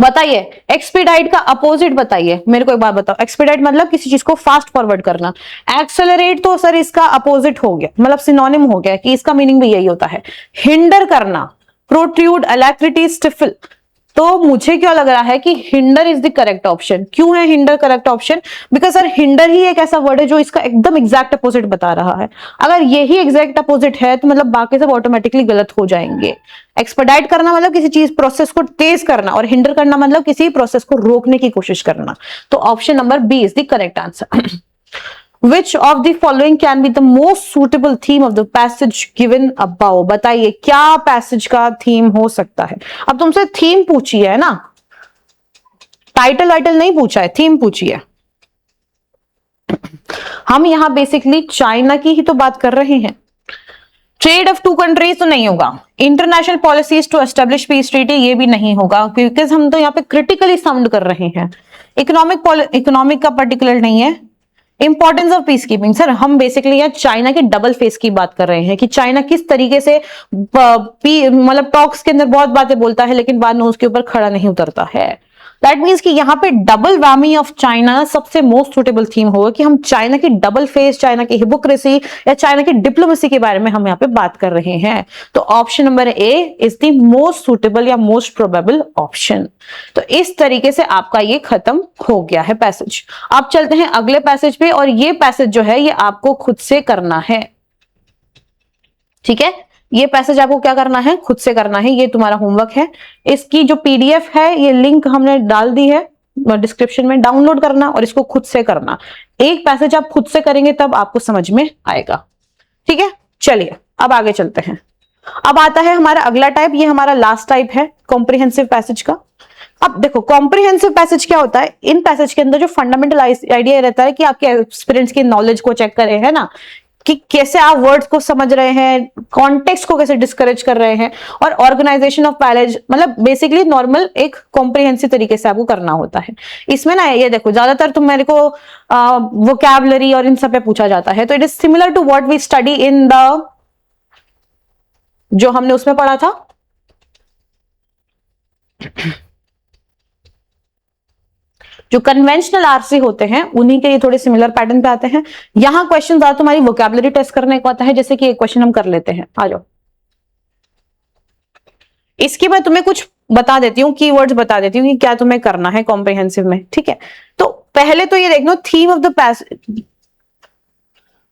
बताइए एक्सपीडाइट का अपोजिट बताइए मेरे को एक बात बताओ। एक्सपीडाइट मतलब किसी चीज को फास्ट फॉरवर्ड करना। एक्सेलरेट तो सर इसका अपोजिट हो गया, मतलब सिनोनिम हो गया कि इसका मीनिंग भी यही होता है। हिंडर करना, प्रोट्रूड, अलैक्रिटी, स्टिफल। तो मुझे क्या लग रहा है कि hinder is the correct option. क्यों है hinder correct option? Because sir hinder ही एक ऐसा वर्ड है जो इसका एकदम एग्जैक्ट अपोजिट बता रहा है। अगर यही एग्जैक्ट अपोजिट है तो मतलब बाकी सब ऑटोमेटिकली गलत हो जाएंगे। एक्सपेडाइट करना मतलब किसी चीज प्रोसेस को तेज करना और हिंडर करना मतलब किसी प्रोसेस को रोकने की कोशिश करना। तो option number B is the correct answer. Which of the following can be the most suitable theme of the passage given above? बताइए क्या पैसेज का थीम हो सकता है? अब तुमसे थीम पूछी है ना, टाइटल वाइटल नहीं पूछा है, थीम पूछी है। हम यहां बेसिकली चाइना की ही तो बात कर रहे हैं। ट्रेड ऑफ टू कंट्रीज तो नहीं होगा। International policies to establish peace treaty ये भी नहीं होगा, बिकॉज हम तो यहाँ पे क्रिटिकली साउंड कर रहे हैं। इकोनॉमिक का पर्टिकुलर नहीं है। Importance of peace keeping, sir हम बेसिकली यहाँ चाइना के डबल फेस की बात कर रहे हैं कि चाइना किस तरीके से मतलब टॉक्स के अंदर बहुत बातें बोलता है लेकिन बाद में उसके ऊपर खड़ा नहीं उतरता है। दैट मीन्स कि यहाँ पे डबल वामी ऑफ चाइना सबसे मोस्ट सुटेबल थीम होगा कि हम चाइना की डबल फेस, चाइना की हिपोक्रेसी या चाइना की डिप्लोमेसी के बारे में हम यहाँ पे बात कर रहे हैं। तो option number A is the most suitable या मोस्ट प्रोबेबल ऑप्शन। तो इस तरीके से आपका ये खत्म हो गया है पैसेज। आप चलते हैं अगले पैसेज पे और ये पैसेज जो है ये आपको खुद से करना है, ठीक है। ये पैसेज आपको क्या करना है, खुद से करना है। ये तुम्हारा होमवर्क है। इसकी जो पीडीएफ है ये लिंक हमने डाल दी है डिस्क्रिप्शन में, डाउनलोड करना और इसको खुद से करना। एक पैसेज आप खुद से करेंगे तब आपको समझ में आएगा, ठीक है। चलिए अब आगे चलते हैं। अब आता है हमारा अगला टाइप, ये हमारा लास्ट टाइप है कॉम्प्रिहेंसिव पैसेज का। अब देखो कॉम्प्रिहेंसिव पैसेज क्या होता है, इन पैसेज के अंदर जो फंडामेंटल आइडिया रहता है कि आपके एक्सपीरियंस की नॉलेज को चेक करें, है ना, कि कैसे आप वर्ड्स को समझ रहे हैं, कॉन्टेक्स्ट को कैसे डिस्करेज कर रहे हैं, और ऑर्गेनाइजेशन ऑफ पैसेज, मतलब बेसिकली नॉर्मल एक कॉम्प्रिहेंसिव तरीके से आपको करना होता है। इसमें ना ये देखो ज्यादातर तुम मेरे को वोकैबुलरी और इन सब पे पूछा जाता है, तो it is similar to what we study in the, जो हमने उसमें पढ़ा था जो कन्वेंशनल आरसी होते हैं उन्हीं के ये थोड़े सिमिलर पैटर्न पे आते हैं। यहां क्वेश्चन ज्यादा तुम्हारी वोकैबुलरी टेस्ट करने को आता है, जैसे कि एक क्वेश्चन हम कर लेते हैं, आ जाओ। इसकी मैं तुम्हें कुछ बता देती हूँ, कीवर्ड्स बता देती हूँ कि क्या तुम्हें करना है कॉम्प्रिहेंसिव में, ठीक है। तो पहले तो ये देख लो theme of the passage.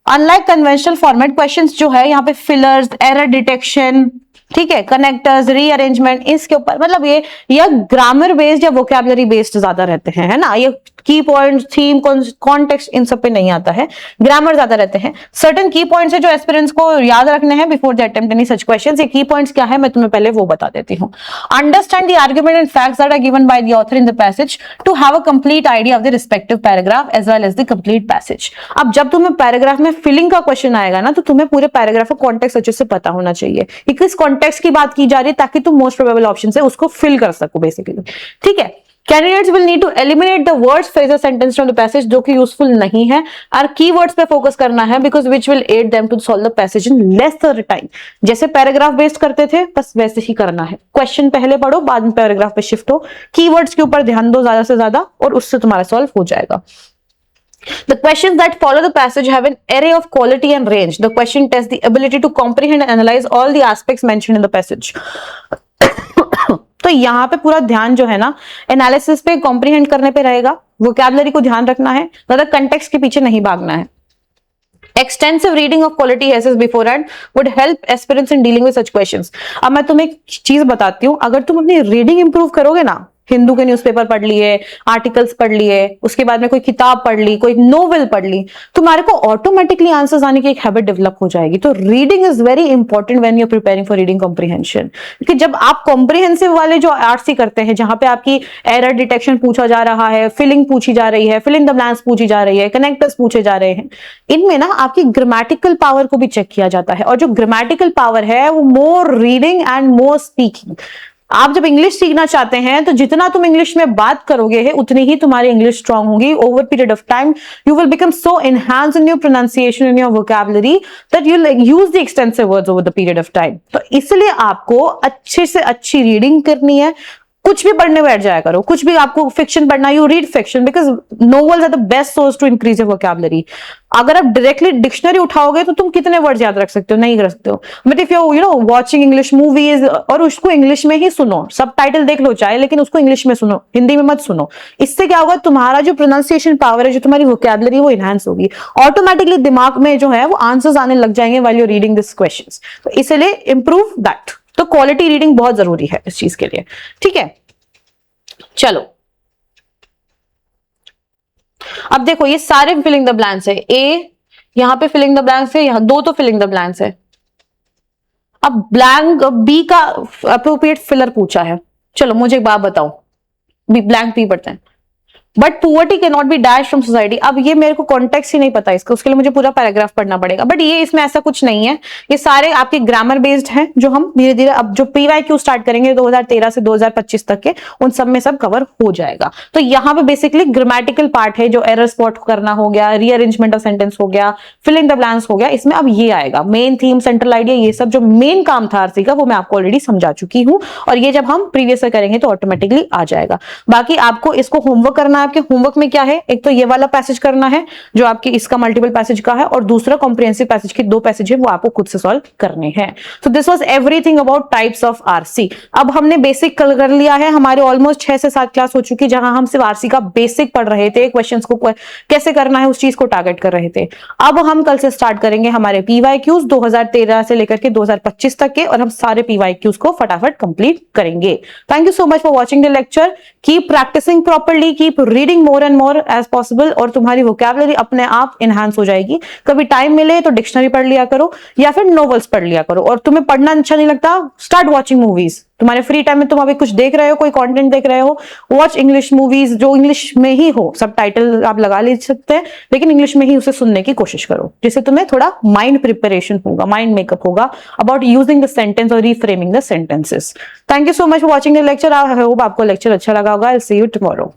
Unlike conventional format questions जो है यहाँ पे फिलर्स, एरर डिटेक्शन, ठीक है, कनेक्टर्स, रीअरेंजमेंट, इसके ऊपर मतलब ये ग्रामर बेस्ड या वोकैबुलरी बेस्ड ज्यादा रहते हैं, है ना। ये की पॉइंट्स, थीम, कॉन्टेक्स्ट इन सब पे नहीं आता है, ग्रामर ज्यादा रहते हैं। सर्टेन की पॉइंट्स है जो एस्पिरेंट्स को याद रखने हैं before they attempt any such questions. ये की पॉइंट्स क्या है मैं तुम्हें पहले वो बता देती हूँ। Understand the argument and facts that are given by the author in the passage to have a complete idea of the respective paragraph as well as the complete passage. अब जब तुम्हें पैराग्राफ में फिलिंग का क्वेश्चन आएगा ना, तो तुम्हें पूरे पैराग्राफ का कॉन्टेक्स्ट अच्छे से पता होना चाहिए कि किस कॉन्टेक्स्ट की बात की जा रही है, ताकि तुम मोस्ट प्रोबेबल ऑप्शन से उसको फिल कर सको बेसिकली, ठीक है। Candidates will need to eliminate the words, phrases, sentence from the passage जो कि यूजफुल नहीं है, और कीवर्ड्स पे फोकस करना है because which will aid them to solve the passage in lesser time। जैसे पैराग्राफ बेस्ड करते थे बस वैसे ही करना है, क्वेश्चन पहले पढ़ो बाद में पैराग्राफ पे शिफ्ट हो, कीवर्ड्स के ऊपर ध्यान दो ज्यादा से ज्यादा और उससे तुम्हारा सॉल्व हो जाएगा। The questions that follow the passage have an array of quality and range. The question tests the ability to comprehend and analyze all the aspects mentioned in the passage. तो यहाँ पे पूरा ध्यान जो है ना एनालिसिस पे, कॉम्प्रीहेंड करने पे रहेगा, वोकैबुलरी को ध्यान रखना है, ज्यादा कंटेक्स्ट के पीछे नहीं भागना है। Extensive reading of quality essays beforehand would help aspirants in dealing with such questions। अब मैं तुम्हें एक चीज बताती हूँ, अगर तुम अपनी रीडिंग इंप्रूव करोगे ना, हिंदू के न्यूज़पेपर पढ़ लिए, आर्टिकल्स पढ़ लिए, उसके बाद में कोई किताब पढ़ ली, कोई नोवेल पढ़ ली, तुम्हारे को ऑटोमेटिकली आंसर्स आने की एक हैबिट डेवलप हो जाएगी। तो reading is very important when you are preparing for reading comprehension, क्योंकि जब आप कॉम्प्रिहेंसिव वाले जो आरसी करते हैं, जहां पे आपकी एरर डिटेक्शन पूछा जा रहा है, फिलिंग पूछी जा रही है, फिल इन द ब्लैंक्स पूछी जा रही है, कनेक्टर्स पूछे जा रहे हैं, इनमें ना आपकी ग्रामेटिकल पावर को भी चेक किया जाता है, और जो ग्रामेटिकल पावर है वो मोर रीडिंग एंड मोर स्पीकिंग। आप जब इंग्लिश सीखना चाहते हैं तो जितना तुम इंग्लिश में बात करोगे है उतनी ही तुम्हारी इंग्लिश स्ट्रांग होगी। Over period of time you will become so enhance in your pronunciation, in your vocabulary, that you will use the extensive words over the period of time. तो इसलिए आपको अच्छे से अच्छी रीडिंग करनी है। कुछ भी पढ़ने बैठ जाया करो, कुछ भी आपको फिक्शन पढ़ना, you read fiction because novels are the best source to increase your vocabulary. अगर आप डायरेक्टली डिक्शनरी उठाओगे तो तुम कितने वर्ड याद रख सकते हो, नहीं कर सकते हो। But if you know watching English movies और उसको इंग्लिश में ही सुनो, सब टाइटल देख लो चाहे, लेकिन उसको इंग्लिश में सुनो, हिंदी में मत सुनो। इससे क्या होगा, तुम्हारा जो प्रोनाउंसिएशन पावर है, जो तुम्हारी वोकैबुलरी वो इनहांस होगी, ऑटोमेटिकली दिमाग में जो है वो आंसर्स आने लग जाएंगे while you reading this questions. तो इसलिए इंप्रूव दैट। तो क्वालिटी रीडिंग बहुत जरूरी है इस चीज के लिए, ठीक है। चलो अब देखो ये सारे फिलिंग द ब्लैंक्स है, ए यहां पे फिलिंग द ब्लैंक्स है, यहां दो तो फिलिंग द ब्लैंक्स है। अब ब्लैंक बी का अप्रोप्रिएट फिलर पूछा है। चलो मुझे एक बात बताओ, ब्लैंक बी पढ़ते हैं, but poverty can not B dash from society. अब ये मेरे को कॉन्टेक्स्ट ही नहीं पता इसका, उसके लिए मुझे पूरा पैराग्राफ पढ़ना पड़ेगा। बट ये इसमें ऐसा कुछ नहीं है, ये सारे आपके ग्रामर बेस्ड हैं, जो हम धीरे धीरे अब जो पीवाईक्यू स्टार्ट करेंगे 2013 से 2025 तक के, उन सब में सब कवर हो जाएगा। तो यहाँ पे बेसिकली ग्रामेटिकल पार्ट है, जो एरर स्पॉट करना हो गया, रीअरेंजमेंट ऑफ सेंटेंस हो गया, फिल इन द ब्लैंक्स हो गया, इसमें अब ये आएगा। मेन थीम, सेंट्रल आइडिया, ये सब जो मेन काम था आरसी का वो मैं आपको ऑलरेडी समझा चुकी हूँ, और ये जब हम प्रीवियस से करेंगे तो ऑटोमेटिकली आ जाएगा। बाकी आपको इसको होमवर्क करना है। आपके होमवर्क में क्या है, एक तो ये वाला पैसेज करना है जो आपकी इसका मल्टीपल पैसेज का है, और दूसरा कॉम्प्रिहेंसिव पैसेज के दो पैसेज है वो आपको खुद से सॉल्व करने हैं। So this was everything about types of RC. अब हमने बेसिक कर लिया है, हमारे ऑलमोस्ट 6 से 7 क्लास हो चुकी, जहां हम सिर्फ आरसी का बेसिक पढ़ रहे थे, क्वेश्चंस को कैसे करना है उस चीज को टारगेट कर रहे थे। अब हम कल से स्टार्ट करेंगे हमारे पीवाईक्यूज 2013 से लेकर के 2025 तक के, और हम सारे पीवाईक्यूज को फटाफट कंप्लीट करेंगे। Thank you so much for watching the lecture. Keep practising properly, keep reading more and more as possible और तुम्हारी वोकैबुलरी अपने आप इनहांस हो जाएगी। कभी टाइम मिले तो डिक्शनरी पढ़ लिया करो या फिर नॉवेल्स पढ़ लिया करो। और तुम्हें पढ़ना अच्छा नहीं लगता, स्टार्ट वॉचिंग मूवीज। तुम्हारे फ्री टाइम में तुम अभी कुछ देख रहे हो, कोई कंटेंट देख रहे हो, वॉच इंग्लिश मूवीज जो इंग्लिश में ही हो, सब टाइटल आप लगा ले सकते हैं लेकिन इंग्लिश में ही उसे सुनने की कोशिश करो, जिससे तुम्हें थोड़ा माइंड प्रिपरेशन होगा, माइंड मेकअप होगा अबाउट यूजिंग द सेंटेंस और reframing the sentences. Thank you so much for watching the lecture. I hope आपको लेक्चर अच्छा लगा होगा। I will see you tomorrow.